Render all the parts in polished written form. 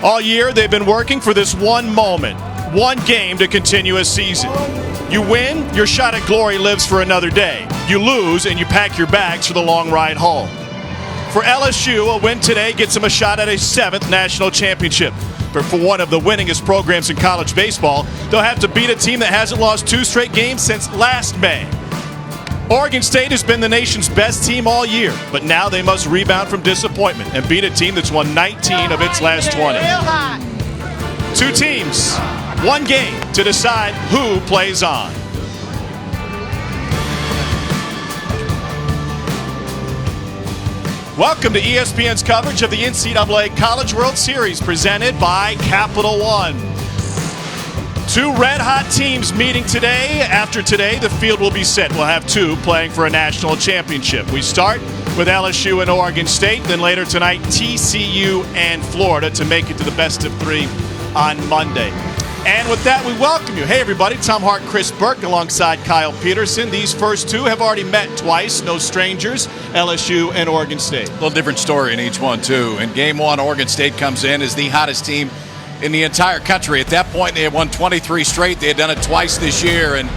All year, they've been working for this one moment, one game to continue a season. You win, your shot at glory lives for another day. You lose, and you pack your bags for the long ride home. For LSU, a win today gets them a shot at a 7th national championship. But for one of the winningest programs in college baseball, they'll have to beat a team that hasn't lost 2 straight games since last May. Oregon State has been the nation's best team all year, but now they must rebound from disappointment and beat a team that's won 19 of its last 20. 2 teams, 1 game to decide who plays on. Welcome to ESPN's coverage of the NCAA College World Series presented by Capital One. 2 red-hot teams meeting today. After today, the field will be set. We'll have 2 playing for a national championship. We start with LSU and Oregon State. Then later tonight, TCU and Florida to make it to the best of 3 on Monday. And with that, we welcome you. Hey, everybody. Tom Hart, Chris Burke, alongside Kyle Peterson. These first 2 have already met twice. No strangers, LSU and Oregon State. A little different story in each one, too. In Game 1, Oregon State comes in as the hottest team in the entire country. At that point, they had won 23 straight. They had done it twice this year, and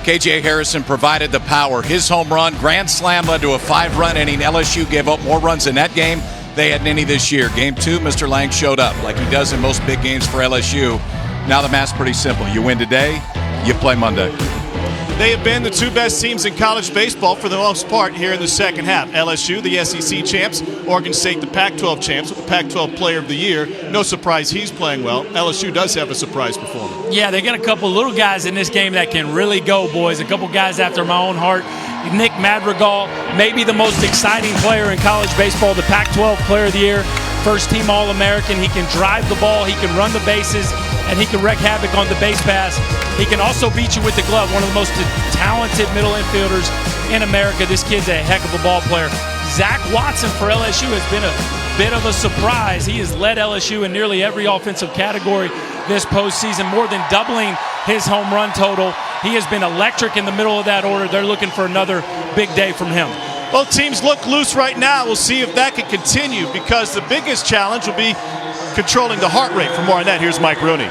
KJ Harrison provided the power. His home run, grand slam, led to a 5-run inning. LSU gave up more runs in that game they had in any this year. Game 2, Mr. Lang showed up like he does in most big games for LSU. Now the math's pretty simple. You win today, you play Monday. They have been the 2 best teams in college baseball for the most part here in the second half. LSU, the SEC champs. Oregon State, the Pac-12 champs, with the Pac-12 Player of the Year. No surprise he's playing well. LSU does have a surprise performer. Yeah, they got a couple little guys in this game that can really go, boys. A couple guys after my own heart. Nick Madrigal, maybe the most exciting player in college baseball, the Pac-12 Player of the Year. First-team All-American. He can drive the ball. He can run the bases. And he can wreak havoc on the base pass. He can also beat you with the glove. One of the most talented middle infielders in America. This kid's a heck of a ball player. Zach Watson for LSU has been a bit of a surprise. He has led LSU in nearly every offensive category this postseason, more than doubling his home run total. He has been electric in the middle of that order. They're looking for another big day from him. Both teams look loose right now. We'll see if that can continue, because the biggest challenge will be controlling the heart rate. For more on that, here's Mike Rooney.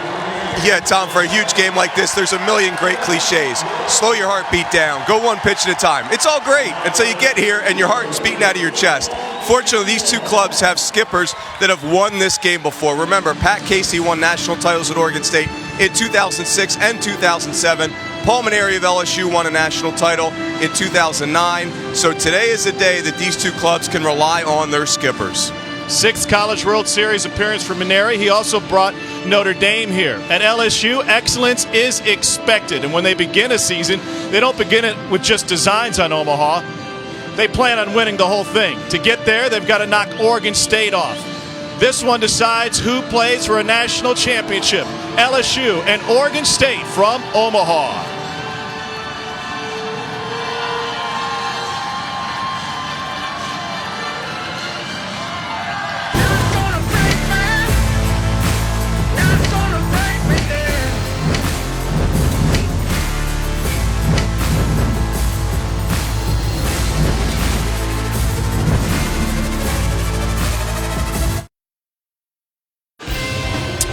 Yeah, Tom, for a huge game like this, there's a million great cliches. Slow your heartbeat down. Go 1 pitch at a time. It's all great until you get here and your heart is beating out of your chest. Fortunately, these 2 clubs have skippers that have won this game before. Remember, Pat Casey won national titles at Oregon State in 2006 and 2007. Paul Maneri of LSU won a national title in 2009. So today is the day that these 2 clubs can rely on their skippers. 6th College World Series appearance for Maneri. He also brought Notre Dame here. At LSU, excellence is expected. And when they begin a season, they don't begin it with just designs on Omaha. They plan on winning the whole thing. To get there, they've got to knock Oregon State off. This one decides who plays for a national championship. LSU and Oregon State from Omaha.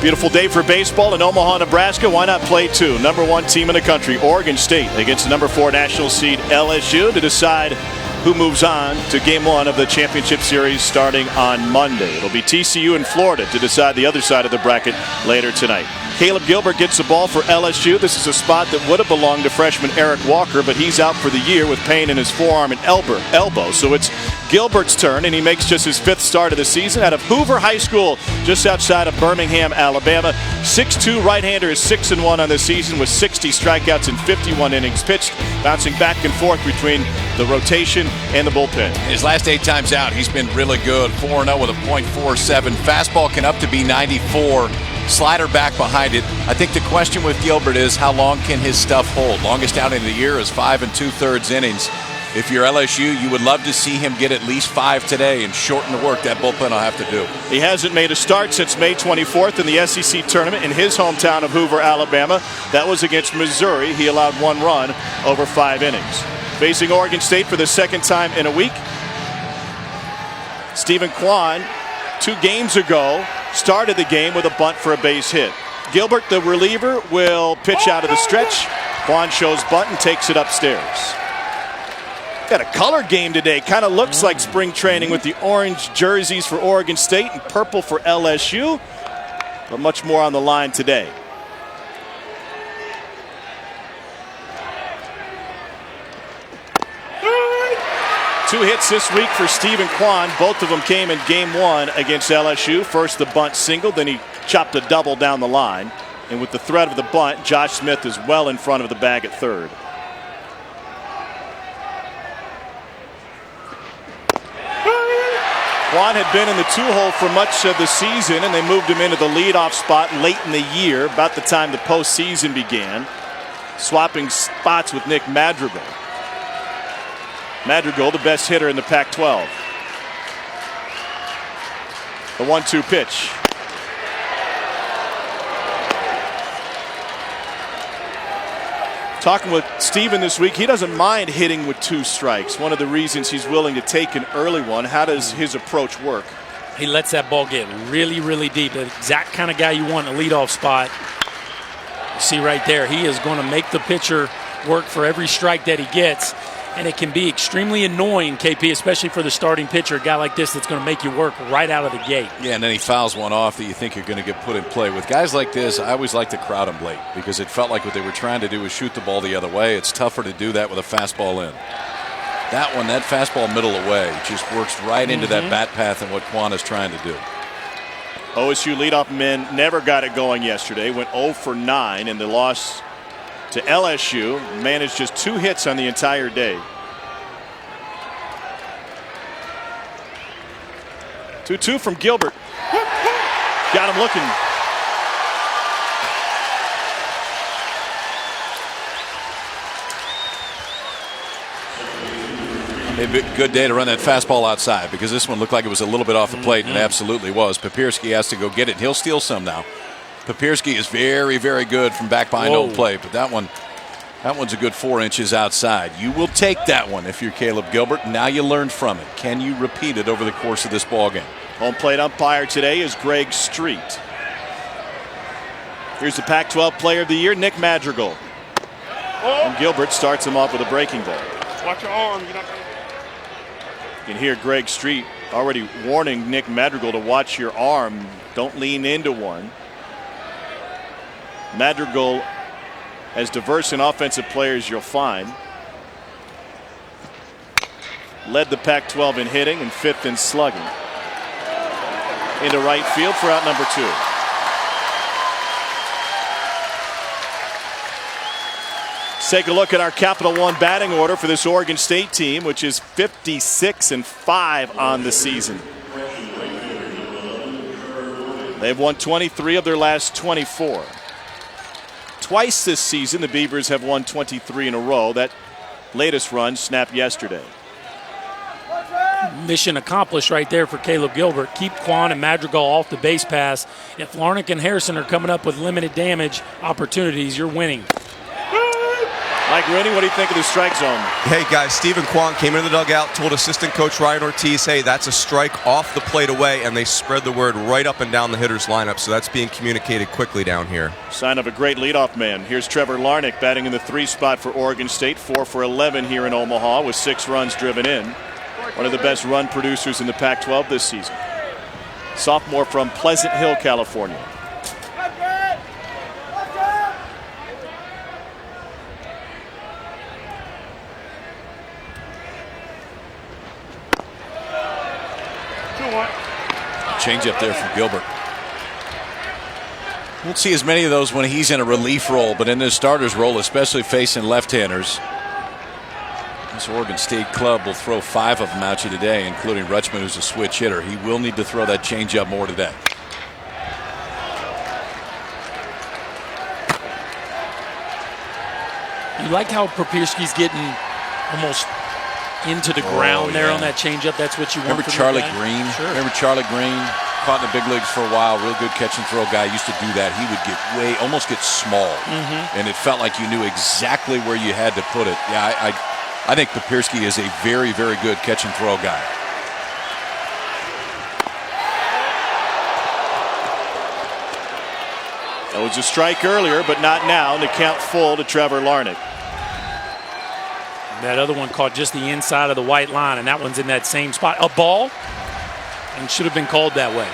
Beautiful day for baseball in Omaha, Nebraska. Why not play 2? Number 1 team in the country, Oregon State, against the number 4 national seed LSU, to decide who moves on to Game 1 of the championship series starting on Monday. It'll be TCU and Florida to decide the other side of the bracket later tonight. Caleb Gilbert gets the ball for LSU. This is a spot that would have belonged to freshman Eric Walker, but he's out for the year with pain in his forearm and elbow. So it's Gilbert's turn, and he makes just his 5th start of the season out of Hoover High School, just outside of Birmingham, Alabama. 6'2" right-hander is 6-1 on the season with 60 strikeouts and 51 innings pitched, bouncing back and forth between the rotation and the bullpen. His last 8 times out, he's been really good. 4-0 with a .47. Fastball can up to be 94. Slider back behind it. I think the question with Gilbert is, how long can his stuff hold? Longest outing of the year is 5 2/3 innings. If you're LSU, you would love to see him get at least 5 today and shorten the work that bullpen will have to do. He hasn't made a start since May 24th in the SEC tournament in his hometown of Hoover, Alabama. That was against Missouri. He allowed 1 run over 5 innings. Facing Oregon State for the 2nd time in a week, Stephen Kwan 2 games ago, started the game with a bunt for a base hit. Gilbert, the reliever, will pitch out of the stretch. Quan shows bunt and takes it upstairs. Got a color game today. Kind of looks like spring training with the orange jerseys for Oregon State and purple for LSU. But much more on the line today. Two hits this week for Stephen Quan. Both of them came in game 1 against LSU. First the bunt single, then he chopped a double down the line. And with the threat of the bunt, Josh Smith is well in front of the bag at third. Quan had been in the 2-hole for much of the season, and they moved him into the leadoff spot late in the year, about the time the postseason began, swapping spots with Nick Madrigal. Madrigal, the best hitter in the Pac-12. The 1-2 pitch. Talking with Steven this week, he doesn't mind hitting with 2 strikes. One of the reasons he's willing to take an early one. How does his approach work? He lets that ball get really, really deep. The exact kind of guy you want in a leadoff spot. You see right there, he is going to make the pitcher work for every strike that he gets. And it can be extremely annoying, KP, especially for the starting pitcher, a guy like this that's going to make you work right out of the gate. Yeah, and then he fouls one off that you think you're going to get put in play. With guys like this, I always like to crowd them late because it felt like what they were trying to do was shoot the ball the other way. It's tougher to do that with a fastball in. That one, that fastball middle away, just works right into that bat path and what Quan is trying to do. OSU leadoff men never got it going yesterday. Went 0 for 9 in the loss to LSU. Managed just 2 hits on the entire day. 2-2 from Gilbert. Got him looking. Maybe a good day to run that fastball outside because this one looked like it was a little bit off the plate, and it absolutely was. Papierski has to go get it. He'll steal some now. Papierski is very, very good from back behind home plate, but that one's a good 4 inches outside. You will take that one if you're Caleb Gilbert. Now you learned from it. Can you repeat it over the course of this ball game? Home plate umpire today is Greg Street. Here's the Pac-12 Player of the Year, Nick Madrigal. And Gilbert starts him off with a breaking ball. Watch your arm. You're not gonna... You can hear Greg Street already warning Nick Madrigal to watch your arm. Don't lean into one. Madrigal, as diverse in offensive players you'll find. Led the Pac-12 in hitting and 5th in slugging. Into right field for out number 2. Let's take a look at our Capital One batting order for this Oregon State team, which is 56-5 on the season. They've won 23 of their last 24. Twice this season, the Beavers have won 23 in a row. That latest run snapped yesterday. Mission accomplished right there for Caleb Gilbert. Keep Quan and Madrigal off the base pass. If Larnick and Harrison are coming up with limited damage opportunities, you're winning. Mike Rooney, what do you think of the strike zone? Hey guys, Stephen Quan came into the dugout, told assistant coach Ryan Ortiz, hey, that's a strike off the plate away, and they spread the word right up and down the hitter's lineup, so that's being communicated quickly down here. Sign of a great leadoff man. Here's Trevor Larnick batting in the 3 spot for Oregon State, 4 for 11 here in Omaha with 6 runs driven in. One of the best run producers in the Pac-12 this season. Sophomore from Pleasant Hill, California. Change up there from Gilbert. Won't see as many of those when he's in a relief role, but in this starter's role, especially facing left-handers, this Oregon State club will throw 5 of them at you today, including Rutschman, who's a switch hitter. He will need to throw that changeup more today. You like how Papierski's getting almost into the ground there on that changeup. That's what you want. Remember Charlie Green? Sure. Remember Charlie Green? Caught in the big leagues for a while. Real good catch and throw guy. Used to do that. He would get almost get small, and it felt like you knew exactly where you had to put it. Yeah, I think Papierski is a very, very good catch and throw guy. It was a strike earlier, but not now. And the count full to Trevor Larnach. That other one caught just the inside of the white line, and that one's in that same spot. A ball, and should have been called that way.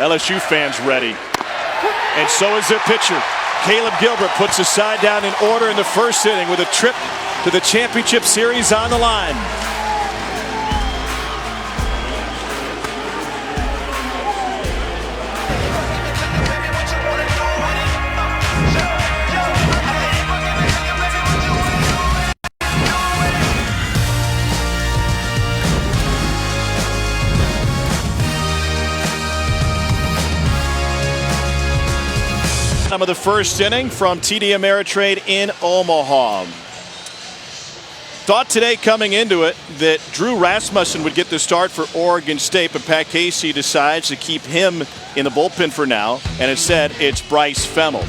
LSU fans ready. And so is their pitcher. Caleb Gilbert puts the side down in order in the first inning with a trip to the championship series on the line. Of the first inning from TD Ameritrade in Omaha. Thought today coming into it that Drew Rasmussen would get the start for Oregon State, but Pat Casey decides to keep him in the bullpen for now, and instead it's Bryce Femmel.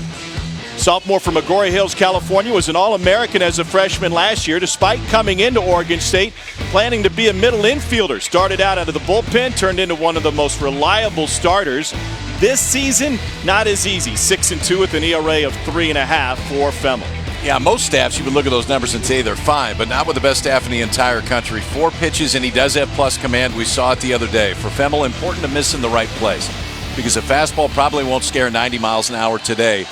Sophomore from Agoura Hills, California, was an All-American as a freshman last year, despite coming into Oregon State planning to be a middle infielder. Started out of the bullpen, turned into one of the most reliable starters. This season, not as easy. 6-2 with an ERA of 3.5 for Femmel. Yeah, most staffs, you would look at those numbers and say they're fine, but not with the best staff in the entire country. 4 pitches, and he does have plus command. We saw it the other day. For Femmel, important to miss in the right place, because a fastball probably won't scare 90 miles an hour today.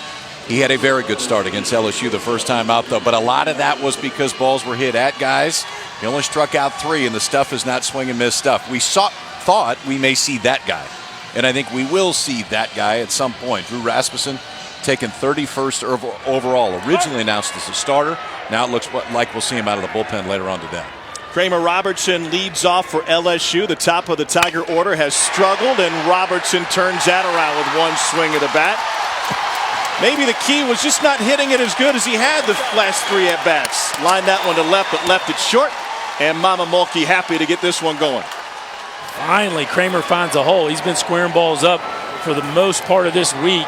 He had a very good start against LSU the first time out, though, but a lot of that was because balls were hit at guys. He only struck out 3, and the stuff is not swing and miss stuff. We thought we may see that guy. And I think we will see that guy at some point. Drew Rasmussen taken 31st overall, originally announced as a starter. Now it looks like we'll see him out of the bullpen later on today. Kramer Robertson leads off for LSU. The top of the Tiger order has struggled, and Robertson turns that around with one swing of the bat. Maybe the key was just not hitting it as good as he had the last 3 at-bats. Lined that one to left, but left it short. And Mama Mulkey happy to get this one going. Finally, Kramer finds a hole. He's been squaring balls up for the most part of this week,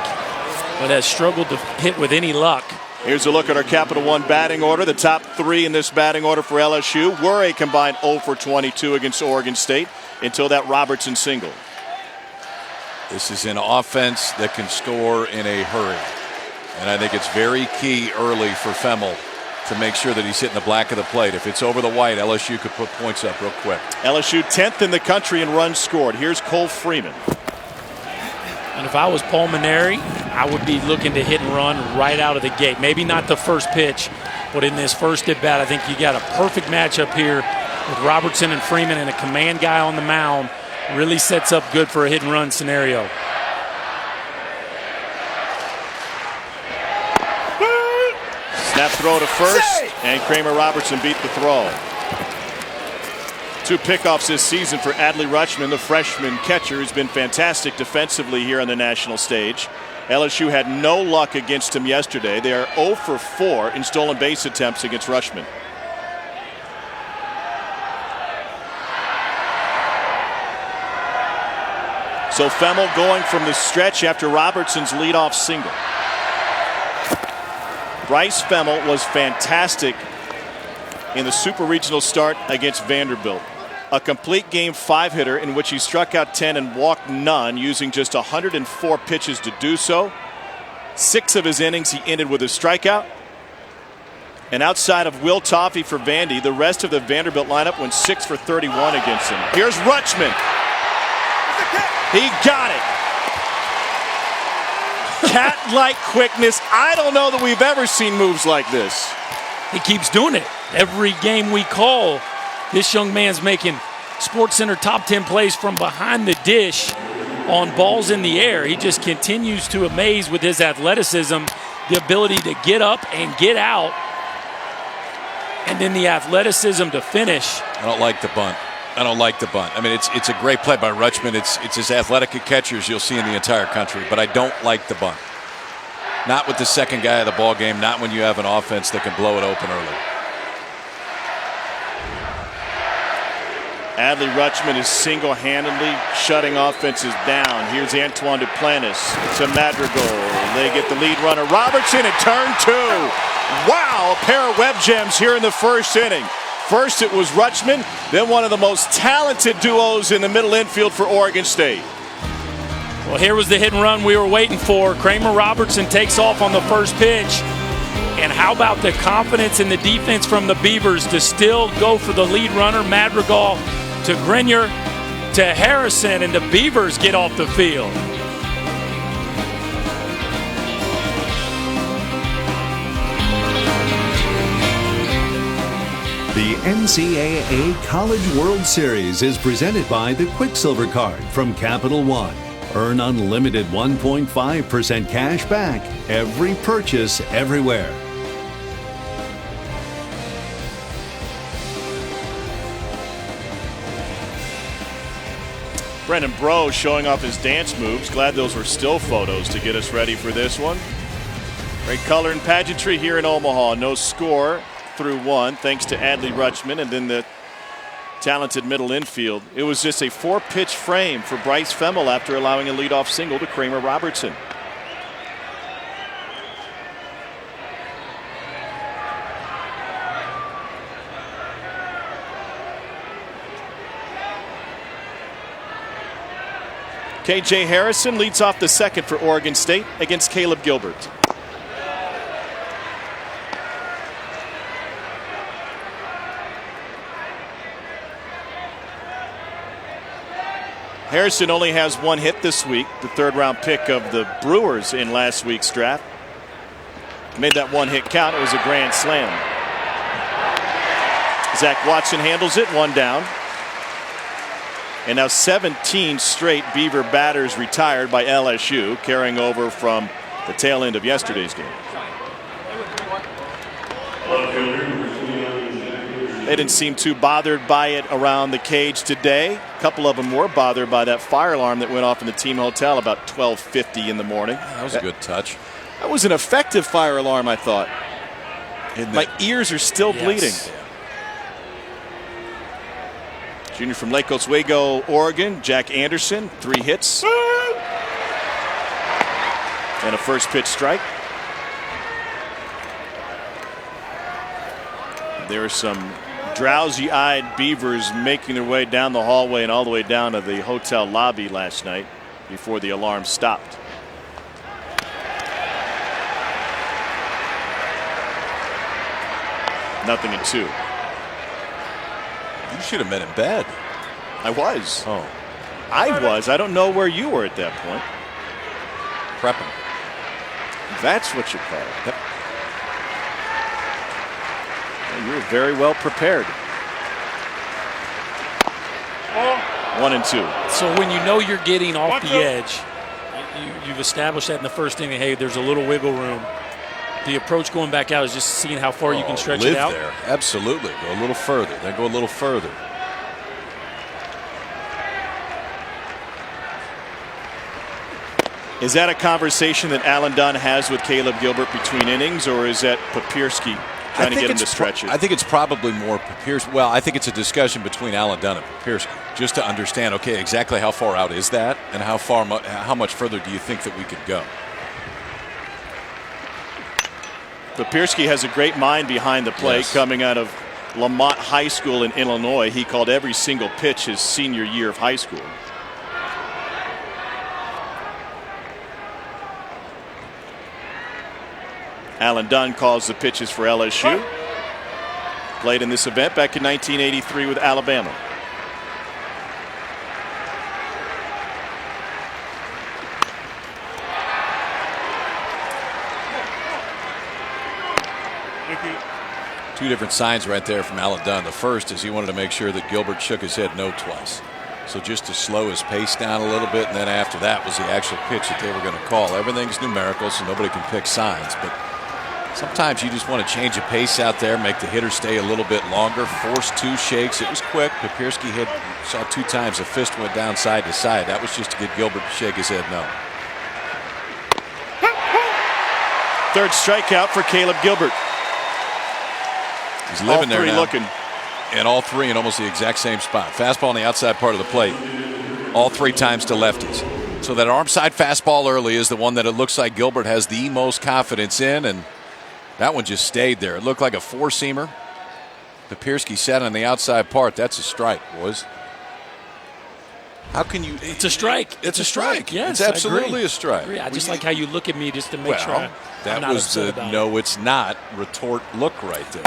but has struggled to hit with any luck. Here's a look at our Capital One batting order. The top 3 in this batting order for LSU were a combined 0 for 22 against Oregon State until that Robertson single. This is an offense that can score in a hurry. And I think it's very key early for Femmel to make sure that he's hitting the black of the plate. If it's over the white, LSU could put points up real quick. LSU 10th in the country in runs scored. Here's Cole Freeman. And if I was Paul Maneri, I would be looking to hit and run right out of the gate. Maybe not the first pitch, but in this first at bat, I think you got a perfect matchup here with Robertson and Freeman, and a command guy on the mound. Really sets up good for a hit and run scenario. Snap throw to first, and Kramer Robertson beat the throw. 2 pickoffs this season for Adley Rutschman, the freshman catcher, who's been fantastic defensively here on the national stage. LSU had no luck against him yesterday. They are 0 for 4 in stolen base attempts against Rutschman. So Femmel going from the stretch after Robertson's leadoff single. Bryce Femmel was fantastic in the Super Regional start against Vanderbilt. A complete game 5 hitter in which he struck out 10 and walked none, using just 104 pitches to do so. 6 of his innings he ended with a strikeout. And outside of Will Toffee for Vandy, the rest of the Vanderbilt lineup went 6 for 31 against him. Here's Rutschman. He got it. Cat-like quickness. I don't know that we've ever seen moves like this. He keeps doing it. Every game we call, this young man's making SportsCenter top 10 plays from behind the dish on balls in the air. He just continues to amaze with his athleticism, the ability to get up and get out, and then the athleticism to finish. I don't like the bunt. I don't like the bunt. I mean, it's a great play by Rutschman. It's as athletic a catcher as you'll see in the entire country, but I don't like the bunt. Not with the second guy of the ball game, not when you have an offense that can blow it open early. Adley Rutschman is single-handedly shutting offenses down. Here's Antoine Duplantis to Madrigal. They get the lead runner Robertson at turn 2. Wow, a pair of web gems here in the first inning. First it was Rutschman, then one of the most talented duos in the middle infield for Oregon State. Well, here was the hit and run we were waiting for. Kramer Robertson takes off on the first pitch. And how about the confidence in the defense from the Beavers to still go for the lead runner, Madrigal to Grenier to Harrison, and the Beavers get off the field. The NCAA College World Series is presented by the Quicksilver Card from Capital One. Earn unlimited 1.5% cash back every purchase everywhere. Brendan Bro showing off his dance moves. Glad those were still photos to get us ready for this one. Great color and pageantry here in Omaha. No score through one thanks to Adley Rutschman and then the talented middle infield. It was just a 4-pitch frame for Bryce Femmel after allowing a leadoff single to Kramer Robertson. KJ Harrison leads off the second for Oregon State against Caleb Gilbert. Harrison only has one hit this week, the third-round pick of the Brewers in last week's draft. Made that one hit count. It was a grand slam. Zach Watson handles it, one down. And now 17 straight Beaver batters retired by LSU, carrying over from the tail end of yesterday's game. They didn't seem too bothered by it around the cage today. A couple of them were bothered by that fire alarm that went off in the team hotel about 12:50 in the morning. That was a good touch. That was an effective fire alarm, I thought. My ears are still bleeding. Junior from Lake Oswego, Oregon, Jack Anderson, 3 hits. And a first pitch strike. There are some drowsy-eyed Beavers making their way down the hallway and all the way down to the hotel lobby last night before the alarm stopped. Nothing in 2. You should have been in bed. I was. Oh. I was. I don't know where you were at that point. Prepping. That's what you call it. Yep. You were very well prepared. 1 and 2. So when you know you're getting off the edge, you've established that in the first inning. Hey, there's a little wiggle room. The approach going back out is just seeing how far you can stretch it out. Live there, absolutely. Go a little further. Then go a little further. Is that a conversation that Alan Dunn has with Caleb Gilbert between innings, or is that Papierski trying to get him to stretch it? I think it's probably more Papierski. Well, I think it's a discussion between Alan Dunn and Papierski, just to understand, okay, exactly how far out is that, and how much further do you think that we could go? Papierski has a great mind behind the plate. Yes. Coming out of Lamont High School in Illinois, he called every single pitch his senior year of high school. Alan Dunn calls the pitches for LSU. Played in this event back in 1983 with Alabama. Two different signs right there from Alan Dunn. The first is he wanted to make sure that Gilbert shook his head no twice. So just to slow his pace down a little bit, and then after that was the actual pitch that they were going to call. Everything's numerical, so nobody can pick signs. But sometimes you just want to change the pace out there, make the hitter stay a little bit longer, force 2 shakes. It was quick. Papierski saw 2 times the fist went down side to side. That was just to get Gilbert to shake his head no. Third strikeout for Caleb Gilbert. He's living there now. Looking. And all 3 in almost the exact same spot. Fastball on the outside part of the plate. All 3 times to lefties. So that arm side fastball early is the one that it looks like Gilbert has the most confidence in, and that one just stayed there. It looked like a 4-seamer. Papirski said on the outside part, that's a strike, boys. How can you? It's a strike. It's a strike. Yes, it's absolutely a strike. I just like how you look at me just to make sure that I'm not was upset the about no, it's not retort look right there.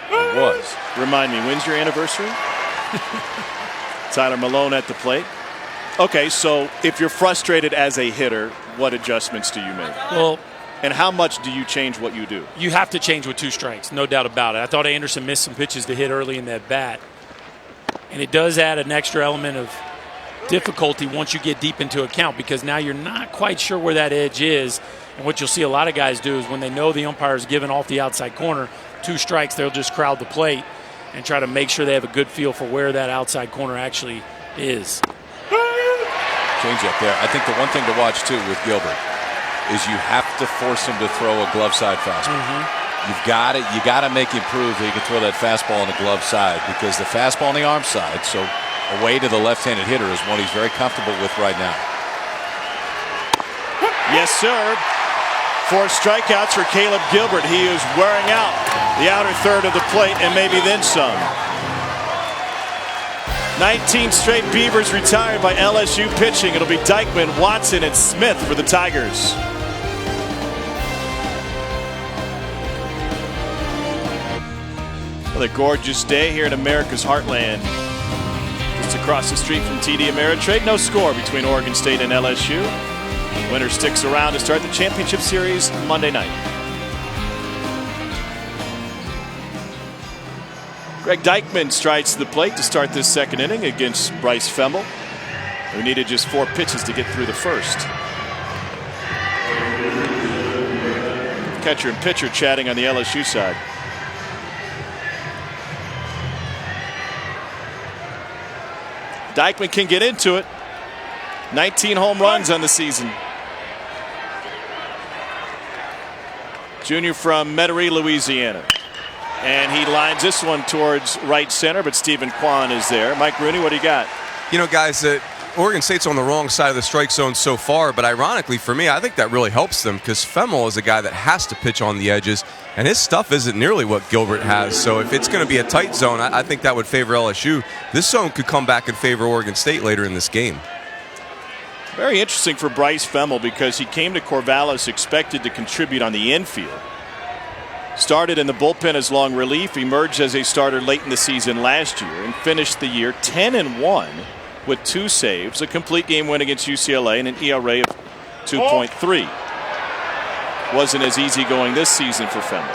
It was. Remind me, when's your anniversary? Tyler Malone at the plate. Okay, so if you're frustrated as a hitter, what adjustments do you make? Well, and how much do you change what you do? You have to change with 2 strikes, no doubt about it. I thought Anderson missed some pitches to hit early in that bat. And it does add an extra element of difficulty once you get deep into a count, because now you're not quite sure where that edge is. And what you'll see a lot of guys do is when they know the umpire is giving off the outside corner, 2 strikes, they'll just crowd the plate and try to make sure they have a good feel for where that outside corner actually is. Change up there. I think the one thing to watch too with Gilbert is you have to force him to throw a glove side fastball. You got to make him prove that he can throw that fastball on the glove side, because the fastball on the arm side, so away to the left-handed hitter, is one he's very comfortable with right now. Yes, sir. 4 strikeouts for Caleb Gilbert. He is wearing out the outer third of the plate and maybe then some. 19 straight Beavers retired by LSU pitching. It'll be Dykeman, Watson, and Smith for the Tigers. Another gorgeous day here in America's heartland. Just across the street from TD Ameritrade. No score between Oregon State and LSU. Winner sticks around to start the championship series Monday night. Greg Dykeman strides to the plate to start this second inning against Bryce Femmel, who needed just 4 pitches to get through the first. Catcher and pitcher chatting on the LSU side. Dykeman can get into it. 19 home runs on the season. Junior from Metairie, Louisiana. And he lines this one towards right center, but Stephen Kwan is there. Mike Rooney, what do you got? You know, guys, Oregon State's on the wrong side of the strike zone so far, but ironically for me, I think that really helps them, because Femmel is a guy that has to pitch on the edges, and his stuff isn't nearly what Gilbert has. So if it's going to be a tight zone, I think that would favor LSU. This zone could come back and favor Oregon State later in this game. Very interesting for Bryce Femmel, because he came to Corvallis expected to contribute on the infield. Started in the bullpen as long relief, emerged as a starter late in the season last year, and finished the year 10-1 with 2 saves, a complete game win against UCLA, and an ERA of 2.3. Wasn't as easy going this season for Femmel.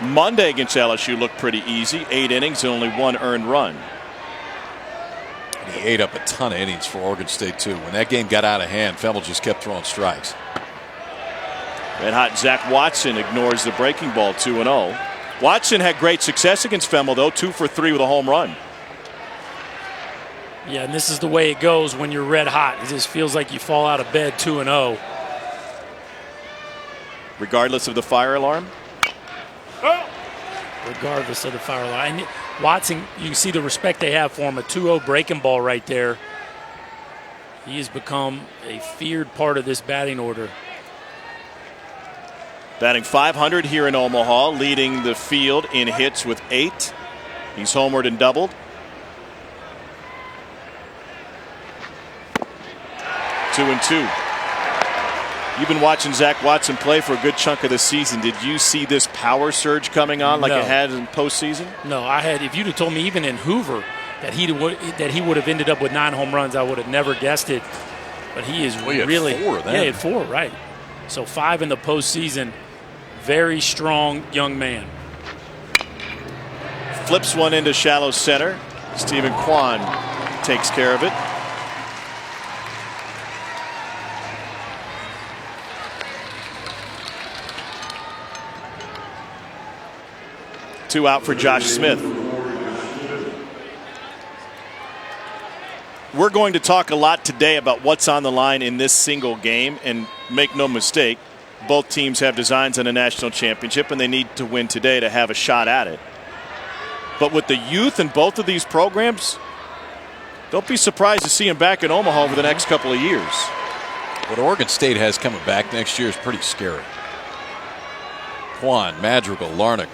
Monday against LSU looked pretty easy. 8 innings and only 1 earned run. And he ate up a ton of innings for Oregon State too. When that game got out of hand, Femmel just kept throwing strikes. Red hot Zach Watson ignores the breaking ball, 2-0. Watson had great success against Femmel, though, 2 for 3 with a home run. Yeah, and this is the way it goes when you're red hot. It just feels like you fall out of bed 2-0. Regardless of the fire alarm? Regardless of the fire alarm. And Watson, you can see the respect they have for him. A 2-0 breaking ball right there. He has become a feared part of this batting order. Batting .500 here in Omaha, leading the field in hits with 8. He's homered and doubled. Two and 2. You've been watching Zach Watson play for a good chunk of the season. Did you see this power surge coming on like it had in postseason? No, I had. If you'd have told me even in Hoover that he would have ended up with 9 home runs, I would have never guessed it. But he is really 4 then. Yeah, he had 4, right? So 5 in the postseason. Very strong young man. Flips one into shallow center. Stephen Kwan takes care of it. Two out for Josh Smith. We're going to talk a lot today about what's on the line in this single game, and make no mistake, both teams have designs on a national championship, and they need to win today to have a shot at it. But with the youth in both of these programs, don't be surprised to see them back in Omaha over the next couple of years. What Oregon State has coming back next year is pretty scary. Kwan, Madrigal, Larnach,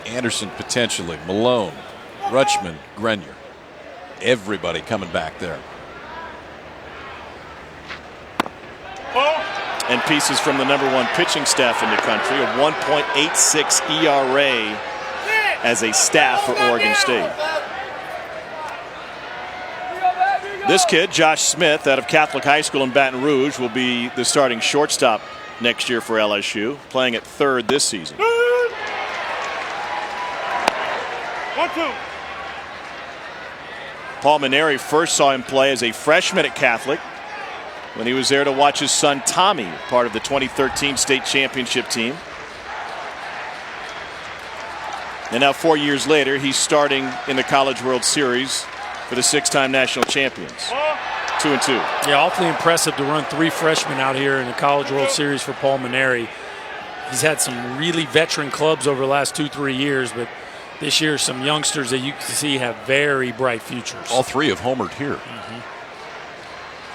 Anderson potentially, Malone, Rutschman, Grenier. Everybody coming back there. And pieces from the #1 pitching staff in the country, a 1.86 ERA as a staff for Oregon State. This kid, Josh Smith, out of Catholic High School in Baton Rouge, will be the starting shortstop next year for LSU, playing at third this season. 1-2. Paul Maneri first saw him play as a freshman at Catholic when he was there to watch his son Tommy, part of the 2013 state championship team. And now 4 years later, he's starting in the College World Series for the 6-time national champions. 2-2. Yeah, awfully impressive to run 3 freshmen out here in the College World Series for Paul Maneri. He's had some really veteran clubs over the last 2-3 years, but this year some youngsters that you can see have very bright futures. All 3 have homered here.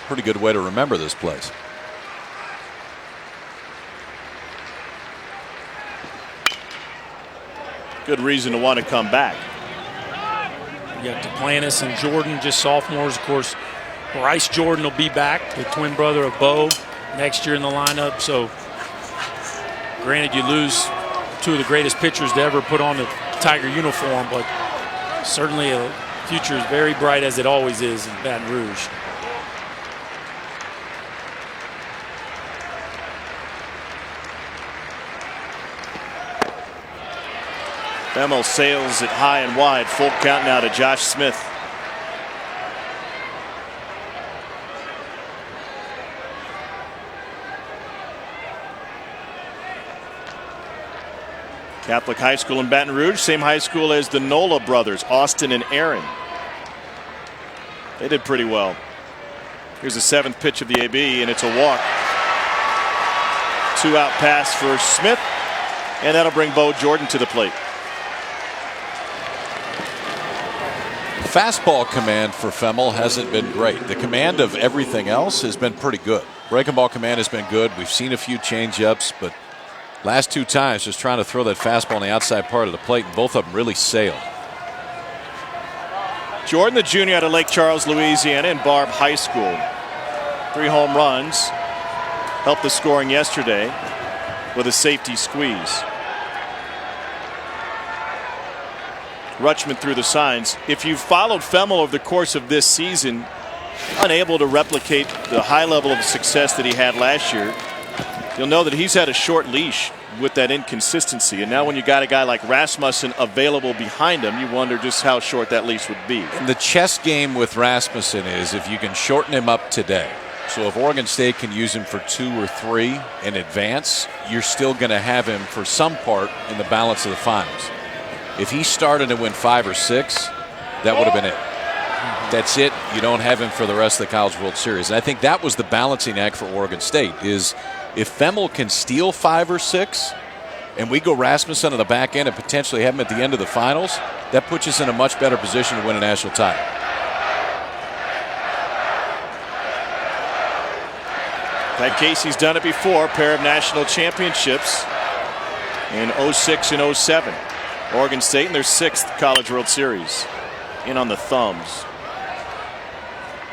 Pretty good way to remember this place. Good reason to want to come back. You got Duplantis and Jordan, just sophomores. Of course, Bryce Jordan will be back, the twin brother of Bo, next year in the lineup. So, granted, you lose 2 of the greatest pitchers to ever put on the Tiger uniform, but certainly a future is very bright, as it always is in Baton Rouge. Bemmel sails it high and wide. Full count now to Josh Smith. Catholic High School in Baton Rouge, same high school as the Nola brothers, Austin and Aaron. They did pretty well. Here's the 7th pitch of the AB, and it's a walk. 2-out pass for Smith, and that'll bring Bo Jordan to the plate. Fastball command for Femmel hasn't been great. The command of everything else has been pretty good. Breaking ball command has been good. We've seen a few changeups, but last 2 times just trying to throw that fastball on the outside part of the plate, and both of them really sailed. Jordan, the junior out of Lake Charles, Louisiana, in Barbe High School. 3 home runs. Helped the scoring yesterday with a safety squeeze. Rutschman through the signs. If you've followed Femmel over the course of this season, unable to replicate the high level of success that he had last year, you'll know that he's had a short leash with that inconsistency. And now when you got a guy like Rasmussen available behind him, you wonder just how short that leash would be. And the chess game with Rasmussen is if you can shorten him up today. So if Oregon State can use him for 2 or 3 in advance, you're still going to have him for some part in the balance of the finals. If he started to win 5 or 6, that would have been it. That's it. You don't have him for the rest of the College World Series. And I think that was the balancing act for Oregon State is if Femmel can steal 5 or 6 and we go Rasmussen on the back end and potentially have him at the end of the finals, that puts us in a much better position to win a national title. Pat Casey's done it before, a pair of national championships in 06 and 07. Oregon State in their 6th College World Series. In on the thumbs.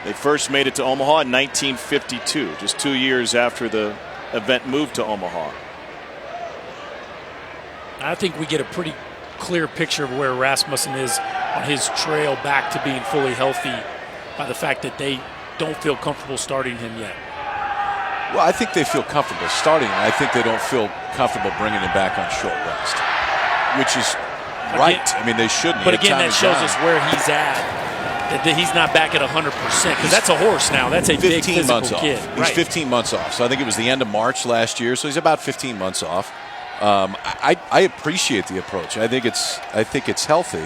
They first made it to Omaha in 1952, just 2 years after the event moved to Omaha. I think we get a pretty clear picture of where Rasmussen is on his trail back to being fully healthy by the fact that they don't feel comfortable starting him yet. Well, I think they feel comfortable starting him. I think they don't feel comfortable bringing him back on short rest, which is right. I mean, they shouldn't. But again, that shows us where he's at. That he's not back at 100% because that's a horse now. That's a big physical kid. He's 15 months off. So I think it was the end of March last year. So he's about 15 months off. I appreciate the approach. I think it's healthy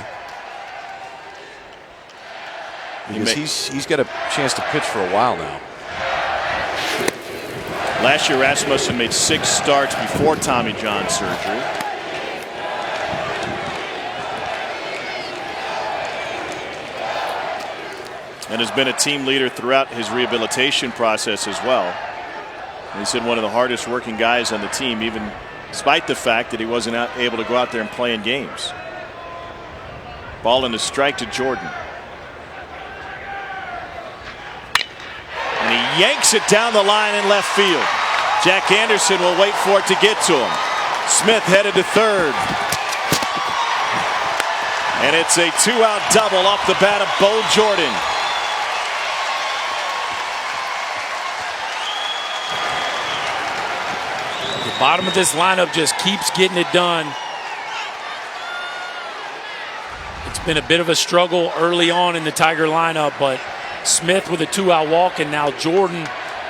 because he's got a chance to pitch for a while now. Last year, Rasmussen made 6 starts before Tommy John surgery. And has been a team leader throughout his rehabilitation process as well. And he said one of the hardest working guys on the team, even despite the fact that he wasn't able to go out there and play in games. Ball in the strike to Jordan. And he yanks it down the line in left field. Jack Anderson will wait for it to get to him. Smith headed to third. And it's a 2-out double off the bat of Bo Jordan. The bottom of this lineup just keeps getting it done. It's been a bit of a struggle early on in the Tiger lineup, but Smith with a 2-out walk, and now Jordan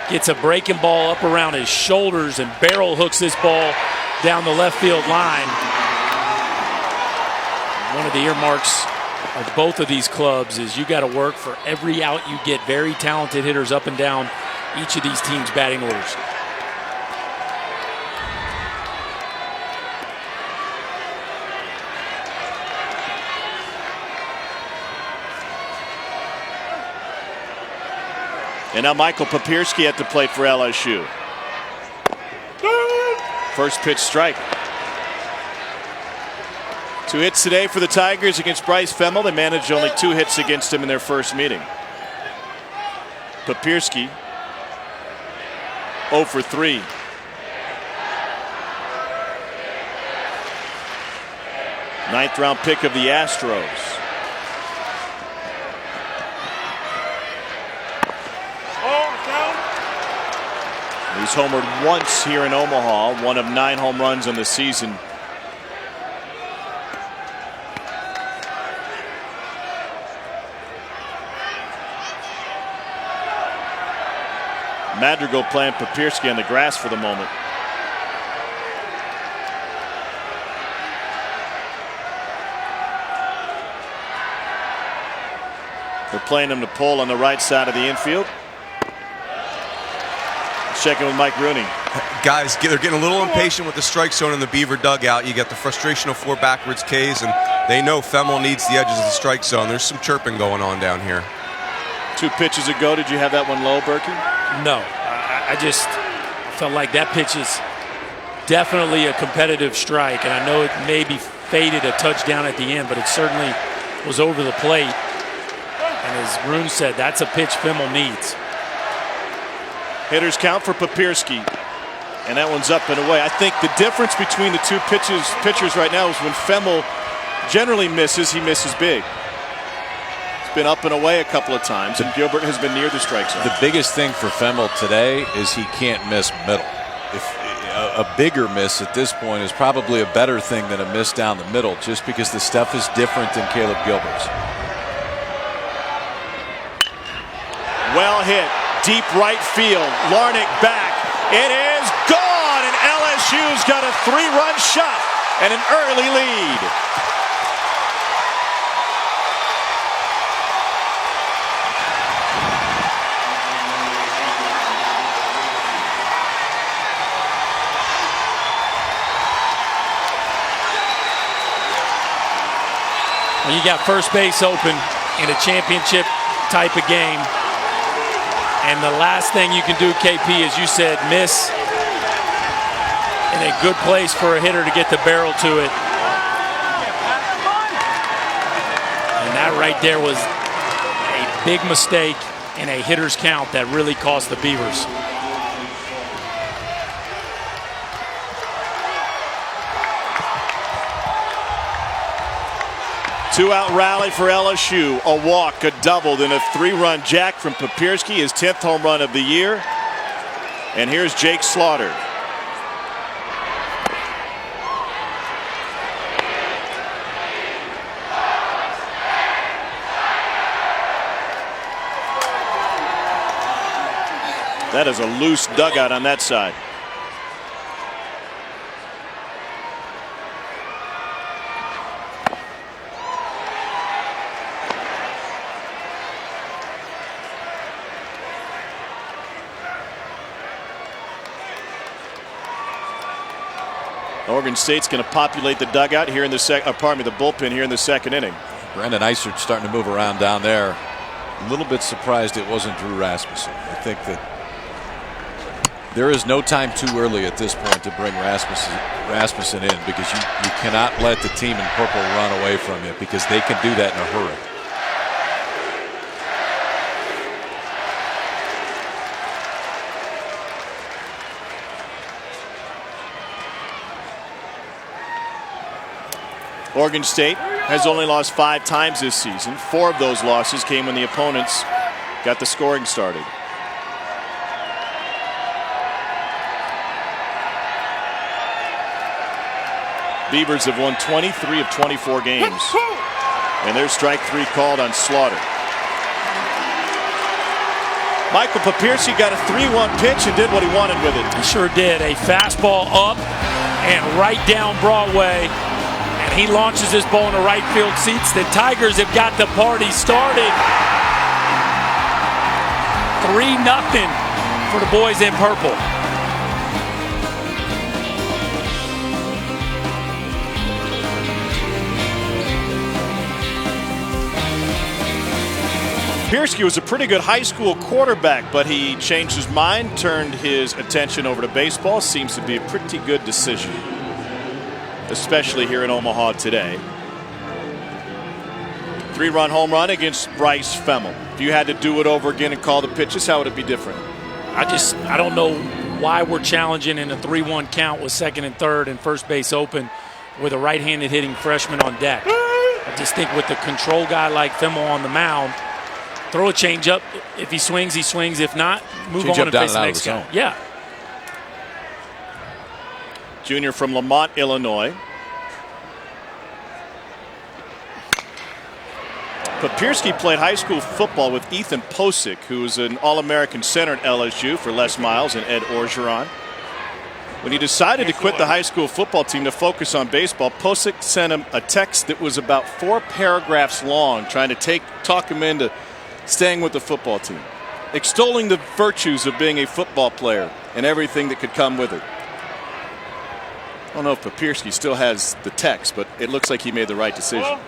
gets a breaking ball up around his shoulders and barrel hooks this ball down the left field line. One of the earmarks of both of these clubs is you got to work for every out you get. Very talented hitters up and down each of these teams' batting orders. And now Michael Papierski at the plate for LSU. First pitch strike. 2 hits today for the Tigers against Bryce Femmel. They managed only 2 hits against him in their first meeting. Papierski 0 for 3. Ninth round pick of the Astros. He's homered once here in Omaha, one of 9 home runs on the season. Madrigal playing Papierski on the grass for the moment. They're playing him to pull on the right side of the infield. Checking with Mike Rooney. Guys, they're getting a little impatient with the strike zone in the Beaver dugout. You get the frustration of 4 backwards Ks, and they know Femmel needs the edges of the strike zone. There's some chirping going on down here. 2 pitches ago, did you have that one low, Berkey? No, I just felt like that pitch is definitely a competitive strike, and I know it maybe faded a touchdown at the end, but it certainly was over the plate. And as Roone said, that's a pitch Femmel needs. Hitters count for Papierski, and that one's up and away. I think the difference between the 2 pitchers right now is when Femmel generally misses, he misses big. It's been up and away a couple of times, and Gilbert has been near the strike zone. The biggest thing for Femmel today is he can't miss middle. If a bigger miss at this point is probably a better thing than a miss down the middle, just because the stuff is different than Caleb Gilbert's. Well hit. Deep right field. Larnach back. It is gone, and LSU's got a 3-run shot and an early lead. When you got first base open in a championship type of game, and the last thing you can do, KP, as you said, miss in a good place for a hitter to get the barrel to it. And that right there was a big mistake in a hitter's count that really cost the Beavers. Two-out rally for LSU. A walk, a double, then a 3-run jack from Papierski, his 10th home run of the year. And here's Jake Slaughter. That is a loose dugout on that side. Oregon State's going to populate the dugout here in the the bullpen here in the second inning. Brandon Eisert's starting to move around down there. A little bit surprised it wasn't Drew Rasmussen. I think that There is no time too early at this point to bring Rasmussen in, because you cannot let the team in purple run away from you, because they can do that in a hurry. Oregon State has only lost 5 times this season. 4 of those losses came when the opponents got the scoring started. Beavers have won 23 of 24 games. And there's strike 3 called on Slaughter. Michael Papierski got a 3-1 pitch and did what he wanted with it. He sure did. A fastball up and right down Broadway. And he launches this ball into right field seats. The Tigers have got the party started. 3-0 for the boys in purple. Papierski was a pretty good high school quarterback, but he changed his mind, turned his attention over to baseball. Seems to be a pretty good decision, especially here in Omaha today. 3-run home run against Bryce Femmel. If you had to do it over again and call the pitches, how would it be different? I don't know why we're challenging in a 3-1 count with second and third and first base open with a right-handed hitting freshman on deck. I just think with the control guy like Femmel on the mound, throw a changeup. If he swings, he swings. If not, move on and face the next guy. Yeah. Junior from Lamont, Illinois. Papierski played high school football with Ethan Posick, who was an All-American center at LSU for Les Miles and Ed Orgeron. When he decided to quit the high school football team to focus on baseball, Posick sent him a text that was about 4 paragraphs long, trying to talk him into staying with the football team, extolling the virtues of being a football player and everything that could come with it. I don't know if Papierski still has the text, but it looks like he made the right decision.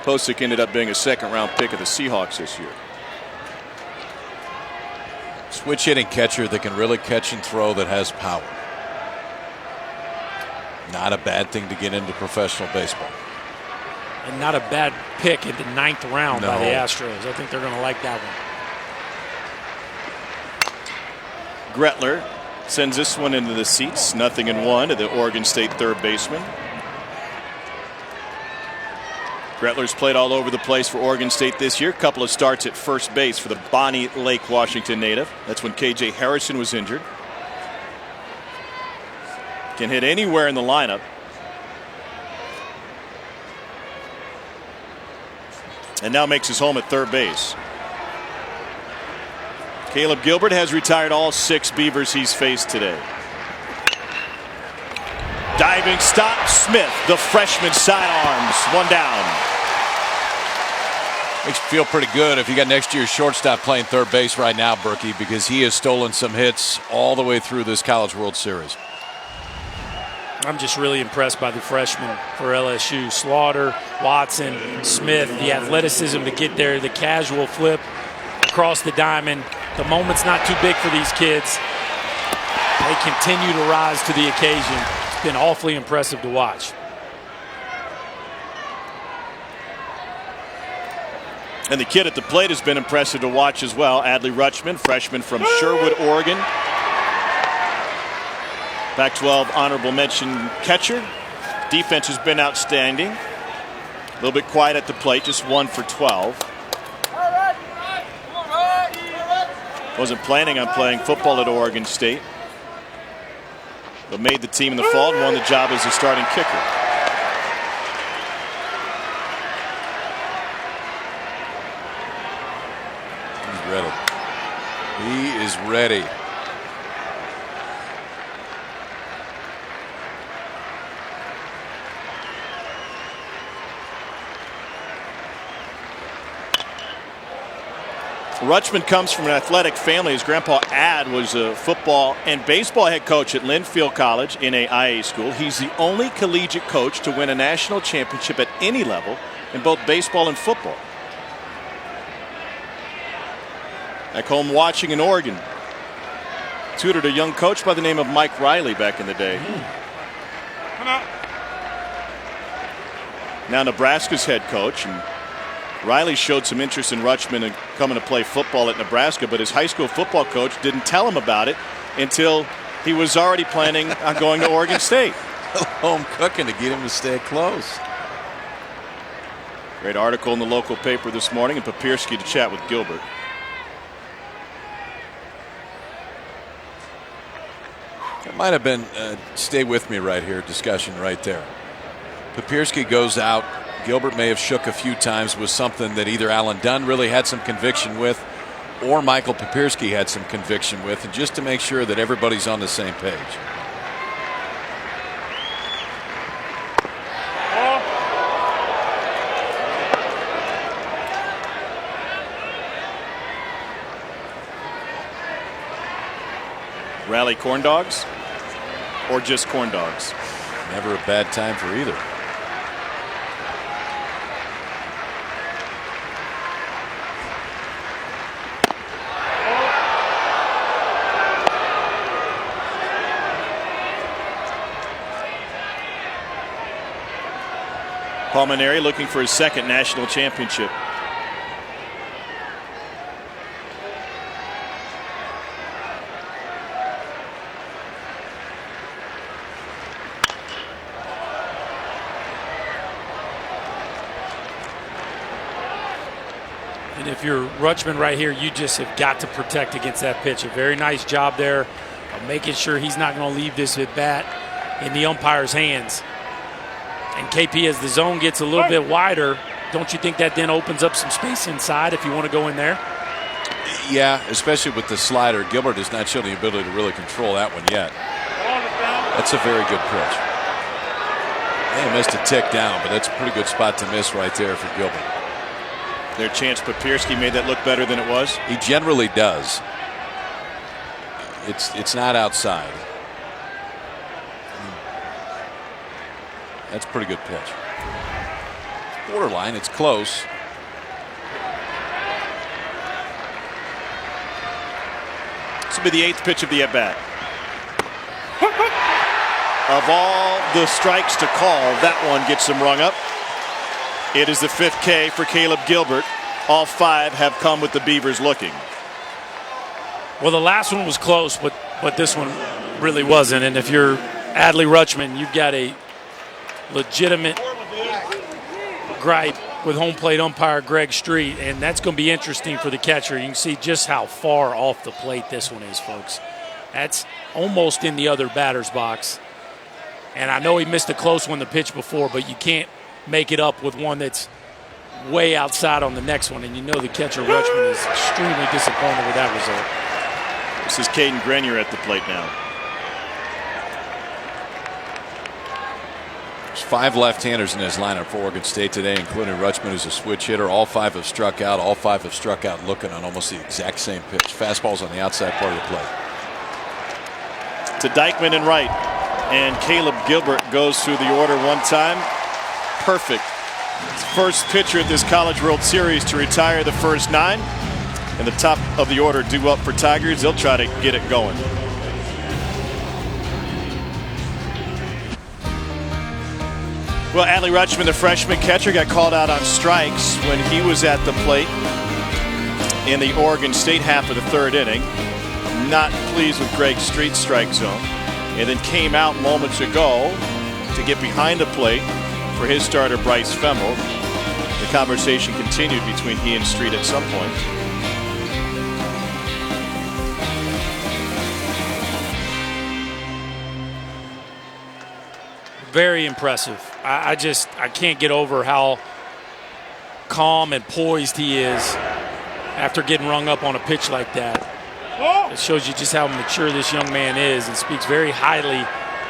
Posick ended up being a second-round pick of the Seahawks this year. Switch hitting catcher that can really catch and throw, that has power. Not a bad thing to get into professional baseball. And not a bad pick in the 9th round by the Astros. I think they're going to like that one. Gretler sends this one into the seats. 0-1 to the Oregon State third baseman. Gretler's played all over the place for Oregon State this year. Couple of starts at first base for the Bonnie Lake, Washington native. That's when KJ Harrison was injured. Can hit anywhere in the lineup. And now makes his home at third base. Caleb Gilbert has retired all 6 Beavers he's faced today. Diving stop, Smith, the freshman sidearms, 1 down. Makes you feel pretty good if you got next year's shortstop playing third base right now, Berkey, because he has stolen some hits all the way through this College World Series. I'm just really impressed by the freshmen for LSU. Slaughter, Watson, Smith, the athleticism to get there, the casual flip across the diamond. The moment's not too big for these kids. They continue to rise to the occasion. It's been awfully impressive to watch. And the kid at the plate has been impressive to watch as well. Adley Rutschman, freshman from Sherwood, Oregon. Pac-12 honorable mention catcher. Defense has been outstanding. A little bit quiet at the plate, just 1 for 12. Wasn't planning on playing football at Oregon State, but made the team in the fall and won the job as a starting kicker. He's ready. He is ready. Rutschman comes from an athletic family. His grandpa Ad was a football and baseball head coach at Linfield College in a IA school. He's the only collegiate coach to win a national championship at any level in both baseball and football. Back home watching in Oregon. tutored a young coach by the name of Mike Riley back in the day. Come out. Now Nebraska's head coach, and Riley showed some interest in Rutschman and coming to play football at Nebraska, but his high school football coach didn't tell him about it until he was already planning on going to Oregon State. Home cooking to get him to stay close. Great article in the local paper this morning, and Papirski to chat with Gilbert. It might have been stay with me right here discussion right there. Papirski goes out. Gilbert may have shook a few times with something that either Alan Dunn really had some conviction with or Michael Papirski had some conviction with, and just to make sure that everybody's on the same page. Rally corn dogs or just corn dogs? Never a bad time for either. Paul Maneri looking for his second national championship. And if you're Rutschman right here, you just have got to protect against that pitch. A very nice job there of making sure he's not going to leave this at bat in the umpire's hands. And KP, as the zone gets a little bit wider, don't you think that then opens up some space inside if you want to go in there? Yeah, especially with the slider. Gilbert has not shown the ability to really control that one yet. That's a very good pitch. He missed a tick down, but that's a pretty good spot to miss right there for Gilbert. Their chance Papirski made that look better than it was. He generally does. It's not outside. That's a pretty good pitch. Borderline, it's close. This will be the 8th pitch of the at-bat. Of all the strikes to call, that one gets him rung up. It is the 5th K for Caleb Gilbert. All 5 have come with the Beavers looking. Well, the last one was close, but this one really wasn't. And if you're Adley Rutschman, you've got a legitimate gripe with home plate umpire Greg Street, and that's going to be interesting for the catcher. You can see just how far off the plate this one is, folks. That's almost in the other batter's box. And I know he missed a close one the pitch before, but you can't make it up with one that's way outside on the next one, and you know the catcher Rutschman is extremely disappointed with that result. This is Caden Grenier at the plate now. There's 5 left-handers in his lineup for Oregon State today, including Rutschman, who's a switch hitter. All 5 have struck out. All 5 have struck out looking on almost the exact same pitch. Fastball's on the outside part of the plate. To Dykeman and right, and Caleb Gilbert goes through the order one time. Perfect. First pitcher at this College World Series to retire the first 9. And the top of the order due up for Tigers. They'll try to get it going. Well, Adley Rutschman, the freshman catcher, got called out on strikes when he was at the plate in the Oregon State half of the 3rd inning. Not pleased with Greg Street's strike zone. And then came out moments ago to get behind the plate for his starter, Bryce Femmel. The conversation continued between he and Street at some point. Very impressive. I can't get over how calm and poised he is after getting rung up on a pitch like that. It shows you just how mature this young man is, and speaks very highly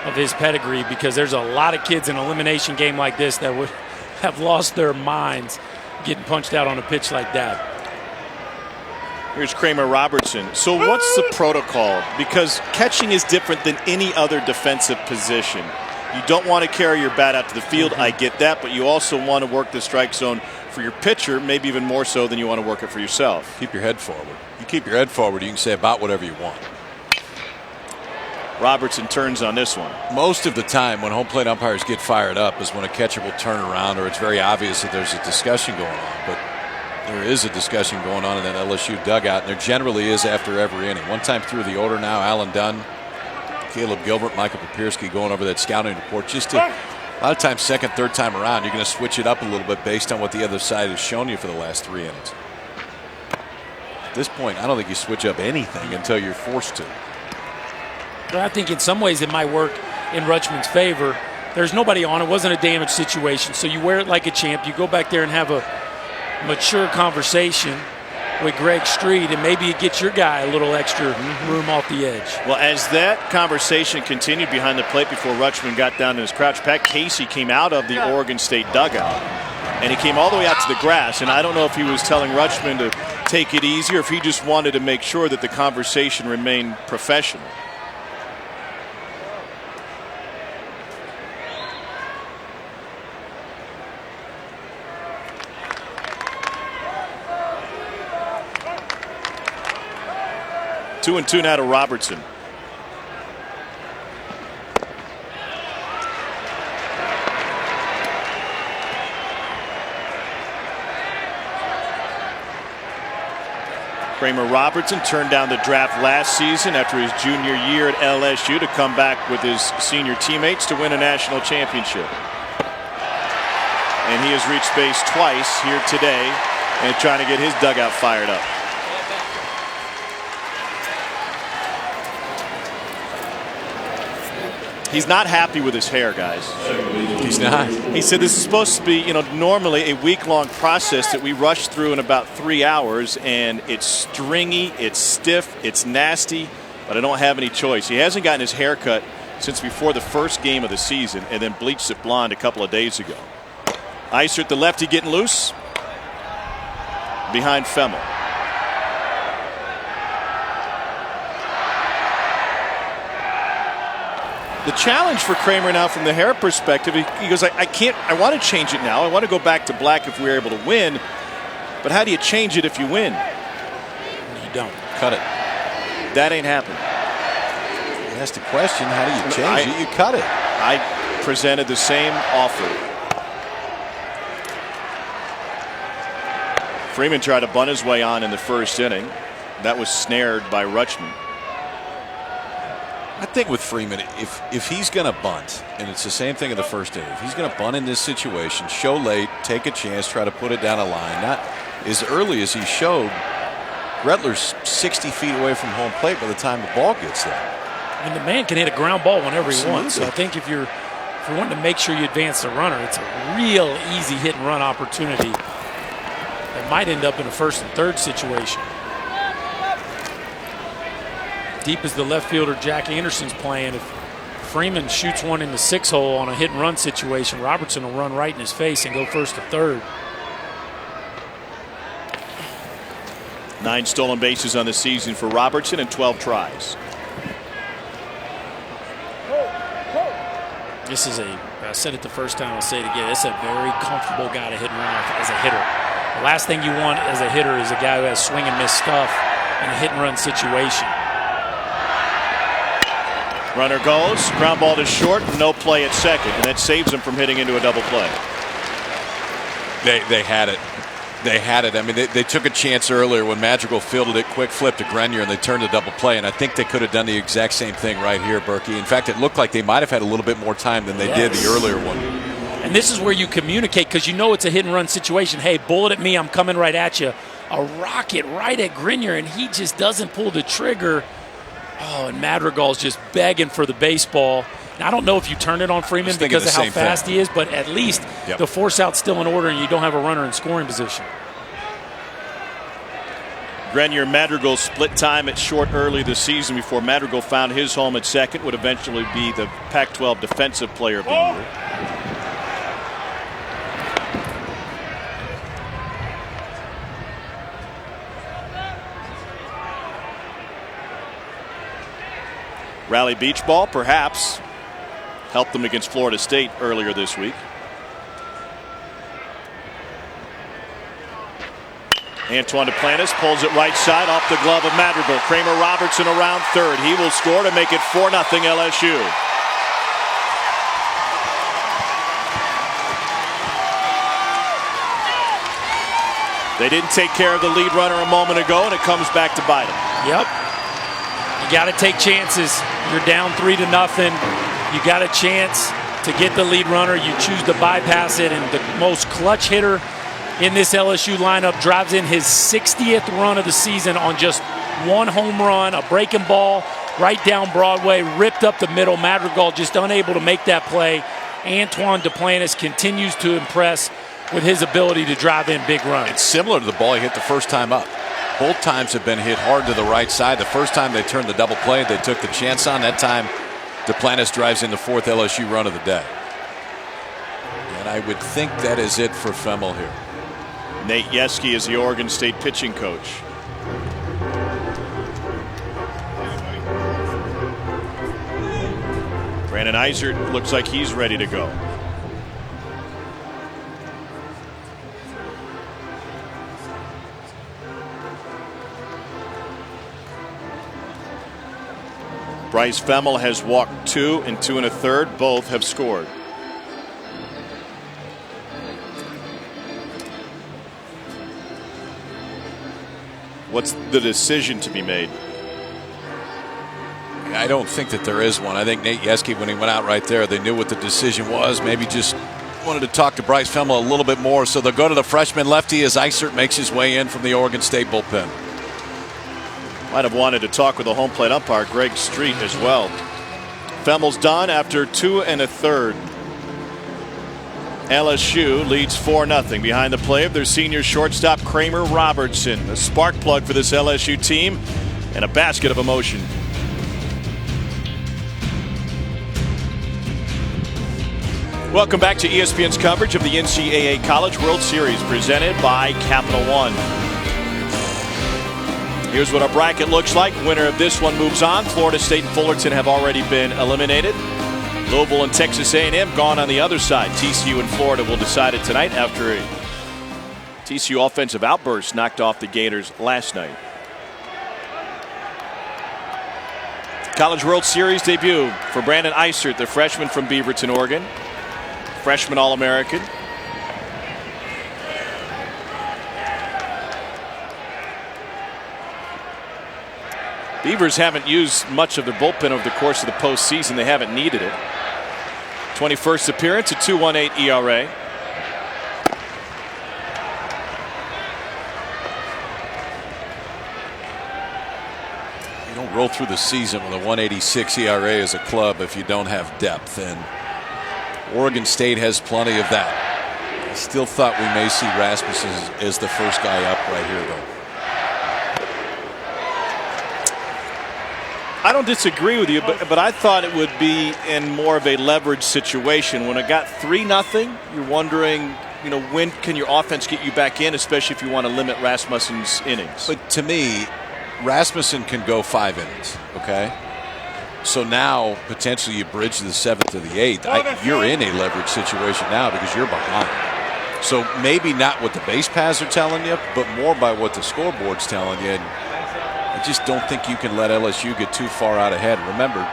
of his pedigree, because there's a lot of kids in an elimination game like this that would have lost their minds getting punched out on a pitch like that. Here's Kramer Robertson. So what's the protocol? Because catching is different than any other defensive position. You don't want to carry your bat out to the field. I get that, but you also want to work the strike zone for your pitcher, maybe even more so than you want to work it for yourself. Keep your head forward. You keep your head forward, you can say about whatever you want. Robertson turns on this one. Most of the time when home plate umpires get fired up is when a catcher will turn around or it's very obvious that there's a discussion going on. But there is a discussion going on in that LSU dugout, and there generally is after every inning. One time through the order now, Alan Dunn, Caleb Gilbert, Michael Papirski going over that scouting report. Just to, a lot of times, second, third time around, you're going to switch it up a little bit based on what the other side has shown you for the last 3 innings. At this point, I don't think you switch up anything until you're forced to. I think in some ways it might work in Rutschman's favor. There's nobody on. It wasn't a damage situation. So you wear it like a champ. You go back there and have a mature conversation with Greg Street, and maybe it gets your guy a little extra room off the edge. Well, as that conversation continued behind the plate before Rutschman got down to his crouch, Pat Casey came out of the Oregon State dugout, and he came all the way out to the grass. And I don't know if he was telling Rutschman to take it easy or if he just wanted to make sure that the conversation remained professional. Two and two now to Robertson. Kramer Robertson turned down the draft last season after his junior year at LSU to come back with his senior teammates to win a national championship. And he has reached base twice here today and trying to get his dugout fired up. He's not happy with his hair, guys. He's not. He said this is supposed to be, normally a week-long process that we rush through in about 3 hours, and it's stringy, it's stiff, it's nasty, but I don't have any choice. He hasn't gotten his hair cut since before the first game of the season and then bleached it blonde a couple of days ago. Icer at the lefty getting loose behind Femmel. The challenge for Kramer now from the hair perspective, he goes, I want to change it now. I want to go back to black if we're able to win. But how do you change it if you win? You don't. Cut it. That ain't happening. That's the question. How do you change it? You cut it. I presented the same offer. Freeman tried to bunt his way on in the first inning. That was snared by Rutschman. I think with Freeman, if he's going to bunt, and it's the same thing in the first inning, if he's going to bunt in this situation, show late, take a chance, try to put it down a line, not as early as he showed. Rattler's 60 feet away from home plate by the time the ball gets there. I mean, the man can hit a ground ball whenever he wants. So I think if you're wanting to make sure you advance the runner, it's a real easy hit and run opportunity that might end up in a first and third situation. Deep as the left fielder Jack Anderson's playing, if Freeman shoots one in the 6-hole on a hit and run situation, Robertson will run right in his face and go first to third. 9 stolen bases on the season for Robertson and 12 tries. This is I said it the first time, I'll say it again, it's a very comfortable guy to hit and run as a hitter. The last thing you want as a hitter is a guy who has swing and miss stuff in a hit and run situation. Runner goes, ground ball to short, no play at second, and that saves him from hitting into a double play. They had it. They had it. I mean, they took a chance earlier when Madrigal fielded it, quick flip to Grenier, and they turned a double play. And I think they could have done the exact same thing right here, Berkey. In fact, it looked like they might have had a little bit more time than they did the earlier one. And this is where you communicate, because you know it's a hit and run situation. Hey, bullet at me, I'm coming right at you. A rocket right at Grenier, and he just doesn't pull the trigger. Oh, and Madrigal's just begging for the baseball. Now, I don't know if you turn it on Freeman because of how fast he is, but at least the force out's still in order and you don't have a runner in scoring position. Grenier Madrigal split time at short early this season before Madrigal found his home at second, would eventually be the Pac-12 Defensive Player of the Year. Rally Beach ball, perhaps, helped them against Florida State earlier this week. Antoine Duplantis pulls it right side off the glove of Madrigal. Kramer Robertson around third. He will score to make it 4-0 LSU. They didn't take care of the lead runner a moment ago, and it comes back to bite them. Yep. You got to take chances. You're down 3-0. You got a chance to get the lead runner. You choose to bypass it, and the most clutch hitter in this LSU lineup drives in his 60th run of the season on just one home run, a breaking ball right down Broadway, ripped up the middle. Madrigal just unable to make that play. Antoine Duplantis continues to impress with his ability to drive in big runs. It's similar to the ball he hit the first time up. Both times have been hit hard to the right side. The first time they turned the double play, they took the chance on. That time, Duplantis drives in the 4th LSU run of the day. And I would think that is it for Femmel here. Nate Yeske is the Oregon State pitching coach. Brandon Eisert looks like he's ready to go. Bryce Femmel has walked 2 and 2 1/3. Both have scored. What's the decision to be made? I don't think that there is one. I think Nate Yeske, when he went out right there, they knew what the decision was. Maybe just wanted to talk to Bryce Femmel a little bit more. So they'll go to the freshman lefty as Eisert makes his way in from the Oregon State bullpen. Might have wanted to talk with the home plate umpire, Greg Street, as well. Femmel's done after 2 1/3. LSU leads 4-0 behind the play of their senior shortstop Kramer Robertson. A spark plug for this LSU team and a basket of emotion. Welcome back to ESPN's coverage of the NCAA College World Series presented by Capital One. Here's what our bracket looks like. Winner of this one moves on. Florida State and Fullerton have already been eliminated. Louisville and Texas A&M gone on the other side. TCU and Florida will decide it tonight after a TCU offensive outburst knocked off the Gators last night. College World Series debut for Brandon Eisert, the freshman from Beaverton, Oregon. Freshman All-American. Beavers haven't used much of their bullpen over the course of the postseason. They haven't needed it. 21st appearance, a 2.18 ERA. You don't roll through the season with a 1.86 ERA as a club if you don't have depth, and Oregon State has plenty of that. I still thought we may see Rasmussen as the first guy up right here, though. I don't disagree with you, but I thought it would be in more of a leverage situation. When it got 3-0, you're wondering, when can your offense get you back in, especially if you want to limit Rasmussen's innings. But to me, Rasmussen can go 5 innings, okay? So now, potentially, you bridge to the 7th to the 8th. You're in a leverage situation now because you're behind. So maybe not what the base paths are telling you, but more by what the scoreboard's telling you. I just don't think you can let LSU get too far out ahead. Remember,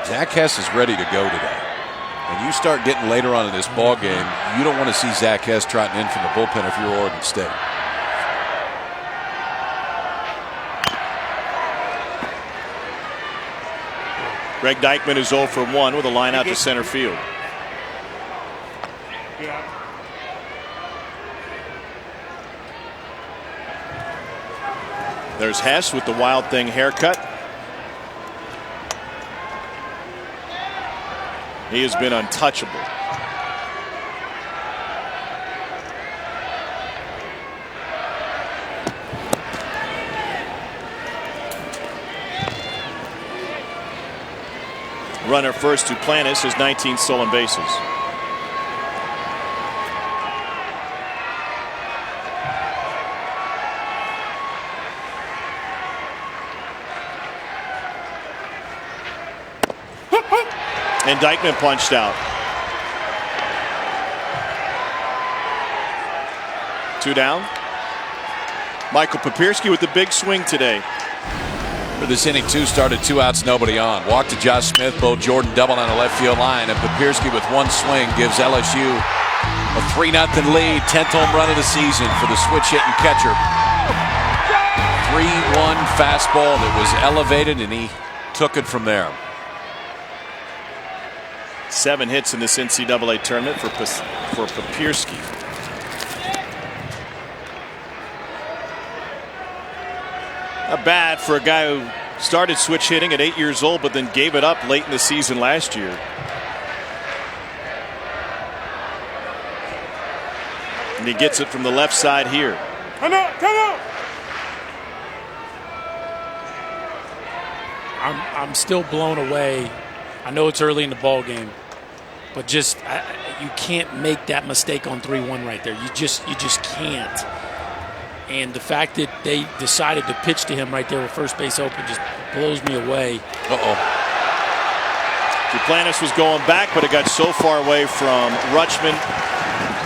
Zach Hess is ready to go today. When you start getting later on in this ball game, you don't want to see Zach Hess trotting in from the bullpen if you're Oregon State. Greg Dykman is 0 for 1 with a line out to center field. There's Hess with the Wild Thing haircut. He has been untouchable. Runner first to Duplantis has 19 stolen bases. And Dykman punched out. 2 down. Michael Papierski with the big swing today. For this inning, 2 started, 2 outs, nobody on. Walk to Josh Smith, Bo Jordan double on the left field line, and Papierski with one swing gives LSU a 3-0 lead, 10th home run of the season for the switch-hitting catcher. 3-1 fastball that was elevated, and he took it from there. 7 hits in this NCAA tournament for Papierski. Not bad for a guy who started switch hitting at 8 years old, but then gave it up late in the season last year. And he gets it from the left side here. Come on. I'm still blown away. I know it's early in the ball game, but just you can't make that mistake on 3-1 right there. You just can't. And the fact that they decided to pitch to him right there with first base open just blows me away. Duplantis was going back, but it got so far away from Rutschman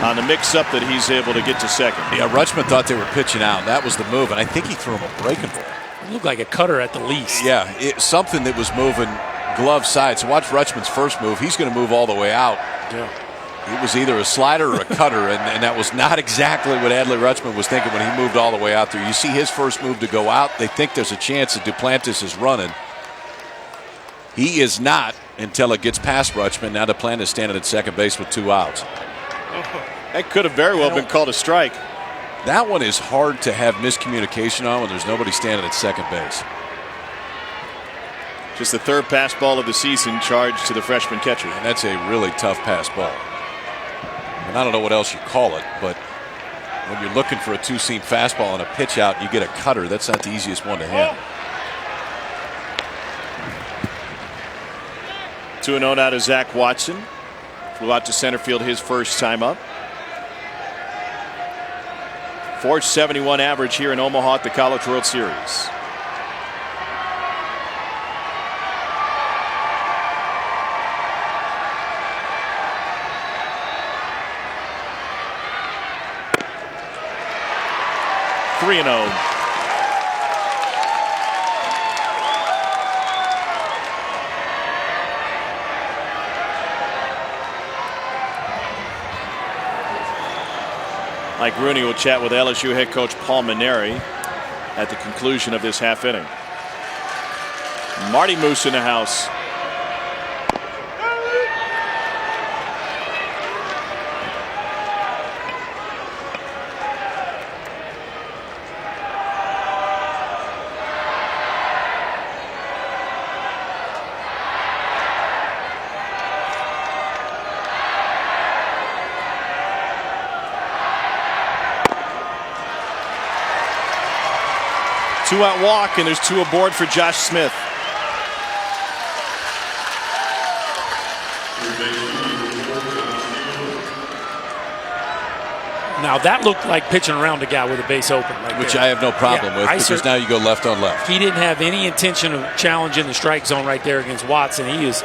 on the mix-up that he's able to get to second. Yeah, Rutschman thought they were pitching out. That was the move, and I think he threw him a breaking ball. It looked like a cutter at the least. Yeah, something that was moving glove side. So watch Rutschman's first move. He's going to move all the way out. Yeah. It was either a slider or a cutter, and that was not exactly what Adley Rutschman was thinking when he moved all the way out there. You see his first move to go out. They think there's a chance that Duplantis is running. He is not until it gets past Rutschman. Now Duplantis standing at second base with 2 outs. That could have very well been called a strike. That one is hard to have miscommunication on when there's nobody standing at second base. Just the 3rd pass ball of the season charged to the freshman catcher. And that's a really tough pass ball. And I don't know what else you call it, but when you're looking for a 2-seam fastball and a pitch out and you get a cutter, that's not the easiest one to handle. 2-0 now to Zach Watson. Flew out to center field his first time up. .471 average here in Omaha at the College World Series. .3-0. Mike Rooney will chat with LSU head coach Paul Mainieri at the conclusion of this half inning. Marty Moose in the house. Two-out walk, and there's 2 aboard for Josh Smith. Now that looked like pitching around a guy with a base open right Which there. I have no problem with, because now you go left on left. He didn't have any intention of challenging the strike zone right there against Watson. He is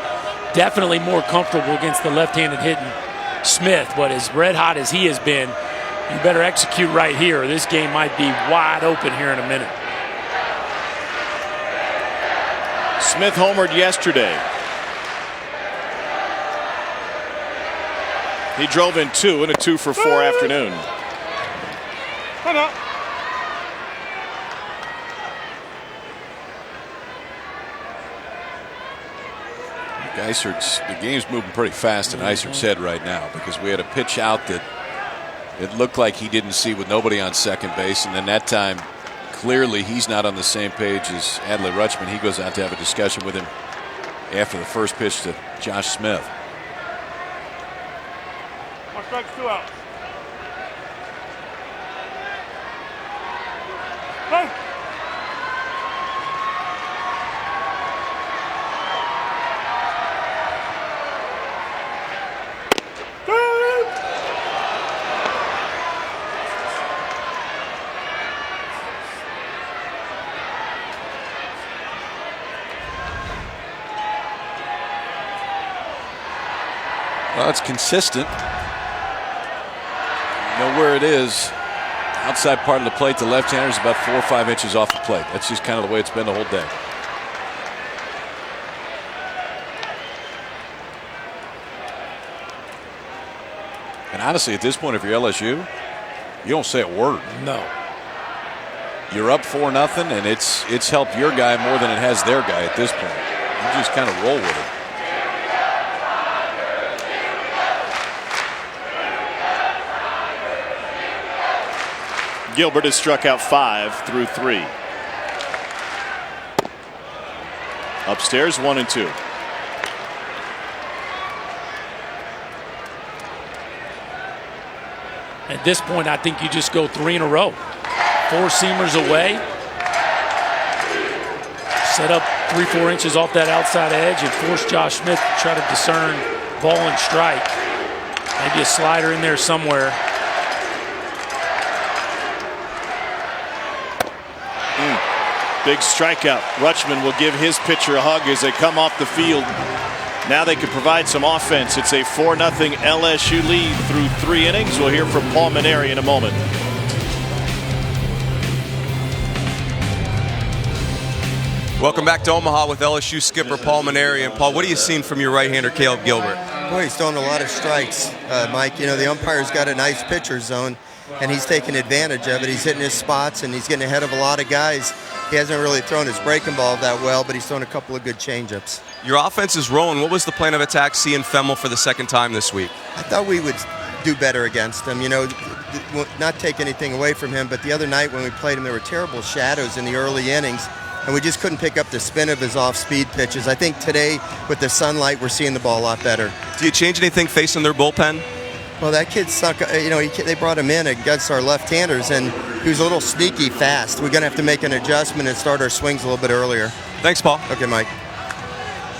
definitely more comfortable against the left-handed hitting Smith, but as red hot as he has been, you better execute right here, or this game might be wide open here in a minute. Smith homered yesterday. He drove in 2 in a 2-for-4 afternoon. The game's moving pretty fast in Eisert's head right now, because we had a pitch out that it looked like he didn't see with nobody on second base, and then that time clearly he's not on the same page as Adley Rutschman. He goes out to have a discussion with him after the first pitch to Josh Smith. 1 strike, 2 outs. Hey. Well, it's consistent. You know where it is. Outside part of the plate, the left-hander is about 4 or 5 inches off the plate. That's just kind of the way it's been the whole day. And honestly, at this point, if you're LSU, you don't say a word. No. You're up 4-0, and it's helped your guy more than it has their guy at this point. You just kind of roll with it. Gilbert has struck out 5 through 3. Upstairs, 1-2. At this point, I think you just go 3 in a row. 4 seamers away. Set up 3-4 inches off that outside edge and force Josh Smith to try to discern ball and strike. Maybe a slider in there somewhere. Big strikeout. Rutschman will give his pitcher a hug as they come off the field. Now they can provide some offense. It's a 4-0 LSU lead through 3 innings. We'll hear from Paul Mainieri in a moment. Welcome back to Omaha with LSU skipper Paul Mainieri. And Paul, what are you seeing from your right-hander Caleb Gilbert? Boy, he's throwing a lot of strikes, Mike. You know, the umpire's got a nice pitcher zone, and he's taking advantage of it. He's hitting his spots, and he's getting ahead of a lot of guys. He hasn't really thrown his breaking ball that well, but he's thrown a couple of good changeups. Your offense is rolling. What was the plan of attack seeing Femmel for the second time this week? I thought we would do better against him. You know, not take anything away from him, but the other night when we played him, there were terrible shadows in the early innings, and we just couldn't pick up the spin of his off-speed pitches. I think today, with the sunlight, we're seeing the ball a lot better. Do you change anything facing their bullpen? Well, that kid suck. You know, they brought him in against our left-handers, and he was a little sneaky fast. We're going to have to make an adjustment and start our swings a little bit earlier. Thanks, Paul. Okay, Mike.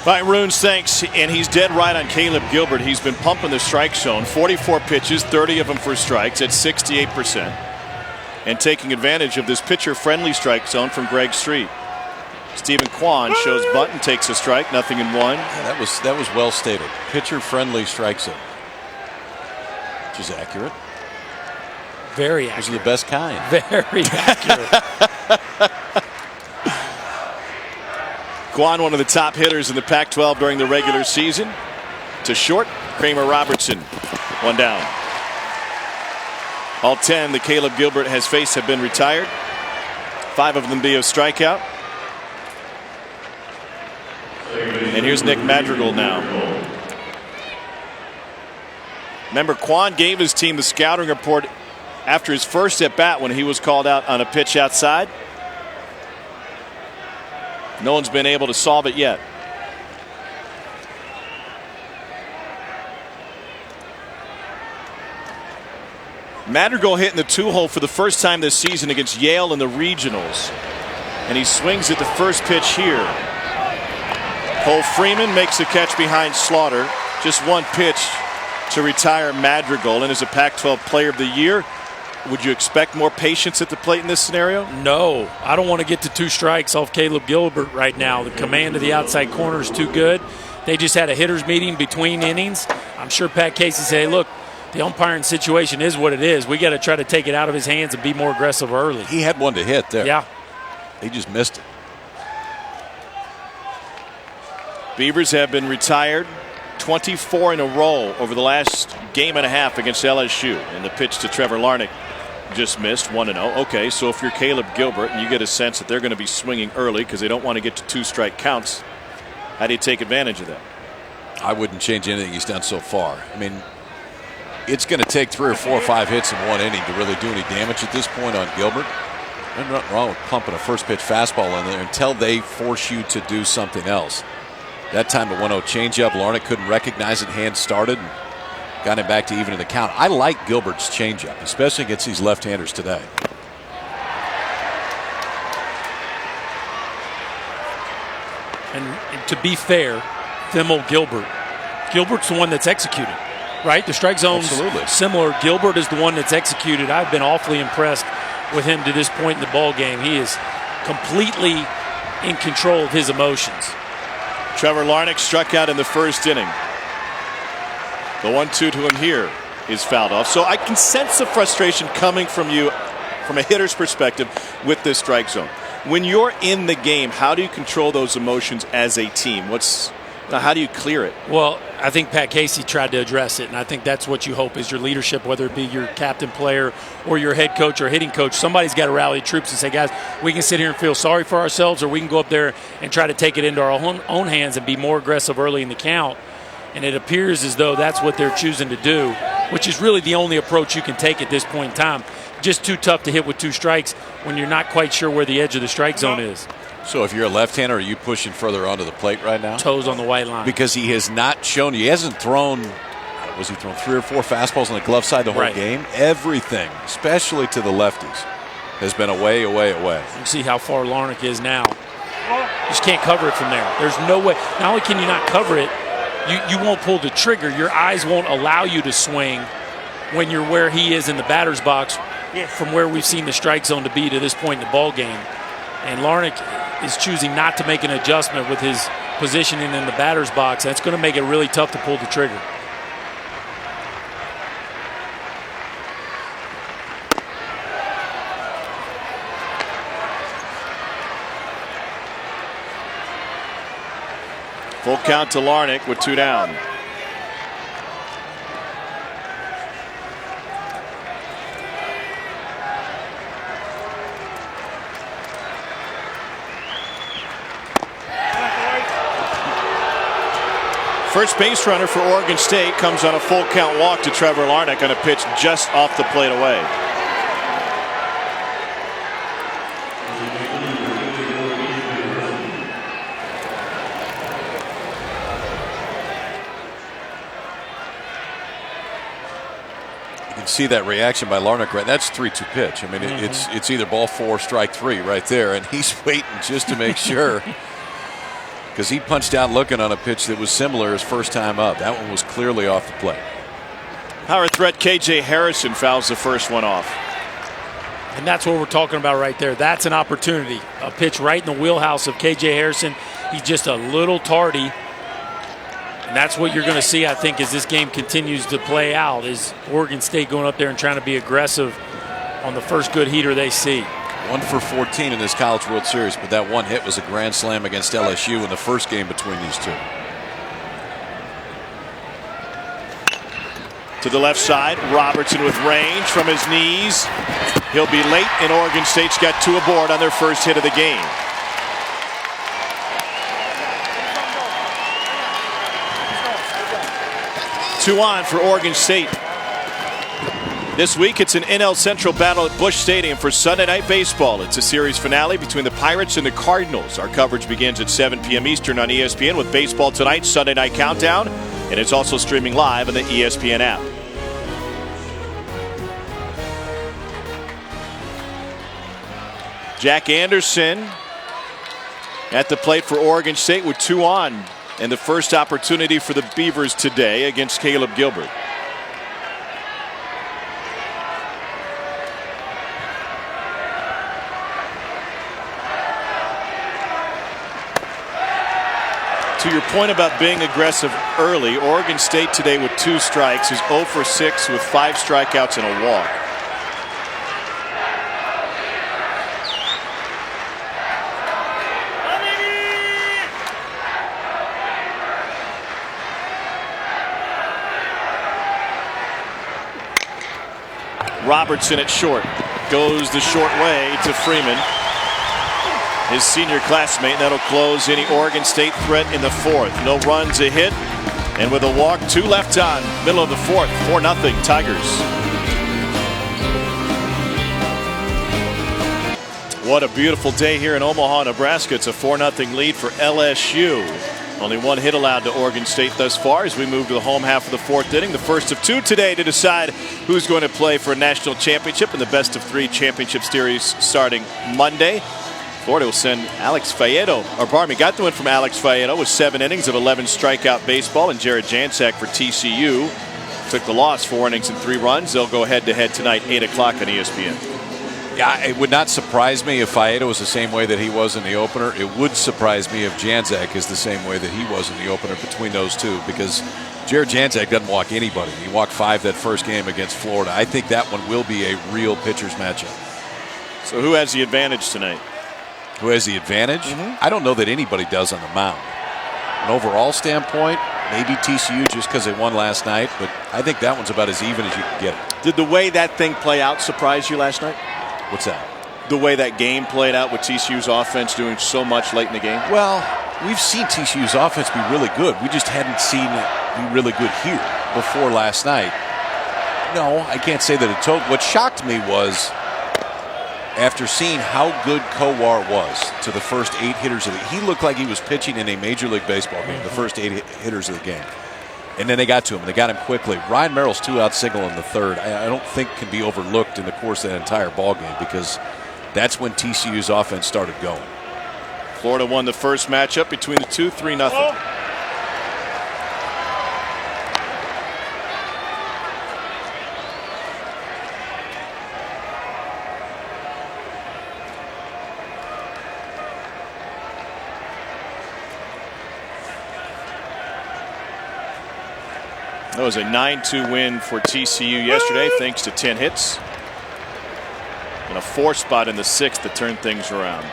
All right, Runes, thanks. And he's dead right on Caleb Gilbert. He's been pumping the strike zone. 44 pitches, 30 of them for strikes at 68%. And taking advantage of this pitcher-friendly strike zone from Greg Street. Stephen Kwan shows bunt and takes a strike, 0-1. Yeah, that was well stated. Pitcher-friendly strike zone. Which is accurate. Very accurate. Those are the best kind. Very accurate. Kwan, one of the top hitters in the Pac-12 during the regular season. To short, Kramer Robertson. 1 down. All 10 that Caleb Gilbert has faced have been retired. 5 of them be a strikeout. And here's Nick Madrigal now. Remember, Kwan gave his team the scouting report after his first at-bat when he was called out on a pitch outside. No one's been able to solve it yet. Madrigal hitting the 2-hole for the first time this season against Yale in the regionals. And he swings at the first pitch here. Cole Freeman makes the catch behind Slaughter. Just one pitch to retire Madrigal. And as a Pac-12 Player of the Year, would you expect more patience at the plate in this scenario? No, I don't want to get to 2 strikes off Caleb Gilbert right now. The command of the outside corner is too good. They just had a hitters meeting between innings. I'm sure Pat Casey said, hey, look, the umpiring situation is what it is. We got to try to take it out of his hands and be more aggressive early. He had one to hit there. Yeah. He just missed it. Beavers have been retired 24 in a row over the last game and a half against LSU. And the pitch to Trevor Larnach just missed, 1-0. Okay, so if you're Caleb Gilbert and you get a sense that they're going to be swinging early because they don't want to get to 2 strike counts, how do you take advantage of that? I wouldn't change anything he's done so far. I mean, it's going to take 3 or 4 or 5 hits in one inning to really do any damage at this point on Gilbert. There's nothing wrong with pumping a first pitch fastball in there until they force you to do something else. That time, the 1-0 changeup. Larnach couldn't recognize it. Hand started and got him back to even in the count. I like Gilbert's changeup, especially against these left-handers today. And to be fair, Thimel Gilbert's the one that's executed, right? The strike zone's similar. Gilbert is the one that's executed. I've been awfully impressed with him to this point in the ball game. He is completely in control of his emotions. Trevor Larnach struck out in the first inning. The 1-2 to him here is fouled off. So I can sense the frustration coming from you from a hitter's perspective with this strike zone. When you're in the game, how do you control those emotions as a team? How do you clear it? Well, I think Pat Casey tried to address it, and I think that's what you hope is your leadership, whether it be your captain player or your head coach or hitting coach. Somebody's got to rally troops and say, guys, we can sit here and feel sorry for ourselves, or we can go up there and try to take it into our own hands and be more aggressive early in the count. And it appears as though that's what they're choosing to do, which is really the only approach you can take at this point in time. Just too tough to hit with 2 strikes when you're not quite sure where the edge of the strike zone is. So if you're a left-hander, are you pushing further onto the plate right now? Toes on the white line. Because he has not shown, he hasn't thrown, was he thrown 3 or 4 fastballs on the glove side the whole game? Everything, especially to the lefties, has been away, away, away. You can see how far Larnach is now. You just can't cover it from there. There's no way. Not only can you not cover it, you won't pull the trigger. Your eyes won't allow you to swing when you're where he is in the batter's box from where we've seen the strike zone to be to this point in the ball game. And Larnach is choosing not to make an adjustment with his positioning in the batter's box. That's going to make it really tough to pull the trigger. Full count to Larnach with 2 down. First base runner for Oregon State comes on a full count walk to Trevor Larnach on a pitch just off the plate away. You can see that reaction by Larnach. Right, that's 3-2 pitch. I mean, it's either ball 4, strike 3 right there, and he's waiting just to make sure. Because he punched out looking on a pitch that was similar his first time up. That one was clearly off the plate. Power threat KJ Harrison fouls the first one off. And that's what we're talking about right there. That's an opportunity. A pitch right in the wheelhouse of KJ Harrison. He's just a little tardy. And that's what you're going to see, I think, as this game continues to play out, is Oregon State going up there and trying to be aggressive on the first good heater they see. 1 for 14 in this College World Series, but that one hit was a grand slam against LSU in the first game between these two. To the left side, Robertson with range from his knees. He'll be late, and Oregon State's got 2 aboard on their first hit of the game. Two on for Oregon State. This week, it's an NL Central battle at Busch Stadium for Sunday Night Baseball. It's a series finale between the Pirates and the Cardinals. Our coverage begins at 7 p.m. Eastern on ESPN with Baseball Tonight, Sunday Night Countdown, and it's also streaming live on the ESPN app. Jack Anderson at the plate for Oregon State with 2 on, and the first opportunity for the Beavers today against Caleb Gilbert. To your point about being aggressive early, Oregon State today with 2 strikes is 0 for 6 with 5 strikeouts and a walk. Robertson at short. Goes the short way to Freeman, his senior classmate. That'll close any Oregon State threat in the 4th. No runs, a hit, and with a walk, 2 left on, middle of the 4th, 4-0 Tigers. What a beautiful day here in Omaha, Nebraska. It's a 4-0 lead for LSU. Only 1 hit allowed to Oregon State thus far as we move to the home half of the 4th inning. The first of 2 today to decide who's going to play for a national championship in the best of 3 championship series starting Monday. Florida will send Alex Faedo, got the win from Alex Faedo with 7 innings of 11 strikeout baseball, and Jared Janczak for TCU took the loss, 4 innings and 3 runs. They'll go head-to-head tonight, 8 o'clock on ESPN. Yeah, it would not surprise me if Faedo was the same way that he was in the opener. It would surprise me if Janczak is the same way that he was in the opener between those two, because Jared Janczak doesn't walk anybody. He walked 5 that first game against Florida. I think that one will be a real pitcher's matchup. So who has the advantage tonight? Who has the advantage? I don't know that anybody does on the mound. An overall standpoint, maybe TCU just because they won last night, but I think that one's about as even as you can get it. Did the way that thing play out surprise you last night? What's that? The way that game played out with TCU's offense doing so much late in the game? Well, we've seen TCU's offense be really good. We just hadn't seen it be really good here before last night. No, I can't say that it told. What shocked me was after seeing how good Kowar was to the first 8 hitters of he looked like he was pitching in a Major League Baseball game, the first 8 hitters of the game. And then they got to him, and they got him quickly. Ryan Merrill's 2-out single in the third, I don't think can be overlooked in the course of that entire ball game because that's when TCU's offense started going. Florida won the first matchup between the two, 3-0. That was a 9-2 win for TCU yesterday, thanks to 10 hits. And a 4 spot in the 6th to turn things around.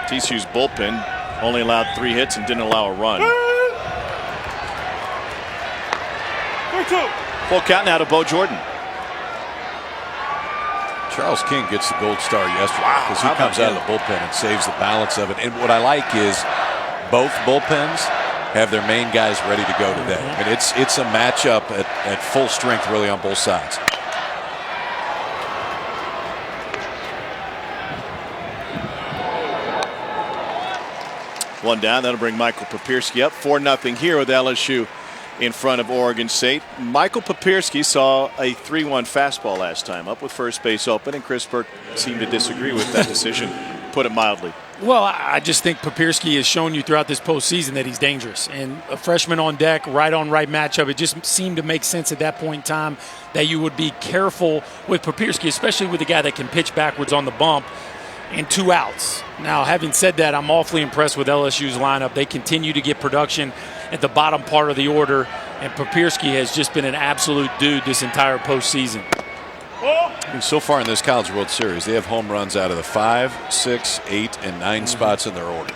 TCU's bullpen only allowed 3 hits and didn't allow a run. 3-2. Full count now to Bo Jordan. Charles King gets the gold star yesterday because he comes out of the bullpen and saves the balance of it. And what I like is both bullpens have their main guys ready to go today. I mean, it's a matchup at full strength really on both sides. One down. That'll bring Michael Papierski up 4-0 here with LSU in front of Oregon State. Michael Papierski saw a 3-1 fastball last time up with first base open, and Chris Burke seemed to disagree with that decision, put it mildly. Well, I just think Papierski has shown you throughout this postseason that he's dangerous. And a freshman on deck, right on right matchup, it just seemed to make sense at that point in time that you would be careful with Papierski, especially with a guy that can pitch backwards on the bump and 2 outs. Now, having said that, I'm awfully impressed with LSU's lineup. They continue to get production at the bottom part of the order, and Papierski has just been an absolute dude this entire postseason. And so far in this College World Series, they have home runs out of the 5, 6, 8, and 9 spots in their order.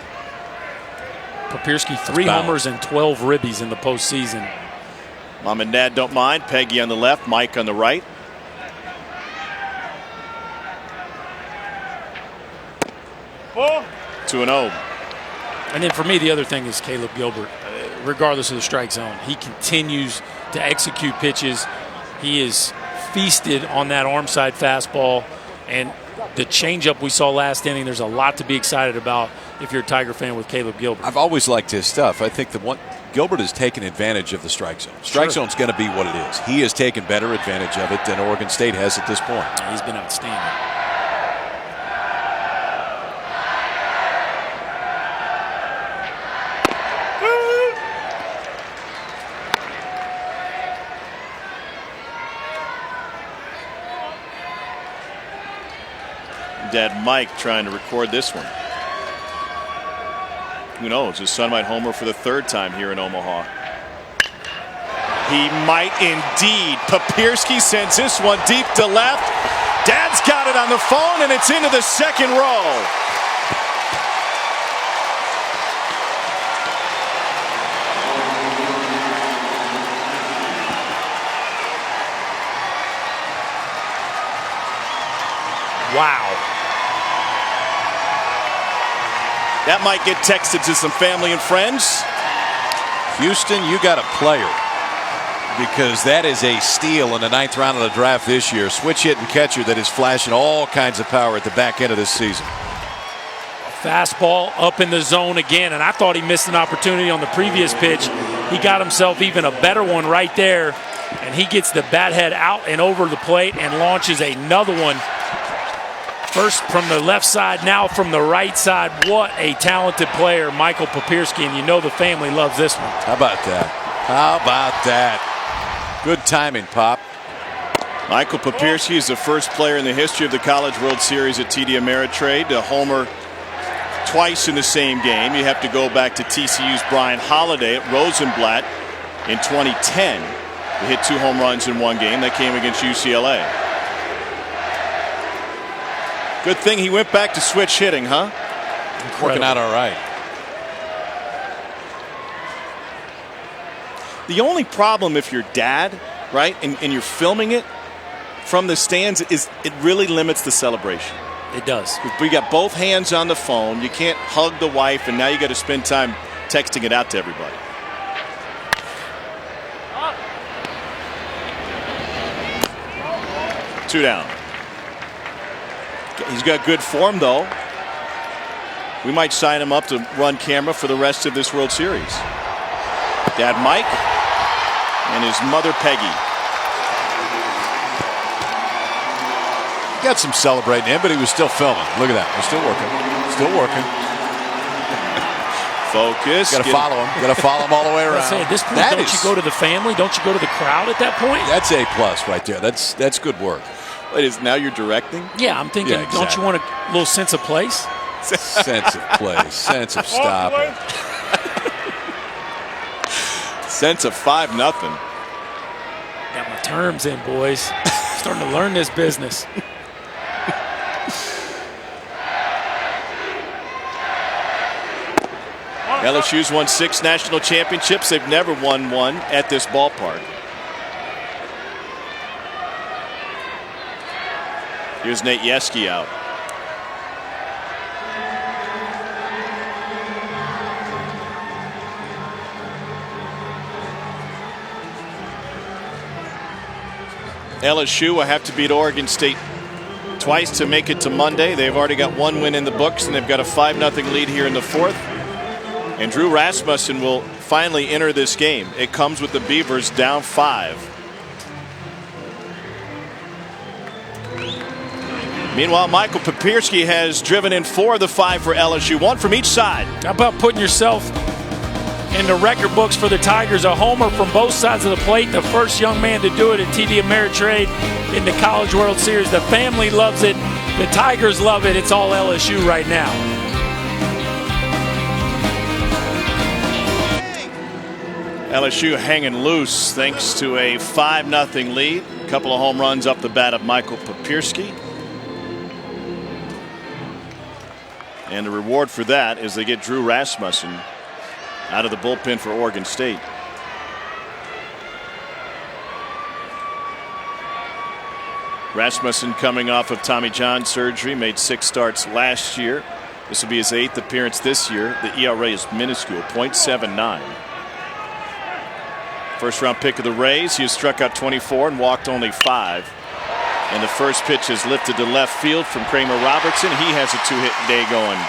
Papierski 3 homers and 12 ribbies in the postseason. Mom and Dad don't mind. Peggy on the left, Mike on the right. Ball. 2-0. And then for me, the other thing is Caleb Gilbert. Regardless of the strike zone, he continues to execute pitches. He is feasted on that arm side fastball, and the changeup we saw last inning. There's a lot to be excited about if you're a Tiger fan with Caleb Gilbert. I've always liked his stuff. I think Gilbert has taken advantage of the strike zone. Strike zone's going to be what it is. He has taken better advantage of it than Oregon State has at this point. He's been outstanding. Dad Mike trying to record this one. Who knows? His son might homer for the 3rd time here in Omaha. He might indeed. Papierski sends this one deep to left. Dad's got it on the phone, and it's into the 2nd row. Wow. That might get texted to some family and friends. Houston, you got a player, because that is a steal in the 9th round of the draft this year. Switch hitting catcher that is flashing all kinds of power at the back end of this season. Fastball up in the zone again, and I thought he missed an opportunity on the previous pitch. He got himself even a better one right there, and he gets the bat head out and over the plate and launches another one. First from the left side, now from the right side. What a talented player, Michael Papierski, and you know the family loves this one. How about that? How about that? Good timing, Pop. Michael Papierski is the first player in the history of the College World Series at TD Ameritrade to homer twice in the same game. You have to go back to TCU's Brian Holiday at Rosenblatt in 2010. He hit 2 home runs in one game. That came against UCLA. Good thing he went back to switch hitting, huh? Working out all right. The only problem if you're dad, right, and you're filming it from the stands is it really limits the celebration. It does. We got both hands on the phone. You can't hug the wife, and now you got to spend time texting it out to everybody. Two down. He's got good form, though. We might sign him up to run camera for the rest of this World Series. Dad Mike and his mother Peggy. Got some celebrating in, but he was still filming. Look at that. We're still working. Still working. Focus. Got to follow him. Got to follow him all the way around. At this point, don't you go to the family? Don't you go to the crowd at that point? That's A+ right there. That's good work. Wait, now you're directing? Yeah, I'm thinking, Yeah, exactly. Don't you want a little sense of place? Sense of place. Sense of stop. Sense of 5-0. Got my terms in, boys. Starting to learn this business. LSU's won 6 national championships. They've never won one at this ballpark. Here's Nate Yeski out. LSU will have to beat Oregon State twice to make it to Monday. They've already got 1 win in the books, and they've got a 5-0 lead here in the 4th. And Drew Rasmussen will finally enter this game. It comes with the Beavers down 5. Meanwhile, Michael Papierski has driven in 4 of the 5 for LSU, 1 from each side. How about putting yourself in the record books for the Tigers? A homer from both sides of the plate. The first young man to do it at TD Ameritrade in the College World Series. The family loves it. The Tigers love it. It's all LSU right now. LSU hanging loose thanks to a 5-0 lead. A couple of home runs up the bat of Michael Papierski. And the reward for that is they get Drew Rasmussen out of the bullpen for Oregon State. Rasmussen coming off of Tommy John surgery, made 6 starts last year. This will be his 8th appearance this year. The ERA is minuscule, .79. First round pick of the Rays. He has struck out 24 and walked only 5. And the first pitch is lifted to left field from Kramer Robertson. He has a 2-hit day going.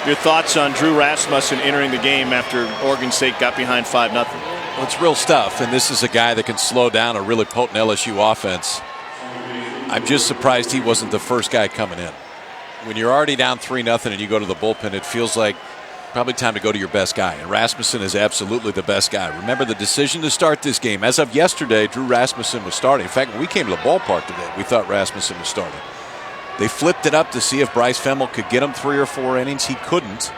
Your thoughts on Drew Rasmussen entering the game after Oregon State got behind 5-0? Well, it's real stuff, and this is a guy that can slow down a really potent LSU offense. I'm just surprised he wasn't the first guy coming in. When you're already down 3-0 and you go to the bullpen, it feels like probably time to go to your best guy. And Rasmussen is absolutely the best guy. Remember the decision to start this game. As of yesterday, Drew Rasmussen was starting. In fact, when we came to the ballpark today, we thought Rasmussen was starting. They flipped it up to see if Bryce Femmel could get him 3 or 4 innings. He couldn't.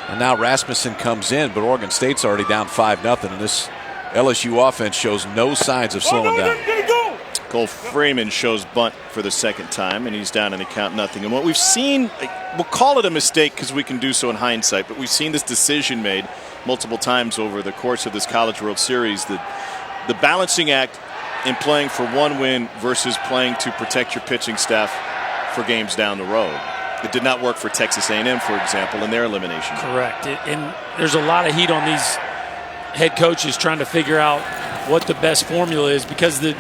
And now Rasmussen comes in, but Oregon State's already down 5-0. And this LSU offense shows no signs of slowing down. Cole Freeman shows bunt for the 2nd time, and he's down in the count 0. And what we've seen, we'll call it a mistake because we can do so in hindsight, but we've seen this decision made multiple times over the course of this College World Series, that the balancing act in playing for 1 win versus playing to protect your pitching staff for games down the road. It did not work for Texas A&M, for example, in their elimination. Correct. And there's a lot of heat on these head coaches trying to figure out what the best formula is, because the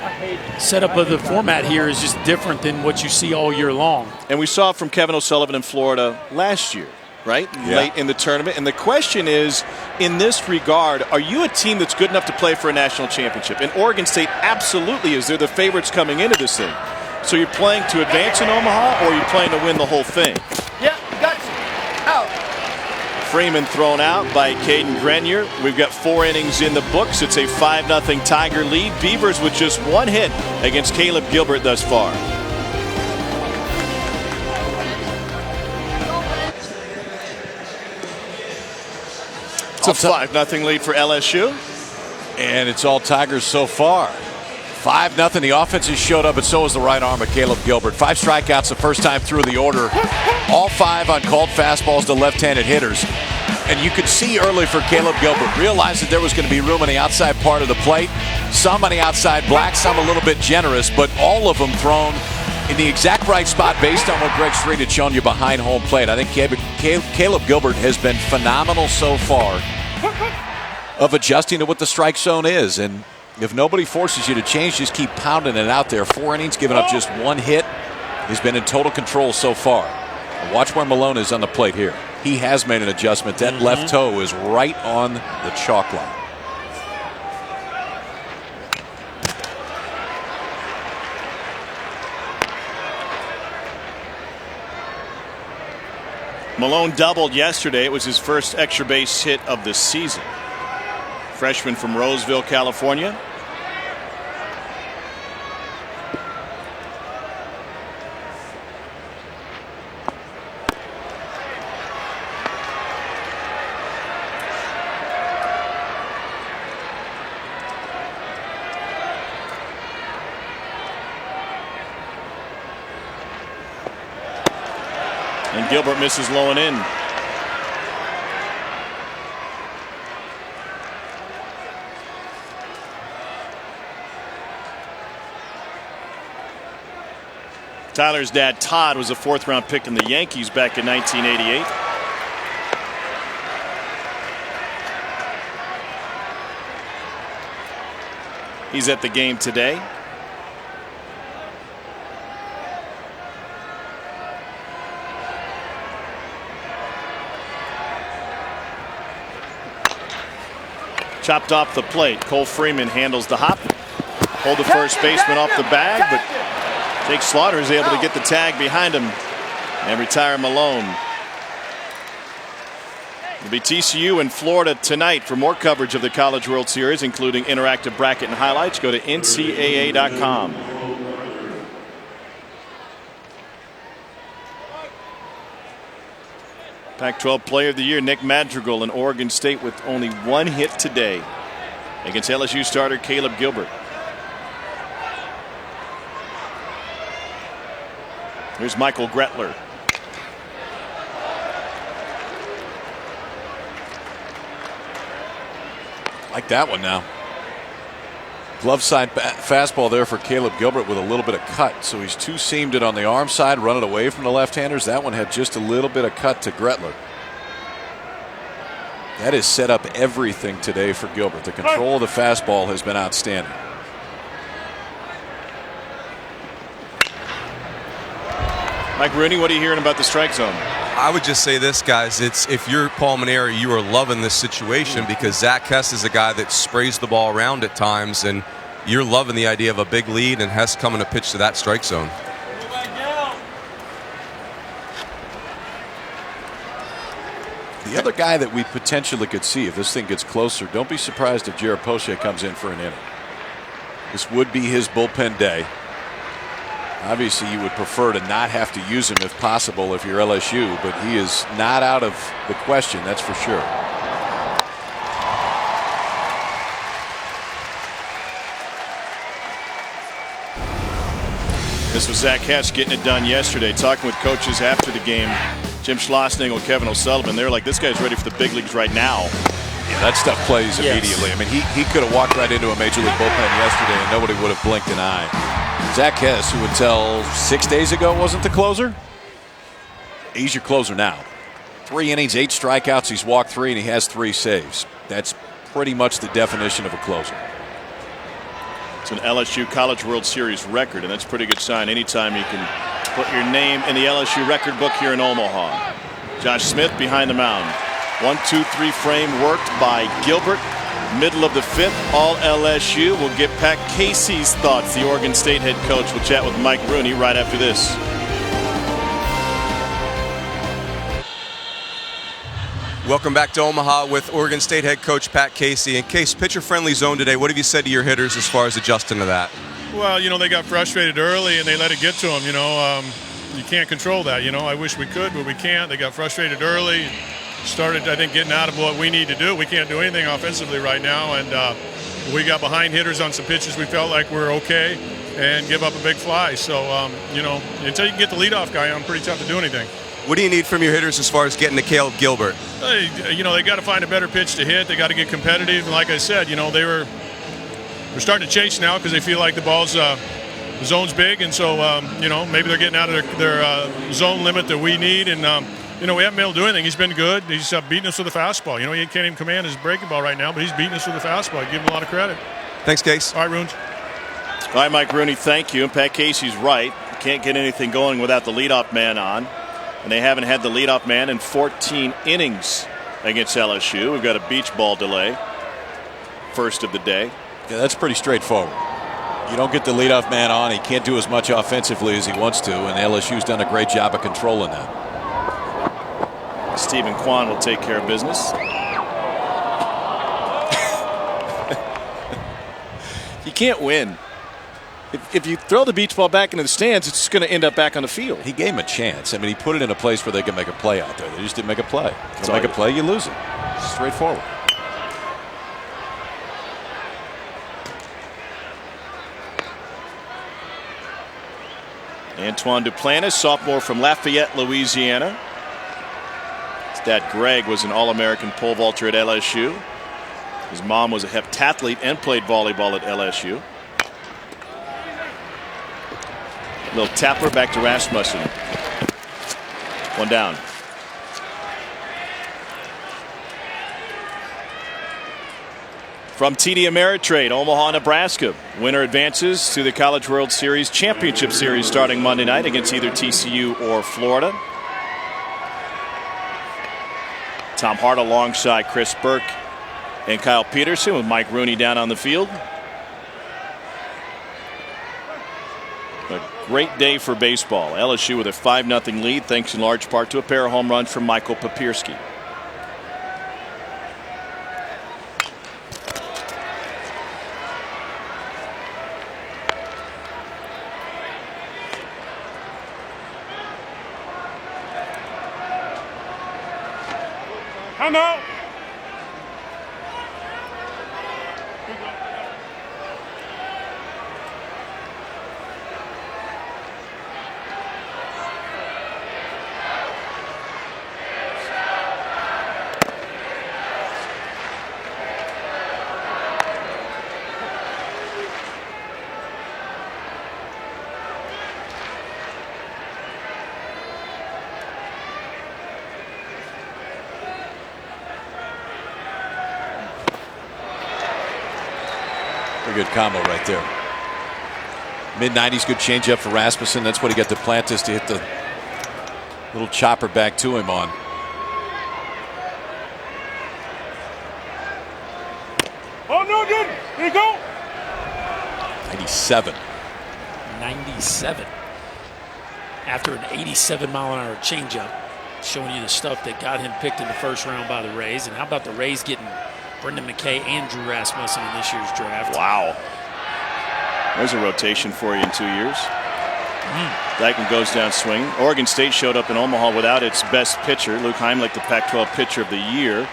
setup of the format here is just different than what you see all year long. And we saw it from Kevin O'Sullivan in Florida last year, right? Yeah. Late in the tournament. And the question is, in this regard, are you a team that's good enough to play for a national championship? And Oregon State absolutely is. They're the favorites coming into this thing. So you're playing to advance in Omaha, or you're playing to win the whole thing? Yeah, got you. Out. Freeman thrown out by Caden Grenier. We've got 4 innings in the books. It's a 5-0 Tiger lead. Beavers with just 1 hit against Caleb Gilbert thus far. It's a 5-0 lead for LSU. And it's all Tigers so far. 5-0. The offense has showed up, and so has the right arm of Caleb Gilbert. 5 strikeouts the first time through the order. All 5 on called fastballs to left-handed hitters. And you could see early for Caleb Gilbert, realized that there was going to be room on the outside part of the plate. Some on the outside black, some a little bit generous, but all of them thrown in the exact right spot based on what Greg Street had shown you behind home plate. I think Caleb Gilbert has been phenomenal so far of adjusting to what the strike zone is. And if nobody forces you to change, just keep pounding it out there. 4 innings, giving up just 1 hit. He's been in total control so far. And watch where Malone is on the plate here. He has made an adjustment. That left toe is right on the chalk line. Malone doubled yesterday. It was his first extra base hit of the season. Freshman from Roseville, California. And Gilbert misses low and in. Tyler's dad, Todd, was a 4th-round pick in the Yankees back in 1988. He's at the game today. Chopped off the plate. Cole Freeman handles the hop. Hold the first baseman off the bag, but Jake Slaughter is able to get the tag behind him and retire Malone. It'll be TCU in Florida tonight. For more coverage of the College World Series, including interactive bracket and highlights, go to ncaa.com. Pac-12 Player of the Year Nick Madrigal in Oregon State with only 1 hit today against LSU starter Caleb Gilbert. Here's Michael Gretler. Like that one now. Glove side fastball there for Caleb Gilbert with a little bit of cut. So he's 2-seamed it on the arm side, running away from the left-handers. That one had just a little bit of cut to Gretler. That has set up everything today for Gilbert. The control of the fastball has been outstanding. Mike Rooney, what are you hearing about the strike zone? I would just say this, guys. If you're Paul Maneri, you are loving this situation because Zach Hess is a guy that sprays the ball around at times, and you're loving the idea of a big lead and Hess coming to pitch to that strike zone. The other guy that we potentially could see if this thing gets closer, don't be surprised if Jared Poche comes in for an inning. This would be his bullpen day. Obviously, you would prefer to not have to use him if possible if you're LSU, but he is not out of the question, that's for sure. This was Zach Hess getting it done yesterday, talking with coaches after the game. Jim Schlossnagle, Kevin O'Sullivan, they're like, this guy's ready for the big leagues right now. Yeah, that stuff plays immediately. I mean, he could have walked right into a major league bullpen yesterday and nobody would have blinked an eye. Zach Hess, who until 6 days ago wasn't the closer, he's your closer now. 3 innings, 8 strikeouts, he's walked 3 and he has 3 saves. That's pretty much the definition of a closer. It's an LSU College World Series record, and that's a pretty good sign anytime you can put your name in the LSU record book here in Omaha. Josh Smith behind the mound. 1-2-3 frame worked by Gilbert. Middle of the 5th, all LSU. We'll get Pat Casey's thoughts. The Oregon State head coach will chat with Mike Rooney right after this. Welcome back to Omaha with Oregon State head coach Pat Casey. And Case, pitcher-friendly zone today. What have you said to your hitters as far as adjusting to that? Well, you know, they got frustrated early and they let it get to them. You know, you can't control that. You know, I wish we could, but we can't. They got frustrated early. started, I think, getting out of what we need to do. We can't do anything offensively right now, and we got behind hitters on some pitches we felt like we're okay and give up a big fly. So, until you can get the leadoff guy on, pretty tough to do anything. What do you need from your hitters as far as getting to Caleb Gilbert? They got to find a better pitch to hit. They got to get competitive. And like I said, they're starting to chase now because they feel like the zone's big, and so maybe they're getting out of their zone limit that we need. And we haven't been able to do anything. He's been good. He's beating us with a fastball. He can't even command his breaking ball right now, but he's beating us with a fastball. I give him a lot of credit. Thanks, Case. All right, Runes. All right, Mike Rooney, thank you. And Pat Casey's right. You can't get anything going without the leadoff man on. And they haven't had the leadoff man in 14 innings against LSU. We've got a beach ball delay. First of the day. Yeah, that's pretty straightforward. You don't get the leadoff man on, he can't do as much offensively as he wants to, and LSU's done a great job of controlling that. Stephen Kwan will take care of business. You can't win. If you throw the beach ball back into the stands, it's just going to end up back on the field. He gave him a chance. I mean, he put it in a place where they can make a play out there. They just didn't make a play. If you make a play, you lose it. Straightforward. Antoine Duplantis, sophomore from Lafayette, Louisiana. His dad, Greg, was an All-American pole vaulter at LSU. His mom was a heptathlete and played volleyball at LSU. Little tapper back to Rasmussen. One down. From TD Ameritrade, Omaha, Nebraska. Winner advances to the College World Series Championship Series starting Monday night against either TCU or Florida. Tom Hart alongside Chris Burke and Kyle Peterson with Mike Rooney down on the field. A great day for baseball. LSU with a 5-0 lead thanks in large part to a pair of home runs from Michael Papierski. Come out. Good combo right there. Mid-90s, good changeup for Rasmussen. That's what he got Duplantis to hit the little chopper back to him on. Oh, no, dude. Here you go. 97. 97. After an 87-mile-an-hour changeup, showing you the stuff that got him picked in the first round by the Rays. And how about the Rays getting Brendan McKay and Drew Rasmussen in this year's draft? Wow. There's a rotation for you in 2 years. Dykeman goes down swinging. Oregon State showed up in Omaha without its best pitcher. Luke Heimlich, the Pac-12 pitcher of the year,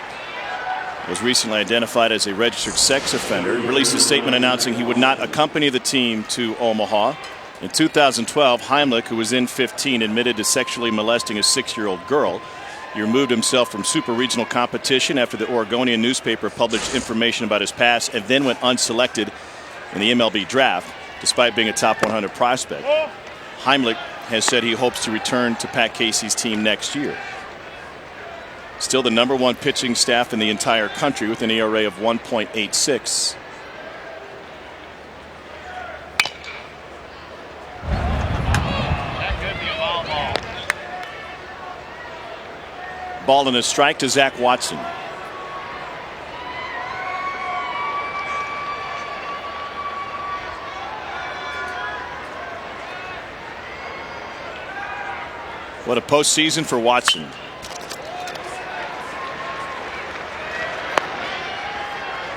was recently identified as a registered sex offender. He released a statement announcing he would not accompany the team to Omaha. In 2012, Heimlich, who was in 15, admitted to sexually molesting a 6-year-old girl. He removed himself from super regional competition after the Oregonian newspaper published information about his past and then went unselected in the MLB draft, despite being a top 100 prospect. Heimlich has said he hopes to return to Pat Casey's team next year. Still the #1 pitching staff in the entire country with an ERA of 1.86. Ball and a strike to Zach Watson. What a postseason for Watson.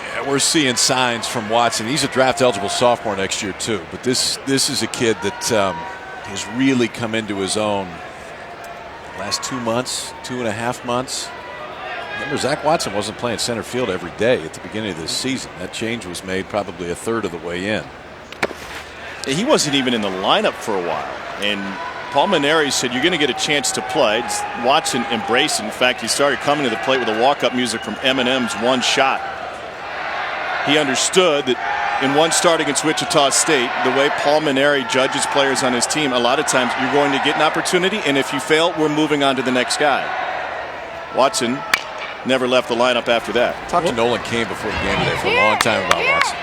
Yeah, we're seeing signs from Watson. He's a draft eligible sophomore next year too, but this is a kid that has really come into his own last 2 months, 2.5 months. Remember, Zach Watson wasn't playing center field every day at the beginning of this season. That change was made probably a third of the way in. He wasn't even in the lineup for a while, and Paul Mainieri said, you're going to get a chance to play. Watson embraced it. In fact, he started coming to the plate with a walk-up music from Eminem's One Shot. He understood that in one start against Wichita State, the way Paul Mainieri judges players on his team, a lot of times you're going to get an opportunity, and if you fail, we're moving on to the next guy. Watson never left the lineup after that. Talked to Nolan Cain before the game today for a long time about Watson.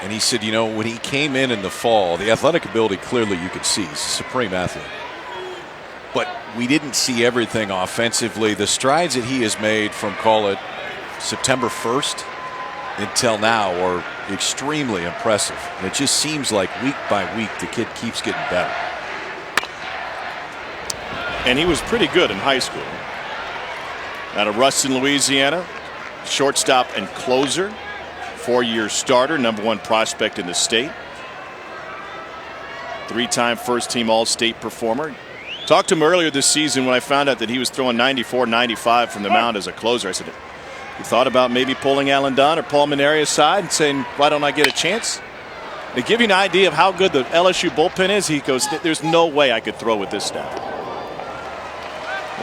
And he said, you know, when he came in the fall, the athletic ability clearly you could see. He's a supreme athlete. But we didn't see everything offensively. The strides that he has made from, call it, September 1st until now are extremely impressive. And it just seems like week by week the kid keeps getting better. And he was pretty good in high school. Out of Ruston, Louisiana, shortstop and closer. 4-year starter, #1 prospect in the state. 3-time first-team All-State performer. Talked to him earlier this season when I found out that he was throwing 94, 95 from the mound as a closer. I said, you thought about maybe pulling Alan Dunn or Paul Mainieri aside and saying, why don't I get a chance? To give you an idea of how good the LSU bullpen is, he goes, there's no way I could throw with this staff.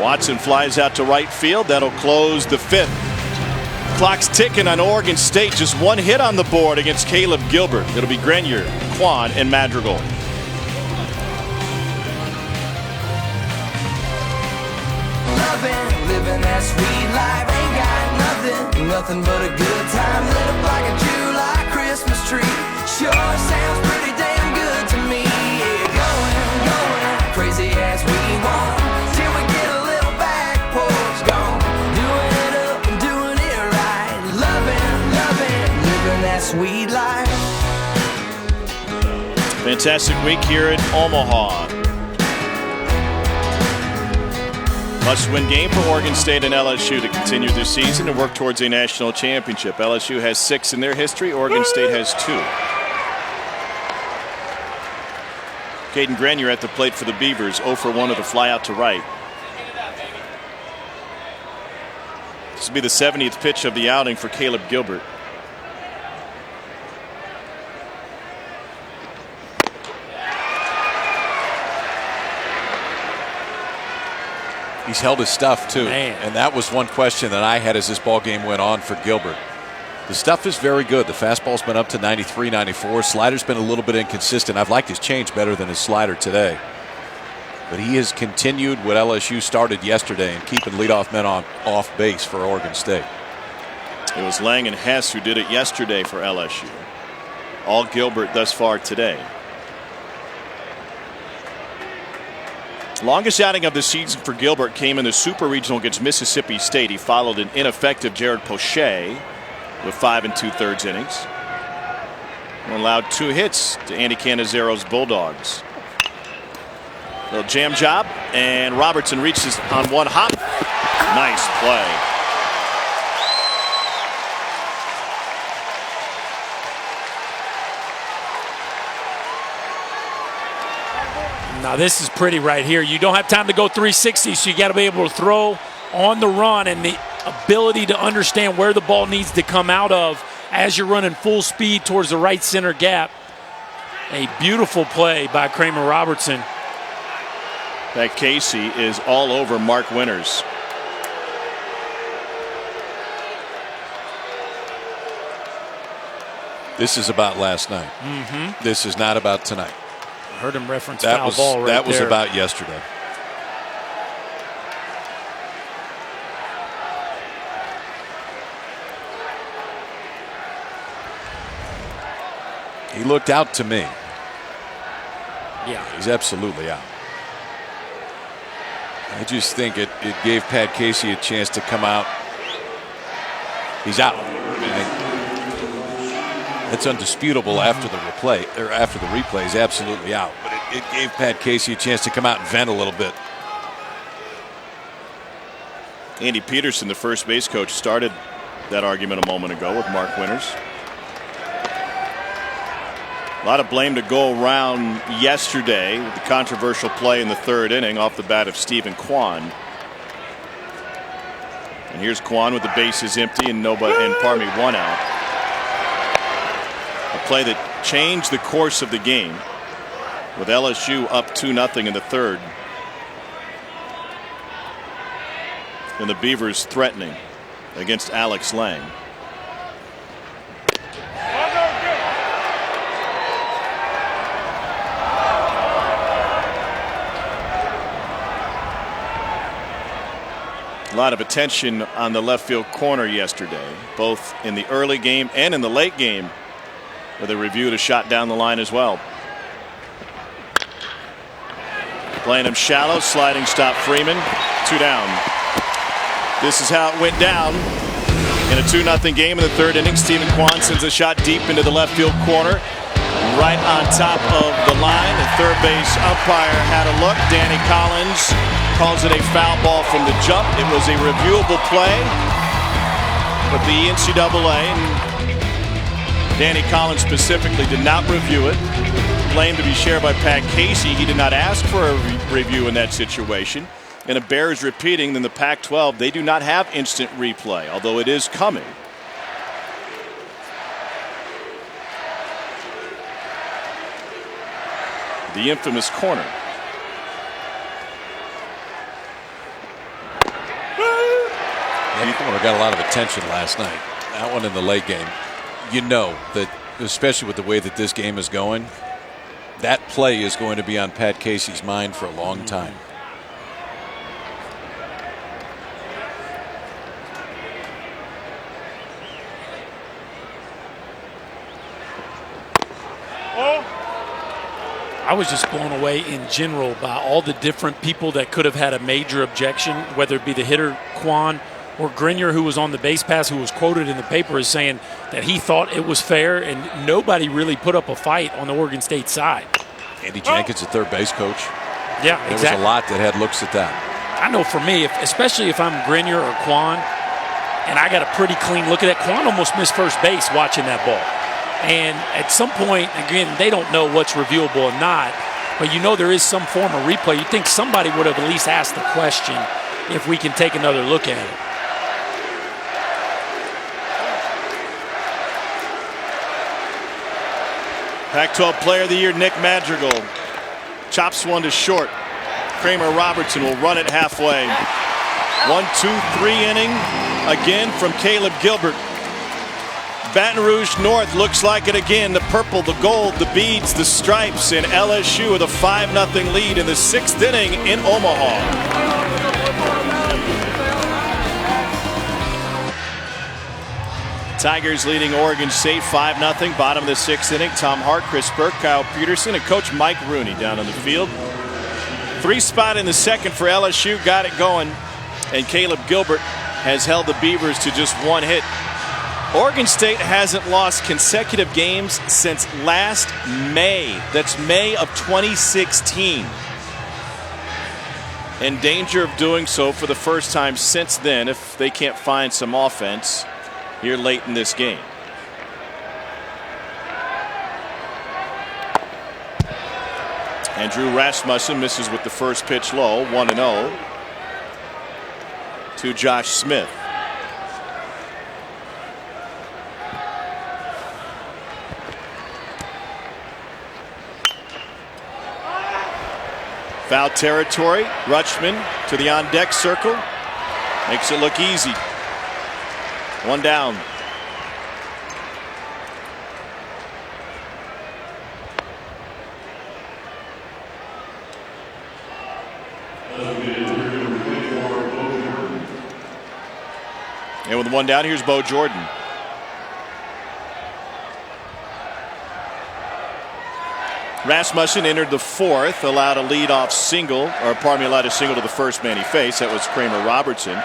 Watson flies out to right field. That'll close the 5th. Clock's ticking on Oregon State. Just one hit on the board against Caleb Gilbert. It'll be Grenier, Quan, and Madrigal. Living that sweet life, ain't got nothing but a good time. Lit up like a July Christmas tree. Sure sounds pretty damn good to me. Yeah, going crazy as we want till we get a little back porch gone. Doing it up and doing it right. Loving, living that sweet life. Fantastic week here in Omaha. Must-win game for Oregon State and LSU to continue their season and work towards a national championship. LSU has 6 in their history. Oregon State has 2. Caden Grenier at the plate for the Beavers. 0 for 1 with a fly out to right. This will be the 70th pitch of the outing for Caleb Gilbert. He's held his stuff too. Man. And that was one question that I had as this ball game went on for Gilbert. The stuff is very good. The fastball's been up to 93, 94. Slider's been a little bit inconsistent. I've liked his change better than his slider today. But he has continued what LSU started yesterday and keeping leadoff men on off base for Oregon State. It was Lang and Hess who did it yesterday for LSU. All Gilbert thus far today. Longest outing of the season for Gilbert came in the Super Regional against Mississippi State. He followed an ineffective Jared Poche with 5 2/3 innings. And allowed 2 hits to Andy Canizaro's Bulldogs. Little jam job, and Robertson reaches on one hop. Nice play. Now this is pretty right here. You don't have time to go 360, so you got to be able to throw on the run, and the ability to understand where the ball needs to come out of as you're running full speed towards the right center gap. A beautiful play by Kramer Robertson. That Casey is all over Mark Winters. This is about last night. This is not about tonight. Heard him reference foul ball right there. That was about yesterday. He looked out to me. Yeah. He's absolutely out. I just think it gave Pat Casey a chance to come out. He's out. That's undisputable after the replay, or after the replay. He's absolutely out. But it gave Pat Casey a chance to come out and vent a little bit. Andy Peterson, the first base coach, started that argument a moment ago with Mark Winters. A lot of blame to go around yesterday with the controversial play in the 3rd inning off the bat of Stephen Quan. And here's Quan with the bases empty and one out. A play that changed the course of the game with LSU up 2-0 in the third. And the Beavers threatening against Alex Lang. A lot of attention on the left field corner yesterday, both in the early game and in the late game, where they reviewed a shot down the line as well. Playing him shallow, sliding stop Freeman, 2 down. This is how it went down in a 2-0 game in the third inning. Stephen Kwan sends a shot deep into the left field corner, right on top of the line. The third base umpire had a look. Danny Collins calls it a foul ball from the jump. It was a reviewable play, but the NCAA, and Danny Collins specifically, did not review it. Blame to be shared by Pat Casey. He did not ask for a review in that situation. And it bears repeating, in the Pac-12, they do not have instant replay, although it is coming. The infamous corner. That corner got a lot of attention last night. That one in the late game. You know that, especially with the way that this game is going, that play is going to be on Pat Casey's mind for a long time. I was just blown away in general by all the different people that could have had a major objection, whether it be the hitter Quan or Grenier, who was on the base pass, who was quoted in the paper as saying that he thought it was fair, and nobody really put up a fight on the Oregon State side. Andy Jenkins, the third base coach. Yeah, there exactly. was a lot that had looks at that. I know for me, especially if I'm Grenier or Quan, and I got a pretty clean look at it, Quan almost missed first base watching that ball. And at some point, again, they don't know what's reviewable or not, but you know there is some form of replay. You'd think somebody would have at least asked the question if we can take another look at it. Pac-12 Player of the Year, Nick Madrigal, chops one to short. Kramer Robertson will run it halfway. 1-2-3 inning again from Caleb Gilbert. Baton Rouge North looks like it again. The purple, the gold, the beads, the stripes, and LSU with a 5-0 lead in the 6th inning in Omaha. Tigers leading Oregon State 5-0. Bottom of the 6th inning. Tom Hart, Chris Burke, Kyle Peterson, and Coach Mike Rooney down on the field. 3 spot in the second for LSU. Got it going. And Caleb Gilbert has held the Beavers to just 1 hit. Oregon State hasn't lost consecutive games since last May. That's May of 2016. In danger of doing so for the first time since then if they can't find some offense here late in this game. Andrew Rasmussen misses with the first pitch low, 1-0 to Josh Smith. Foul territory. Rutschman to the on-deck circle. Makes it look easy. 1 down. And with 1 down, here's Bo Jordan. Rasmussen entered the 4th, allowed a leadoff single, allowed a single to the first man he faced. That was Kramer Robertson.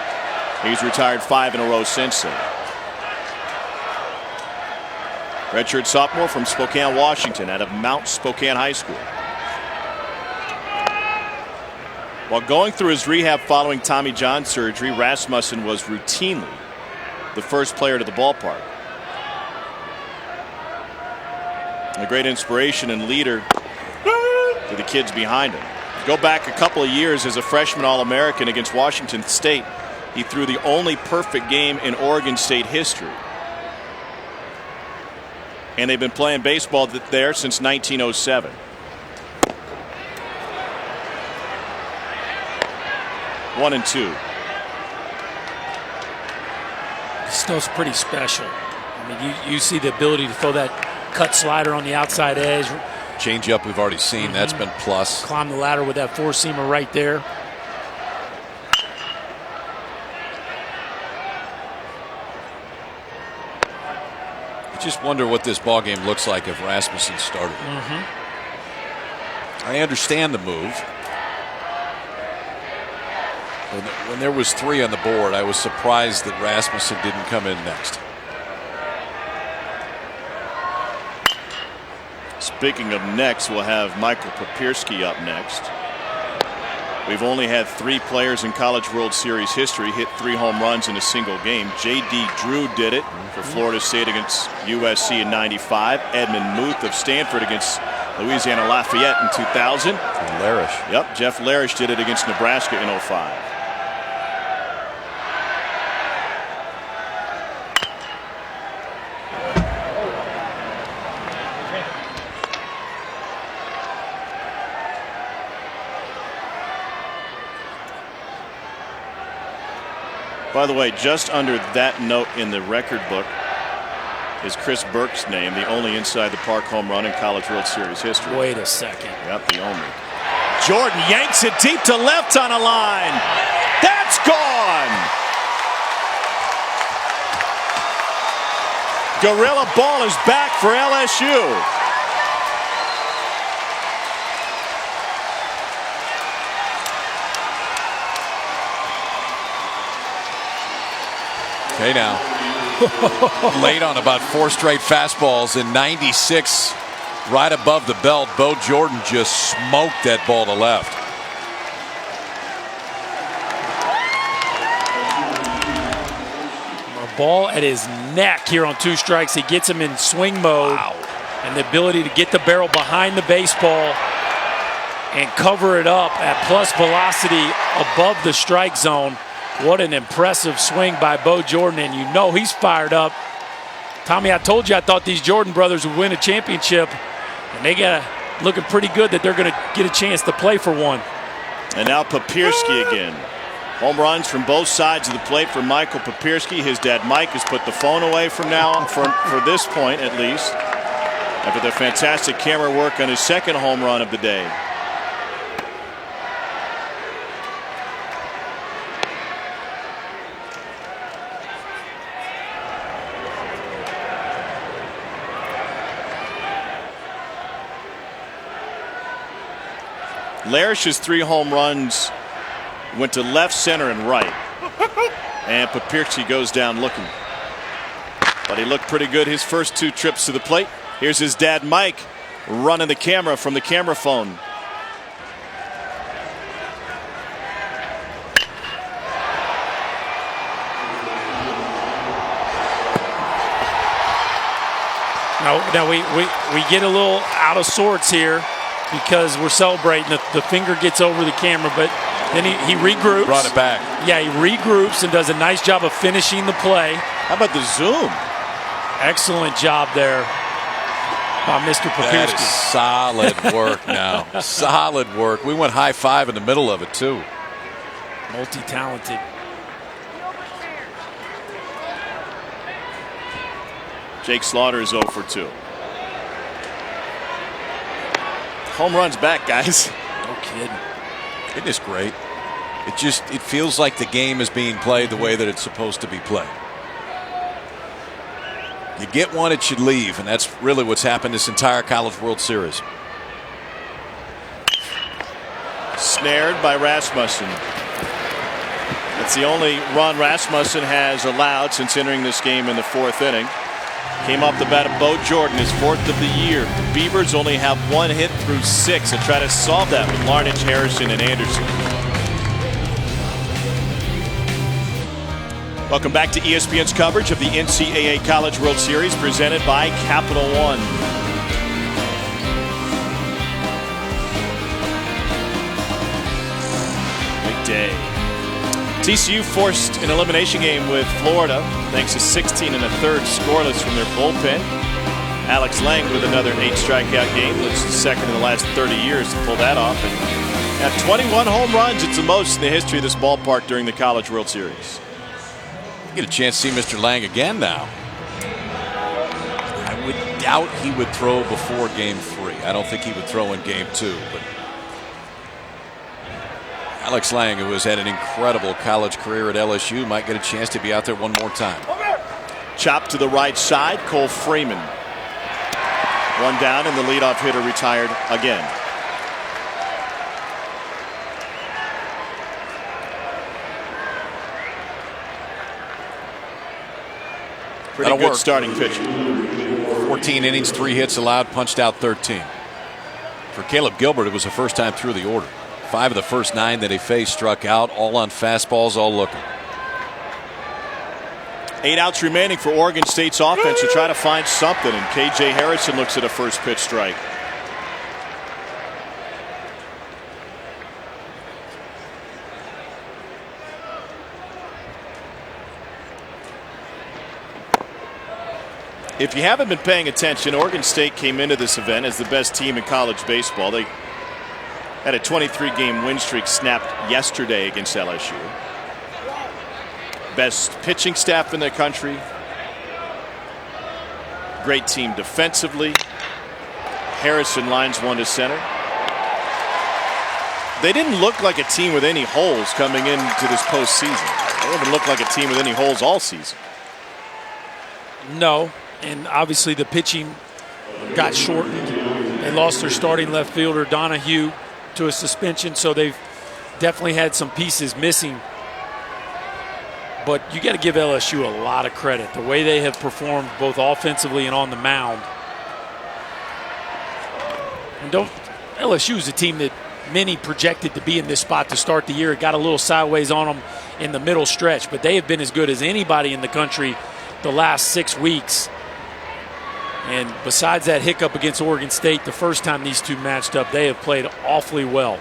He's retired 5 in a row since then. Redshirt sophomore from Spokane, Washington, out of Mount Spokane High School. While going through his rehab following Tommy John surgery, Rasmussen was routinely the first player to the ballpark. A great inspiration and leader to the kids behind him. Go back a couple of years as a freshman All-American against Washington State. He threw the only perfect game in Oregon State history. And they've been playing baseball there since 1907. One and two. This stuff's pretty special. I mean, you see the ability to throw that cut slider on the outside edge. Change up we've already seen. That's been plus. Climb the ladder with that four-seamer right there. I just wonder what this ball game looks like if Rasmussen started. I understand the move. When there was 3 on the board, I was surprised that Rasmussen didn't come in next. Speaking of next, we'll have Michael Papierski up next. We've only had 3 players in College World Series history hit 3 home runs in a single game. J.D. Drew did it for Florida State against USC in '95. Edmund Muth of Stanford against Louisiana Lafayette in 2000. And Larish. Yep, Jeff Larish did it against Nebraska in '05. By the way, just under that note in the record book is Chris Burke's name, the only inside the park home run in College World Series history. Wait a second. Yep, the only. Jordan yanks it deep to left on a line. That's gone. Gorilla ball is back for LSU. Okay, now. Late on about 4 straight fastballs in '96, right above the belt. Bo Jordan just smoked that ball to left. A ball at his neck here on 2 strikes. He gets him in swing mode. Wow. And the ability to get the barrel behind the baseball and cover it up at plus velocity above the strike zone. What an impressive swing by Bo Jordan, and you know he's fired up. Tommy, I told you I thought these Jordan brothers would win a championship, and they got looking pretty good that they're going to get a chance to play for one. And now Papierski again. Home runs from both sides of the plate for Michael Papierski. His dad Mike has put the phone away from now on, for this point at least, after the fantastic camera work on his second home run of the day. Larish's 3 home runs went to left, center, and right. And Papierski goes down looking. But he looked pretty good his first 2 trips to the plate. Here's his dad, Mike, running the camera from the camera phone. Now we get a little out of sorts here because we're celebrating. The finger gets over the camera, but then he regroups. Brought it back. Yeah, he regroups and does a nice job of finishing the play. How about the zoom? Excellent job there by Mr. Papierski. That is solid work now. Solid work. We went high 5 in the middle of it, too. Multi-talented. Jake Slaughter is 0 for 2. Home runs back, guys. No kidding. It is great. It feels like the game is being played the way that it's supposed to be played. You get one, it should leave, and that's really what's happened this entire College World Series. Snared by Rasmussen. That's the only run Rasmussen has allowed since entering this game in the 4th inning. Came off the bat of Bo Jordan, his 4th of the year. The Beavers only have 1 hit through 6 and try to solve that with Larnage, Harrison, and Anderson. Welcome back to ESPN's coverage of the NCAA College World Series presented by Capital One. Big day. TCU forced an elimination game with Florida thanks to 16 1/3 scoreless from their bullpen. Alex Lang with another 8 strikeout game. Looks the second in the last 30 years to pull that off. And at 21 home runs, it's the most in the history of this ballpark during the College World Series. Get a chance to see Mr. Lang again now. I would doubt he would throw before Game 3. I don't think he would throw in Game 2. But Alex Lang, who has had an incredible college career at LSU, might get a chance to be out there one more time. Chop to the right side. Cole Freeman. One down, and the leadoff hitter retired again. Pretty good starting pitcher. 14 innings, 3 hits allowed, punched out 13. For Caleb Gilbert, it was the first time through the order. 5 of the first 9 that he faced struck out, all on fastballs, all looking. 8 outs remaining for Oregon State's offense to try to find something, and KJ Harrison looks at a first pitch strike. If you haven't been paying attention, Oregon State came into this event as the best team in college baseball. They had a 23-game win streak snapped yesterday against LSU. Best pitching staff in the country. Great team defensively. Harrison lines one to center. They didn't look like a team with any holes coming into this postseason. They haven't looked like a team with any holes all season. No, and obviously the pitching got shortened. They lost their starting left fielder, Donahue, to a suspension, so they've definitely had some pieces missing. But you got to give LSU a lot of credit. The way they have performed both offensively and on the mound. And LSU is a team that many projected to be in this spot to start the year. It got a little sideways on them in the middle stretch, but they have been as good as anybody in the country the last 6 weeks. And besides that hiccup against Oregon State, the first time these two matched up, they have played awfully well.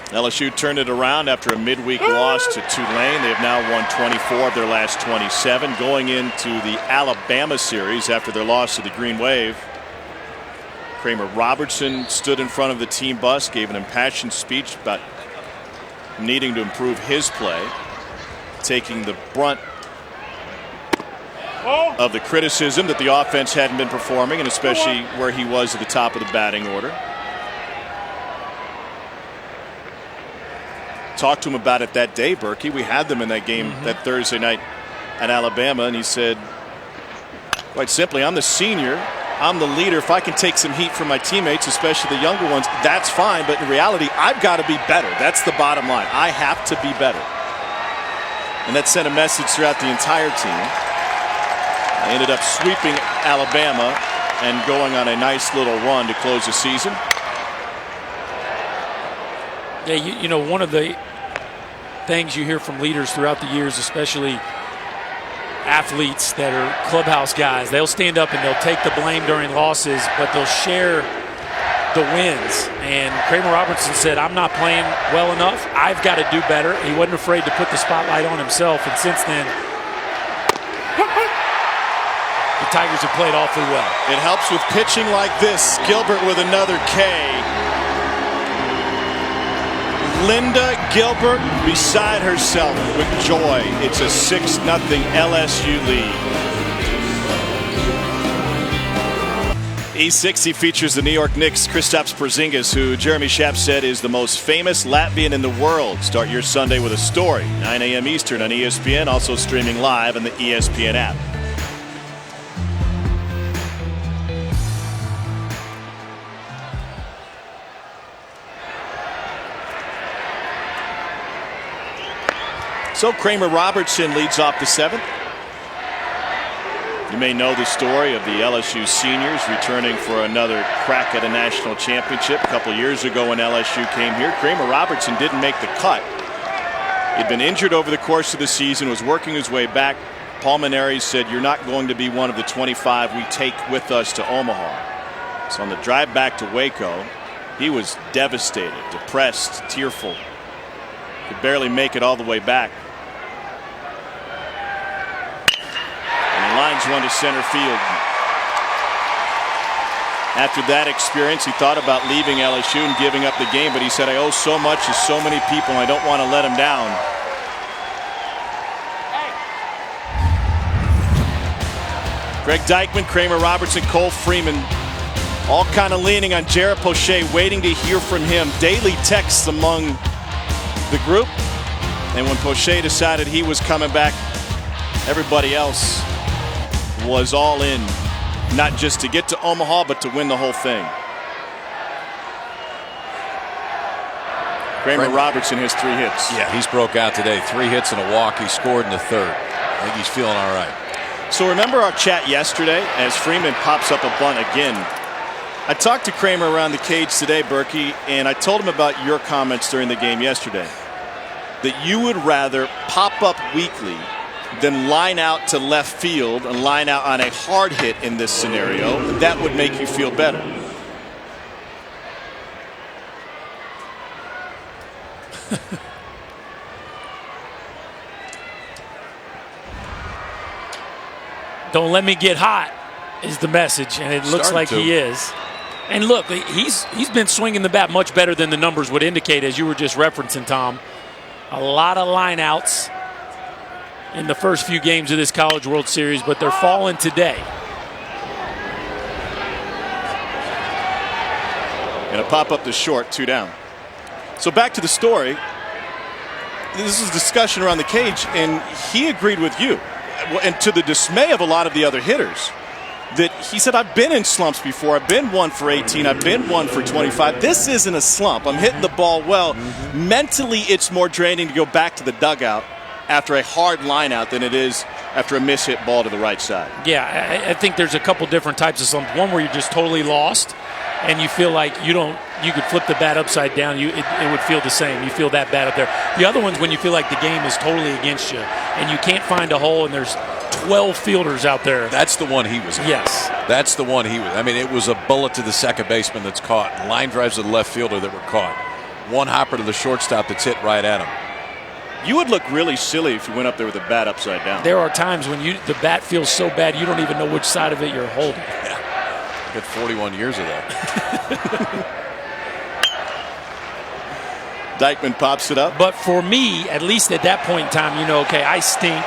LSU turned it around after a midweek loss to Tulane. They have now won 24 of their last 27, going into the Alabama series after their loss to the Green Wave. Kramer Robertson stood in front of the team bus, gave an impassioned speech about needing to improve his play, taking the brunt of the criticism that the offense hadn't been performing, and especially where he was at the top of the batting order. Talked to him about it that day, Berkey. We had them in that game that Thursday night at Alabama, and he said, quite simply, I'm the senior, I'm the leader. If I can take some heat from my teammates, especially the younger ones, that's fine. But in reality, I've got to be better. That's the bottom line. I have to be better. And that sent a message throughout the entire team. They ended up sweeping Alabama and going on a nice little run to close the season. Yeah, you know, one of the things you hear from leaders throughout the years, especially athletes that are clubhouse guys, they'll stand up and they'll take the blame during losses, but they'll share the wins. And Kramer Robertson said, I'm not playing well enough. I've got to do better. He wasn't afraid to put the spotlight on himself. And since then, the Tigers have played awfully well. It helps with pitching like this. Gilbert with another K. Linda Gilbert beside herself with joy. It's a 6-0 LSU lead. E60 features the New York Knicks' Kristaps Porzingis, who Jeremy Schaap said is the most famous Latvian in the world. Start your Sunday with a story. 9 a.m. Eastern on ESPN, also streaming live on the ESPN app. So Kramer Robertson leads off the 7th. You may know the story of the LSU seniors returning for another crack at a national championship. A couple years ago when LSU came here, Kramer Robertson didn't make the cut. He'd been injured over the course of the season, was working his way back. Paul Mainieri said, you're not going to be one of the 25 we take with us to Omaha. So on the drive back to Waco, he was devastated, depressed, tearful. Could barely make it all the way back. And he lines one to center field. After that experience, he thought about leaving LSU and giving up the game, but he said, I owe so much to so many people, and I don't want to let them down. Greg Dykman, Kramer Robertson, Cole Freeman, all kind of leaning on Jarrett Poche, waiting to hear from him. Daily texts among the group. And when Poche decided he was coming back, everybody else was all in. Not just to get to Omaha, but to win the whole thing. Kramer Robertson has 3 hits. Yeah, he's broke out today. 3 hits and a walk. He scored in the 3rd. I think he's feeling all right. So remember our chat yesterday as Freeman pops up a bunt again. I talked to Kramer around the cage today, Berkey, and I told him about your comments during the game yesterday. That you would rather pop up weakly than line out to left field and line out on a hard hit in this scenario. That would make you feel better. Don't let me get hot is the message, and it looks like he is. And look, he's been swinging the bat much better than the numbers would indicate, as you were just referencing, Tom. A lot of lineouts in the first few games of this College World Series, but they're falling today. Gonna pop up the short, 2 down. So back to the story. This is discussion around the cage, and he agreed with you, and to the dismay of a lot of the other hitters, that he said, I've been in slumps before. I've been 1 for 18. I've been 1 for 25. This isn't a slump. I'm hitting the ball well. Mentally, it's more draining to go back to the dugout after a hard line out than it is after a mishit ball to the right side. Yeah, I think there's a couple different types of slumps. One where you're just totally lost and you feel like you could flip the bat upside down. It would feel the same. You feel that bat up there. The other one's when you feel like the game is totally against you and you can't find a hole and there's 12 fielders out there. That's the one he was in. Yes. That's the one he was. I mean, it was a bullet to the second baseman that's caught. Line drives to the left fielder that were caught. One hopper to the shortstop that's hit right at him. You would look really silly if you went up there with the bat upside down. There are times when the bat feels so bad you don't even know which side of it you're holding. Yeah. I got 41 years of that. Dykman pops it up. But for me, at least at that point in time, okay, I stink.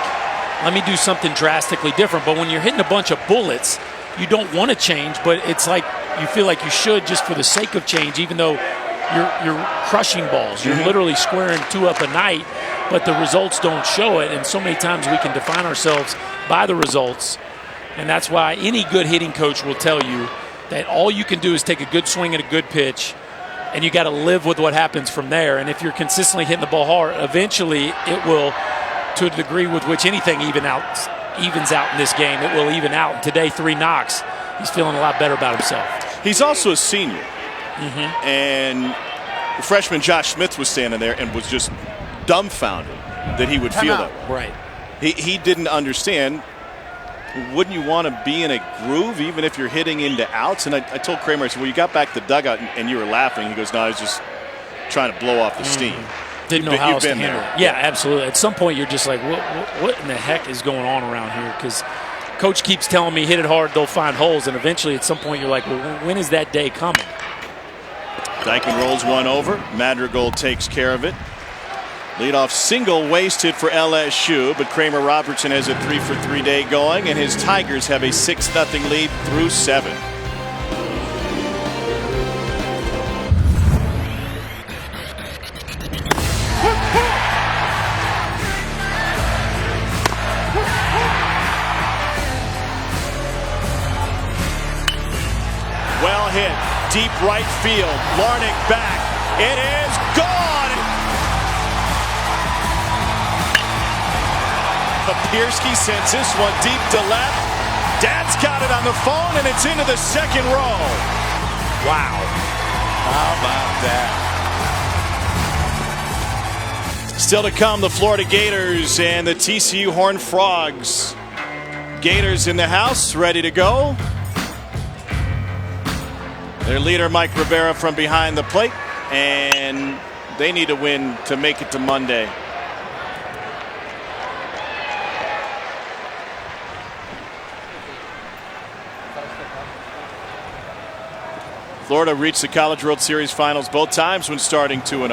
Let me do something drastically different. But when you're hitting a bunch of bullets, you don't want to change, but it's like you feel like you should just for the sake of change, even though you're crushing balls. You're literally squaring 2 up a night, but the results don't show it. And so many times we can define ourselves by the results. And that's why any good hitting coach will tell you that all you can do is take a good swing at a good pitch, and you got to live with what happens from there. And if you're consistently hitting the ball hard, eventually it will, to a degree with which anything evens out in this game, it will even out. And today, 3 knocks. He's feeling a lot better about himself. He's also a senior. And the freshman Josh Smith was standing there and was just dumbfounded that he would feel that way. Right. He didn't understand. Wouldn't you want to be in a groove even if you're hitting into outs? And I told Kramer, I said, well, you got back to the dugout and you were laughing. He goes, no, I was just trying to blow off the steam. Didn't know how else to handle it. Yeah, absolutely. At some point, you're just like, what in the heck is going on around here? Because coach keeps telling me, hit it hard, they'll find holes. And eventually, at some point, you're like, well, when is that day coming? Dykman rolls one over. Madrigal takes care of it. Leadoff single wasted for LSU, but Kramer Robertson has a 3-for-3 day going, and his Tigers have a 6-0 lead through 7. Well hit, deep right field. Larnach back. It is gone. Papierski sends this one deep to left. Dad's got it on the phone, and it's into the second row. Wow. How about that? Still to come, the Florida Gators and the TCU Horned Frogs. Gators in the house, ready to go. Their leader, Mike Rivera, from behind the plate. And They need a win to make it to Monday. Florida reached the College World Series finals both times when starting 2-0.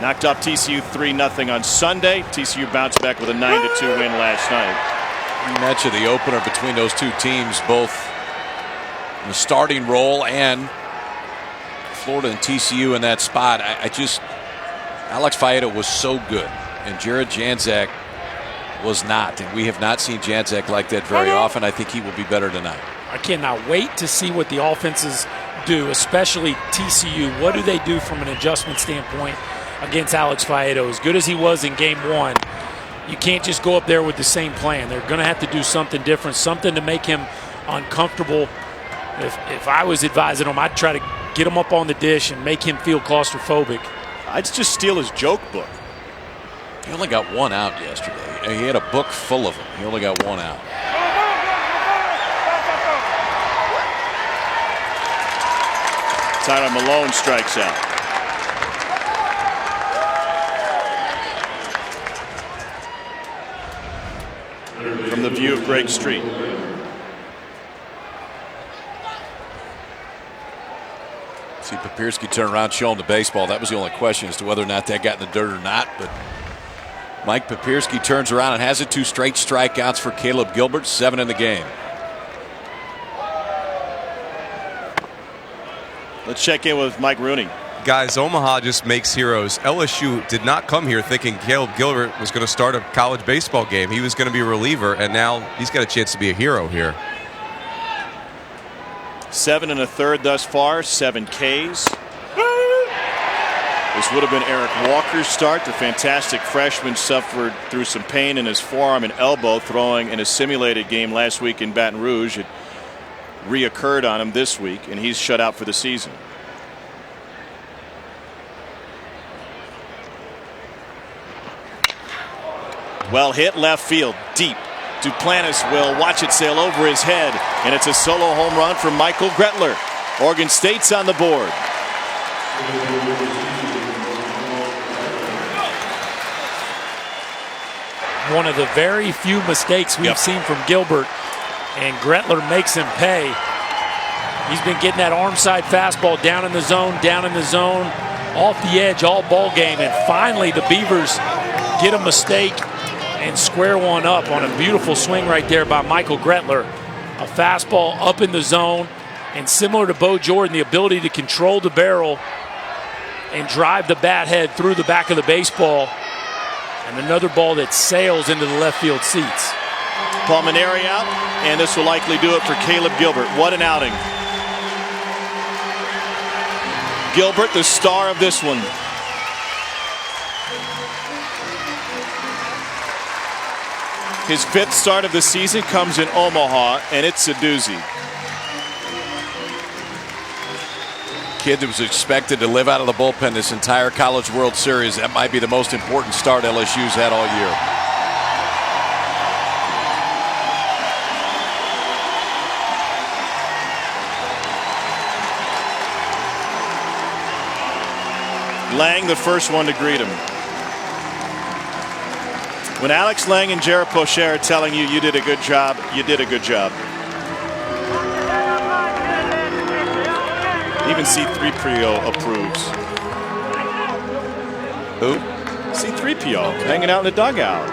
Knocked off TCU 3-0 on Sunday. TCU bounced back with a 9-2 win last night. Rematch of the opener between those two teams, both in the starting role, and Florida and TCU in that spot. Alex Faedo was so good, and Jared Janczak was not. And we have not seen Janczak like that very often. I think he will be better tonight. I cannot wait to see what the offenses do, especially TCU. What do they do from an adjustment standpoint against Alex Faedo? As good as he was in game one, you can't just go up there with the same plan. They're going to have to do something different, something to make him uncomfortable. If I was advising him, I'd try to get him up on the dish and make him feel claustrophobic. I'd just steal his joke book. He only got one out yesterday. He had a book full of them. He only got one out. Tyler Malone strikes out. From the view of Greg Street. See Papierski turn around, show him the baseball. That was the only question as to whether or not that got in the dirt or not. But Mike Papierski turns around and has it. 2 straight strikeouts for Caleb Gilbert, 7 in the game. Let's check in with Mike Rooney. Guys, Omaha just makes heroes. LSU did not come here thinking Caleb Gilbert was going to start a college baseball game. He was going to be a reliever, and now he's got a chance to be a hero here. 7 1/3 thus far, 7 Ks. This would have been Eric Walker's start. The fantastic freshman suffered through some pain in his forearm and elbow throwing in a simulated game last week in Baton Rouge. It reoccurred on him this week, and he's shut out for the season. Well hit left field, deep. Duplantis will watch it sail over his head, and it's a solo home run for Michael Gretler. Oregon State's on the board. One of the very few mistakes we've seen from Gilbert, and Gretler makes him pay. He's been getting that arm side fastball down in the zone, off the edge all ball game, and finally the Beavers get a mistake and square one up on a beautiful swing right there by Michael Gretler. A fastball up in the zone, and similar to Bo Jordan, the ability to control the barrel and drive the bat head through the back of the baseball, and another ball that sails into the left field seats. Palmineri out, and this will likely do it for Caleb Gilbert. What an outing. Gilbert, the star of this one. His 5th start of the season comes in Omaha, and it's a doozy. Kid that was expected to live out of the bullpen this entire College World Series. That might be the most important start LSU's had all year. Lang, the first one to greet him. When Alex Lang and Jared Pocher are telling you you did a good job, you did a good job. Even C3PO approves. Who? C3PO hanging out in the dugout.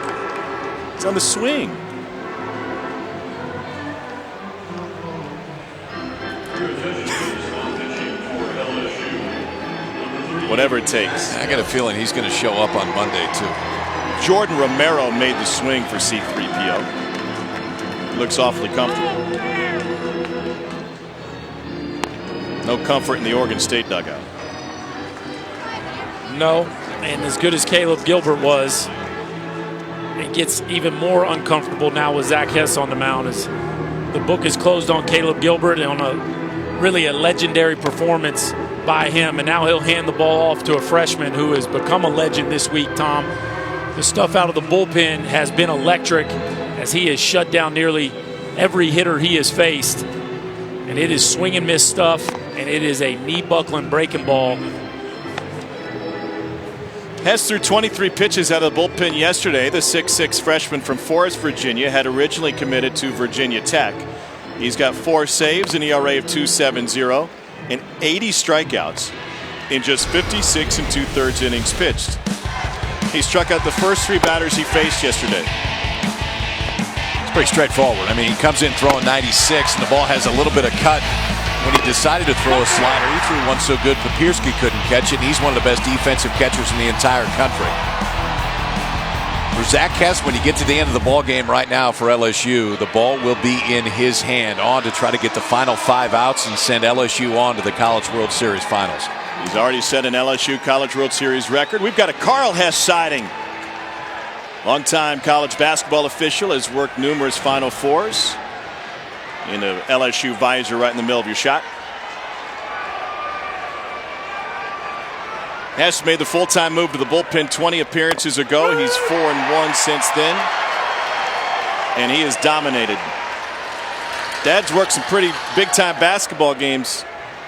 It's on the swing. Whatever it takes. I got a feeling he's going to show up on Monday too. Jordan Romero made the swing for C3PO. Looks awfully comfortable. No comfort in the Oregon State dugout. No, and as good as Caleb Gilbert was, it gets even more uncomfortable now with Zach Hess on the mound, as the book is closed on Caleb Gilbert and on really a legendary performance by him, and now he'll hand the ball off to a freshman who has become a legend this week, Tom. The stuff out of the bullpen has been electric, as he has shut down nearly every hitter he has faced. And it is swing and miss stuff, and it is a knee-buckling breaking ball. Hess threw 23 pitches out of the bullpen yesterday. The 6'6 freshman from Forest, Virginia, had originally committed to Virginia Tech. He's got 4 saves, an ERA of 2.70, and 80 strikeouts in just 56 2/3 innings pitched. He struck out the first 3 batters he faced yesterday. It's pretty straightforward. I mean, he comes in throwing 96, and the ball has a little bit of cut. When he decided to throw a slider, he threw one so good Papierski couldn't catch it, and he's one of the best defensive catchers in the entire country. For Zach Hess, when you get to the end of the ball game right now for LSU, the ball will be in his hand, on to try to get the final 5 outs and send LSU on to the College World Series Finals. He's already set an LSU College World Series record. We've got a Carl Hess sighting. Longtime college basketball official, has worked numerous Final Fours. In the LSU visor right in the middle of your shot. Hess made the full-time move to the bullpen 20 appearances ago. He's 4-1 since then. And he has dominated. Dad's worked some pretty big-time basketball games.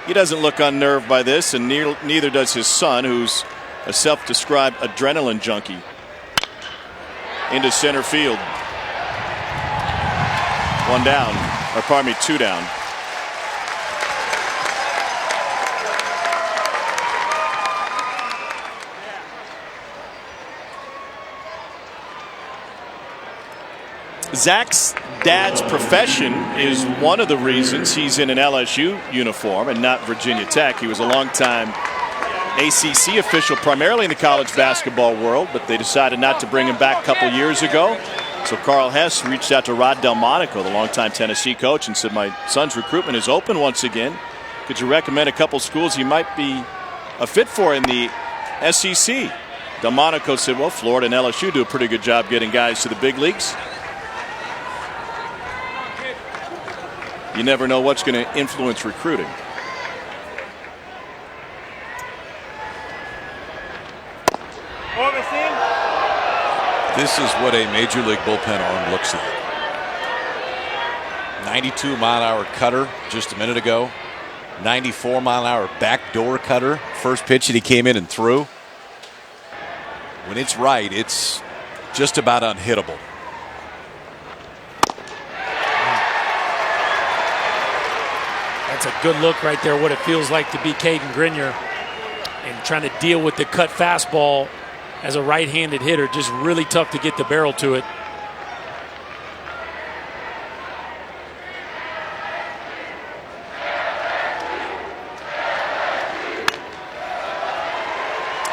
He doesn't look unnerved by this, and neither does his son, who's a self-described adrenaline junkie. Into center field. 1 down. Or pardon me, 2 down. Zach's dad's profession is one of the reasons he's in an LSU uniform and not Virginia Tech. He was a longtime ACC official, primarily in the college basketball world, but they decided not to bring him back a couple years ago. So Carl Hess reached out to Rod Delmonico, the longtime Tennessee coach, and said, my son's recruitment is open once again. Could you recommend a couple schools he might be a fit for in the SEC? Delmonico said, well, Florida and LSU do a pretty good job getting guys to the big leagues. You never know what's going to influence recruiting. This is what a major league bullpen arm looks like. 92-mile-an-hour cutter just a minute ago. 94-mile-an-hour backdoor cutter. First pitch that he came in and threw. When it's right, it's just about unhittable. That's a good look right there, what it feels like to be Caden Grenier and trying to deal with the cut fastball as a right-handed hitter. Just really tough to get the barrel to it.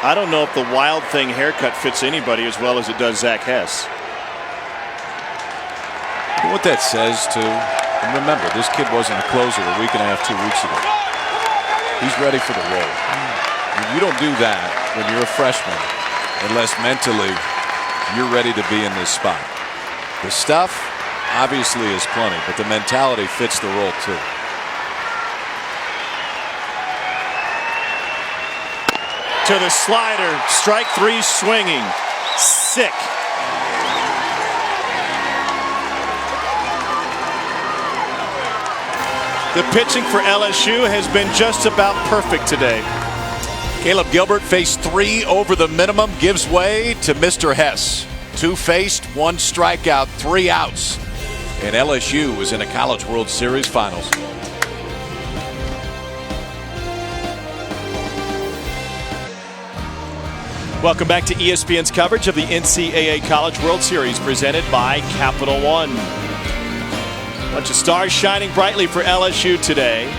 I don't know if the Wild Thing haircut fits anybody as well as it does Zach Hess. You know what that says too? And remember, this kid wasn't a closer a week and a half, 2 weeks ago. He's ready for the role. You don't do that when you're a freshman unless mentally you're ready to be in this spot. The stuff obviously is plenty, but the mentality fits the role too. To the slider, strike 3 swinging. Sick. The pitching for LSU has been just about perfect today. Caleb Gilbert faced 3 over the minimum, gives way to Mr. Hess. 2 faced, 1 strikeout, 3 outs. And LSU was in a College World Series Finals. Welcome back to ESPN's coverage of the NCAA College World Series presented by Capital One. A bunch of stars shining brightly for LSU today,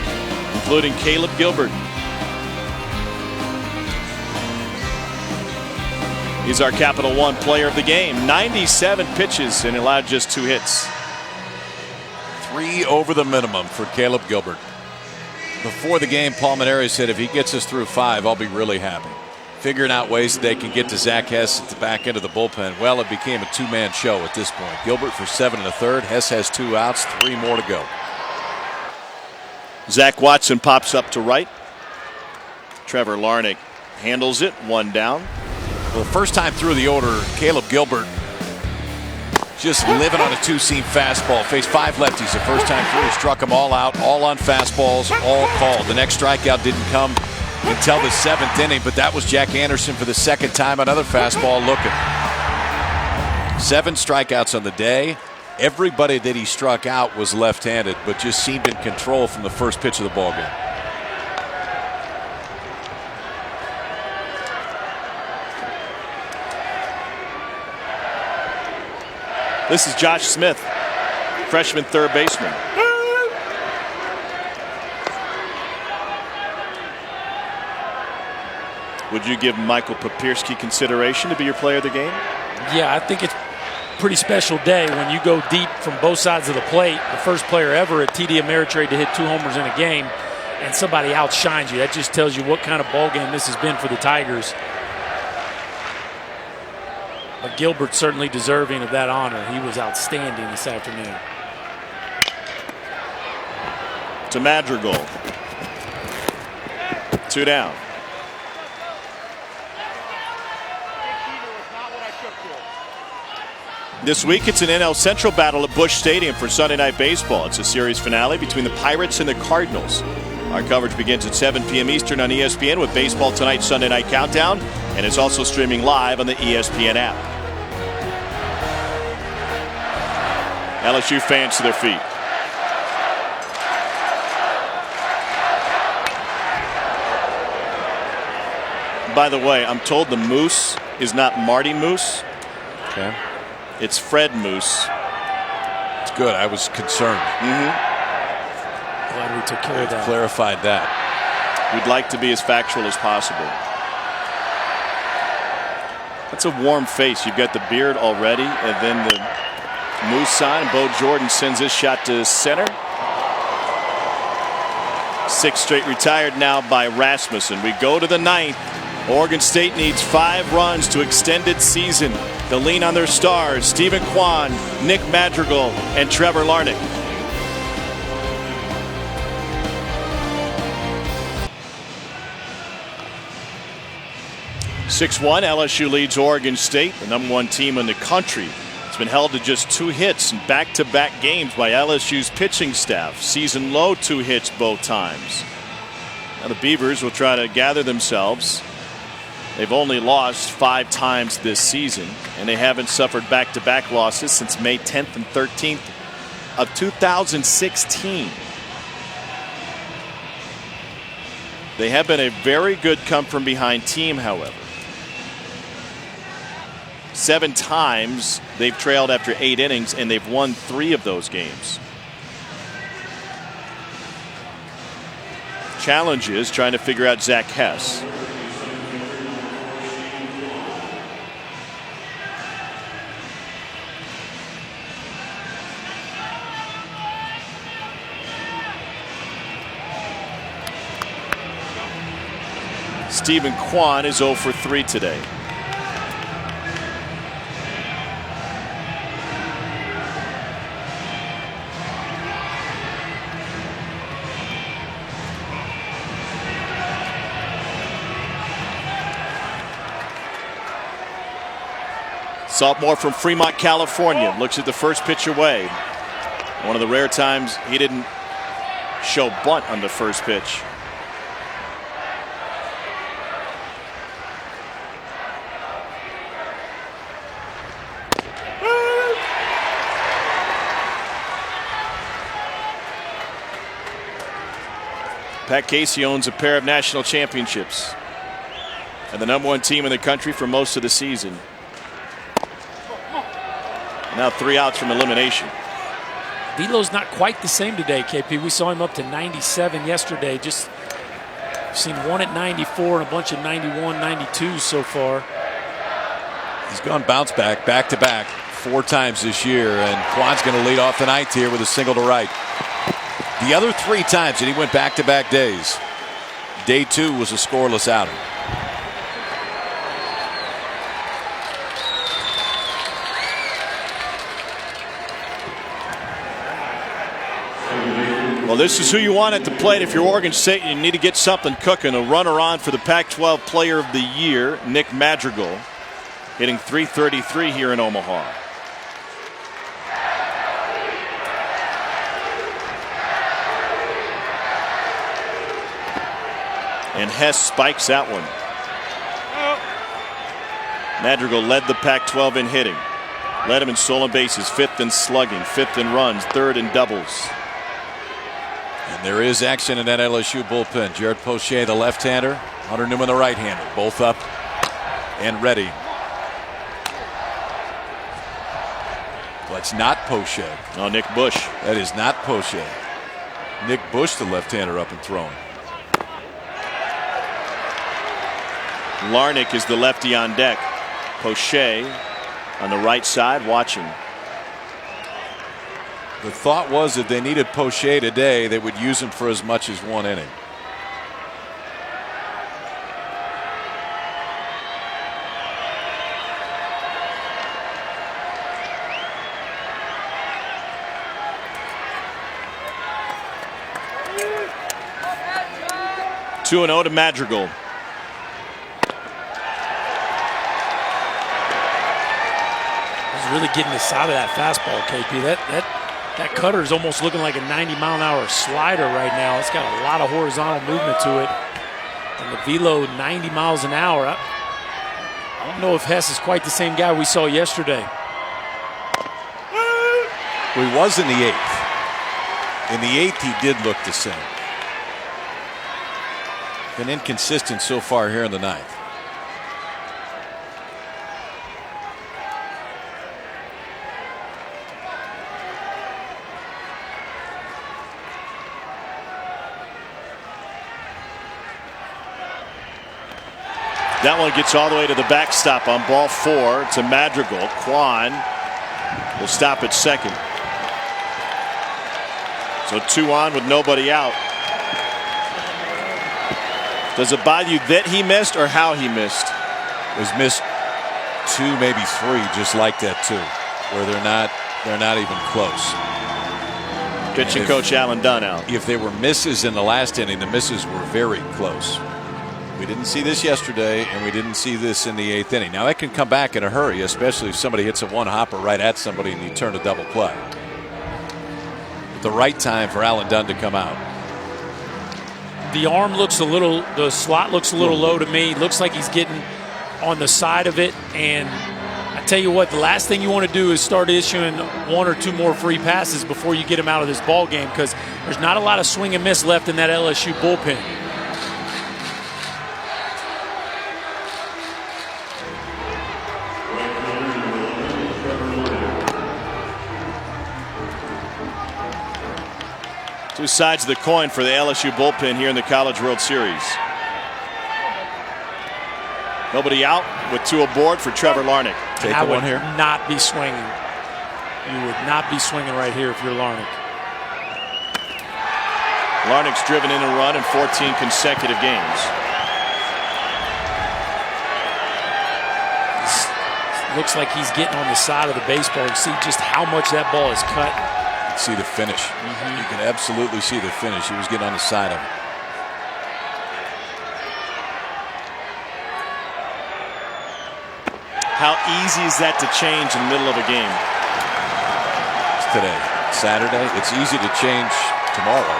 including Caleb Gilbert. He's our Capital One player of the game. 97 pitches and allowed just 2 hits. 3 over the minimum for Caleb Gilbert. Before the game, Paul Mainieri said if he gets us through 5, I'll be really happy. Figuring out ways that they can get to Zach Hess at the back end of the bullpen. Well, it became a 2-man show at this point. Gilbert for 7 1/3. Hess has 2 outs, 3 more to go. Zach Watson pops up to right. Trevor Larnach handles it, 1 down. Well, the first time through the order, Caleb Gilbert just living on a 2-seam fastball. Faced 5 lefties the first time through. He struck them all out, all on fastballs, all called. The next strikeout didn't come until the 7th inning, but that was Jack Anderson for the second time. Another fastball looking. 7 strikeouts on the day. Everybody that he struck out was left-handed, but just seemed in control from the first pitch of the ballgame. This is Josh Smith, freshman third baseman. Would you give Michael Papierski consideration to be your player of the game? Yeah, I think it's a pretty special day when you go deep from both sides of the plate. The first player ever at TD Ameritrade to hit 2 homers in a game, and somebody outshines you. That just tells you what kind of ball game this has been for the Tigers. But Gilbert's certainly deserving of that honor. He was outstanding this afternoon. To Madrigal. 2 down. This week, it's an NL Central battle at Busch Stadium for Sunday Night Baseball. It's a series finale between the Pirates and the Cardinals. Our coverage begins at 7 p.m. Eastern on ESPN with Baseball Tonight's Sunday Night Countdown, and it's also streaming live on the ESPN app. LSU fans to their feet. By the way, I'm told the Moose is not Marty Moose. Okay. It's Fred Moose. It's good. I was concerned. Glad we took care of that. Clarified that. We'd like to be as factual as possible. That's a warm face. You've got the beard already, and then the Moose sign. Bo Jordan sends his shot to center. 6 straight retired now by Rasmussen. We go to the 9th. Oregon State needs 5 runs to extend its season. They'll lean on their stars, Stephen Kwan, Nick Madrigal, and Trevor Larnach. (6-1) LSU leads Oregon State, the #1 team in the country. It's been held to just 2 hits in back-to-back games by LSU's pitching staff. Season low 2 hits both times. Now the Beavers will try to gather themselves. They've only lost 5 times this season, and they haven't suffered back-to-back losses since May 10th and 13th of 2016. They have been a very good come-from-behind team, however. 7 times they've trailed after 8 innings, and they've won 3 of those games. Challenge is trying to figure out Zach Hess. Stephen Kwan is 0 for 3 today. Sophomore from Fremont, California, looks at the first pitch away. One of the rare times he didn't show bunt on the first pitch. Pat Casey owns a pair of national championships and the #1 team in the country for most of the season. Now 3 outs from elimination. Velo's not quite the same today, KP. We saw him up to 97 yesterday. Just seen 1 at 94 and a bunch of 91, 92 so far. He's gone bounce back to back 4 times this year, and Kwan's going to lead off the ninth here with a single to right. The other 3 times that he went back-to-back days, day 2 was a scoreless outing. Well, this is who you want at the plate. If you're Oregon State, you need to get something cooking. A runner on for the Pac-12 Player of the Year, Nick Madrigal, hitting .333 here in Omaha. And Hess spikes that one. Madrigal led the Pac-12 in hitting. Led him in stolen bases, 5th in slugging, 5th in runs, 3rd in doubles. And there is action in that LSU bullpen. Jared Poche, the left-hander, Hunter Newman, the right-hander, both up and ready. Well, it's not Poche. Oh, Nick Bush. That is not Poche. Nick Bush, the left-hander, up and throwing. Larnick is the lefty on deck. Poche on the right side watching. The thought was that they needed Poche today, they would use him for as much as 1 inning. Two and 0 to Madrigal. Really getting the side of that fastball, KP. That cutter is almost looking like a 90-mile-an-hour slider right now. It's got a lot of horizontal movement to it. And the velo 90 miles an hour. I don't know if Hess is quite the same guy we saw yesterday. Well, he was in the 8th. In the 8th, he did look the same. Been inconsistent so far here in the 9th. That one gets all the way to the backstop on ball 4 to Madrigal. Quan will stop at second. So 2 on with nobody out. Does it bother you that he missed or how he missed? Was missed 2, maybe 3, just like that too, where they're not even close. Pitching coach Alan Dunn out. If they were misses in the last inning, the misses were very close. We didn't see this yesterday, and we didn't see this in the 8th inning. Now, that can come back in a hurry, especially if somebody hits a one-hopper right at somebody and you turn a double play. At the right time for Alan Dunn to come out. The arm looks a little, the slot looks a little low to me. Looks like he's getting on the side of it. And I tell you what, the last thing you want to do is start issuing 1 or 2 more free passes before you get him out of this ball game, because there's not a lot of swing and miss left in that LSU bullpen. Two sides of the coin for the LSU bullpen here in the College World Series. Nobody out with 2 aboard for Trevor Larnick. Take the one here. Not be swinging. You would not be swinging right here if you're Larnick. Larnick's driven in a run in 14 consecutive games. Looks like he's getting on the side of the baseball and see just how much that ball is cut. See the finish. You can absolutely see the finish. He was getting on the side of it. How easy is that to change in the middle of a game? It's today, Saturday. It's easy to change tomorrow,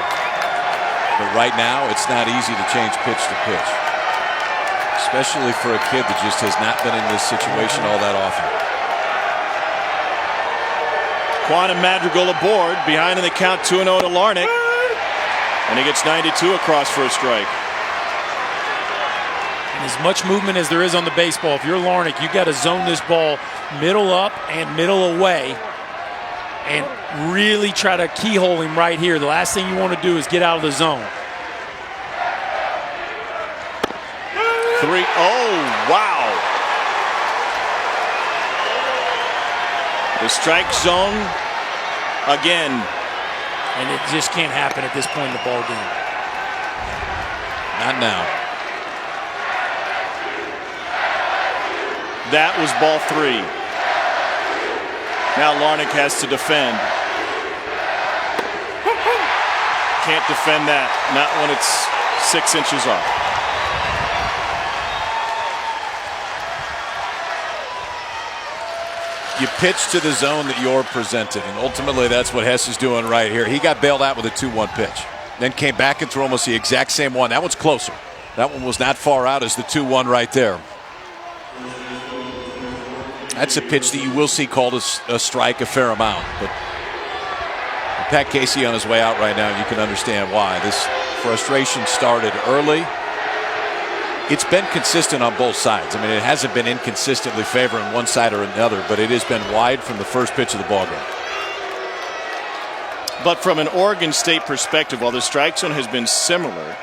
but right now it's not easy to change pitch to pitch, especially for a kid that just has not been in this situation all that often. Quan and Madrigal aboard, behind in the count, 2-0 to Larnick. And he gets 92 across for a strike. And as much movement as there is on the baseball, if you're Larnick, you got to zone this ball middle up and middle away and really try to keyhole him right here. The last thing you want to do is get out of the zone. 3-0, wow. The strike zone again. And it just can't happen at this point in the ball game. Not now. That was ball 3. Now Larnick has to defend. Can't defend that. Not when it's 6 inches off. You pitch to the zone that you're presented, and ultimately that's what Hess is doing right here. He got bailed out with a 2-1 pitch, then came back and threw almost the exact same one. That one's closer. That one was not far out as the 2-1 right there. That's a pitch that you will see called a strike a fair amount. But Pat Casey on his way out right now, you can understand why. This frustration started early. It's been consistent on both sides. I mean, it hasn't been inconsistently favoring one side or another, but it has been wide from the first pitch of the ballgame. But from an Oregon State perspective, while the strike zone has been similar,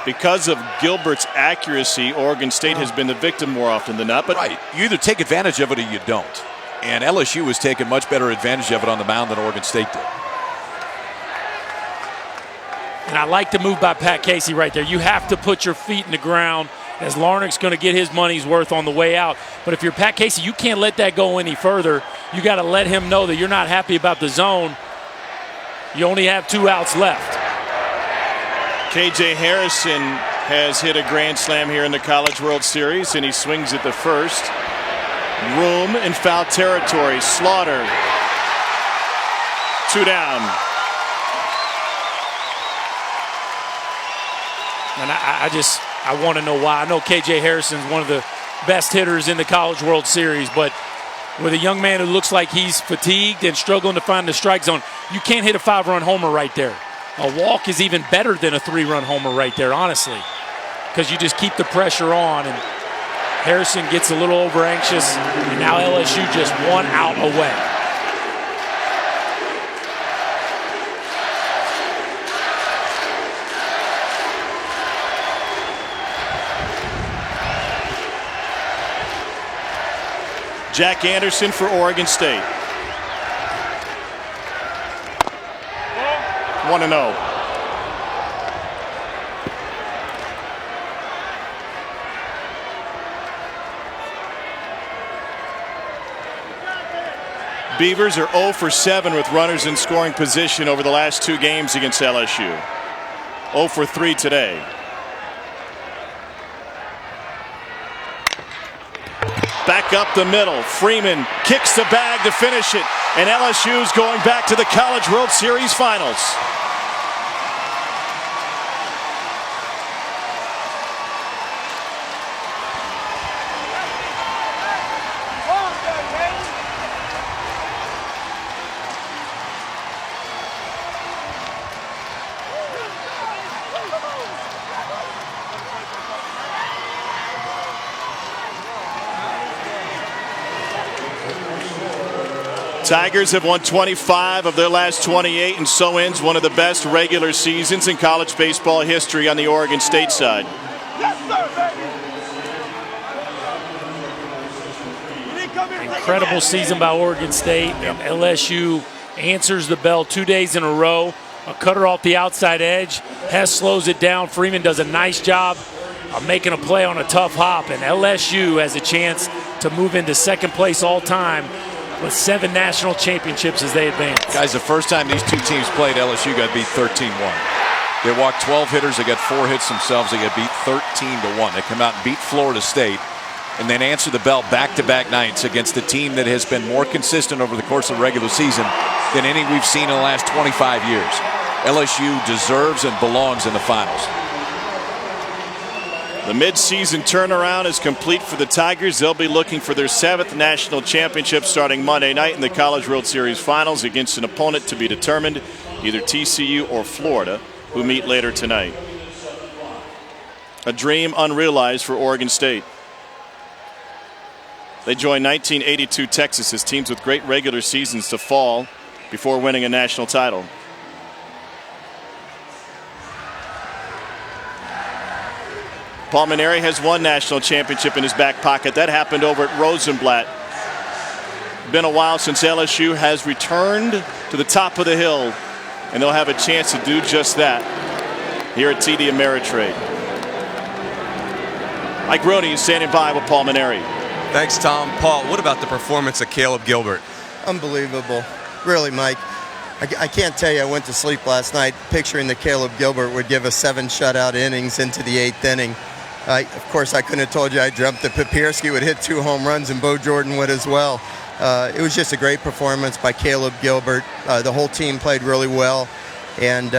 because of Gilbert's accuracy, Oregon State has been the victim more often than not. But right, you either take advantage of it or you don't. And LSU has taken much better advantage of it on the mound than Oregon State did. And I like the move by Pat Casey right there. You have to put your feet in the ground, as Larnach's going to get his money's worth on the way out. But if you're Pat Casey, you can't let that go any further. You got to let him know that you're not happy about the zone. You only have 2 outs left. KJ Harrison has hit a grand slam here in the College World Series, and he swings at the first. Room in foul territory. Slaughter. 2 down. And I want to know why. I know KJ Harrison's one of the best hitters in the College World Series, but with a young man who looks like he's fatigued and struggling to find the strike zone, you can't hit a 5-run homer right there. A walk is even better than a 3-run homer right there, honestly, because you just keep the pressure on, and Harrison gets a little over anxious, and now LSU just 1 out away. Jack Anderson for Oregon State. 1-0. Beavers are 0 for 7 with runners in scoring position over the last 2 games against LSU. 0 for 3 today. Back up the middle. Freeman kicks the bag to finish it. And LSU's going back to the College World Series Finals. Tigers have won 25 of their last 28, and so ends one of the best regular seasons in college baseball history on the Oregon State side. Incredible season by Oregon State, and LSU answers the bell 2 days in a row. A cutter off the outside edge. Hess slows it down. Freeman does a nice job of making a play on a tough hop, and LSU has a chance to move into second place all time with 7 national championships as they advance. Guys, the first time these 2 teams played, LSU got beat 13-1. They walked 12 hitters. They got 4 hits themselves. They got beat 13-1. They come out and beat Florida State and then answer the bell back-to-back nights against a team that has been more consistent over the course of the regular season than any we've seen in the last 25 years. LSU deserves and belongs in the finals. The midseason turnaround is complete for the Tigers. They'll be looking for their 7th national championship starting Monday night in the College World Series Finals against an opponent to be determined, either TCU or Florida, who meet later tonight. A dream unrealized for Oregon State. They joined 1982 Texas as teams with great regular seasons to fall before winning a national title. Paul Maneri has 1 national championship in his back pocket. That happened over at Rosenblatt. Been a while since LSU has returned to the top of the hill, and they'll have a chance to do just that here at TD Ameritrade. Mike Rooney is standing by with Paul Maneri. Thanks, Tom. Paul, what about the performance of Caleb Gilbert? Unbelievable. Really, Mike. I can't tell you, I went to sleep last night picturing that Caleb Gilbert would give us 7 shutout innings into the 8th inning. Of course, I couldn't have told you I dreamt that Papierski would hit 2 home runs and Bo Jordan would as well. It was just a great performance by Caleb Gilbert. The whole team played really well. And,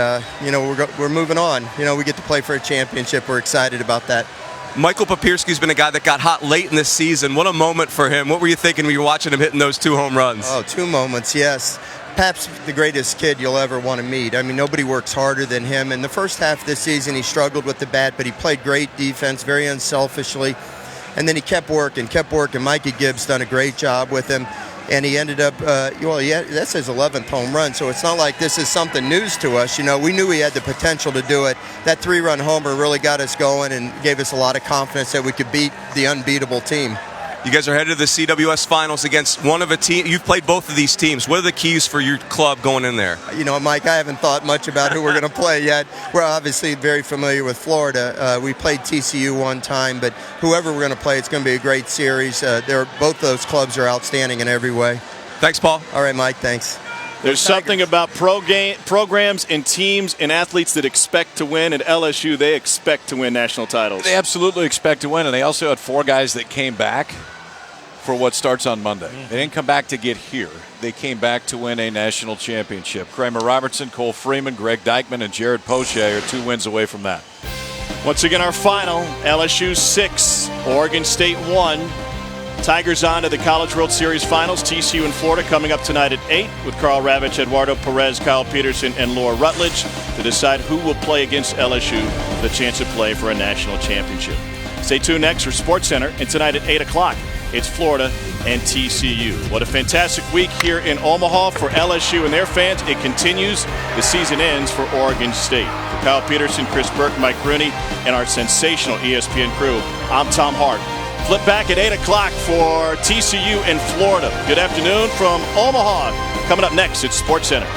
we're moving on. We get to play for a championship. We're excited about that. Michael Papierski's been a guy that got hot late in this season. What a moment for him. What were you thinking when you were watching him hitting those 2 home runs? Oh, 2 moments, yes. Perhaps the greatest kid you'll ever want to meet. I mean, nobody works harder than him. In the first half of this season, he struggled with the bat, but he played great defense, very unselfishly. And then he kept working. Mikey Gibbs done a great job with him. And he ended up, that's his 11th home run, so it's not like this is something news to us. We knew he had the potential to do it. That 3-run homer really got us going and gave us a lot of confidence that we could beat the unbeatable team. You guys are headed to the CWS finals against one of a team. You've played both of these teams. What are the keys for your club going in there? Mike, I haven't thought much about who we're going to play yet. We're obviously very familiar with Florida. We played TCU one time, but whoever we're going to play, it's going to be a great series. Both those clubs are outstanding in every way. Thanks, Paul. All right, Mike, thanks. There's something about programs and teams and athletes that expect to win. At LSU, they expect to win national titles. They absolutely expect to win, and they also had 4 guys that came back for what starts on Monday. They didn't come back to get here. They came back to win a national championship. Kramer Robertson, Cole Freeman, Greg Dykman, and Jared Poche are 2 wins away from that. Once again, our final, LSU 6, Oregon State 1. Tigers on to the College World Series Finals. TCU in Florida coming up tonight at 8 with Carl Ravitch, Eduardo Perez, Kyle Peterson, and Laura Rutledge to decide who will play against LSU for the chance to play for a national championship. Stay tuned next for SportsCenter, and tonight at 8 o'clock, it's Florida and TCU. What a fantastic week here in Omaha for LSU and their fans. It continues. The season ends for Oregon State. For Kyle Peterson, Chris Burke, Mike Rooney, and our sensational ESPN crew, I'm Tom Hart. Flip back at 8 o'clock for TCU in Florida. Good afternoon from Omaha. Coming up next, it's SportsCenter.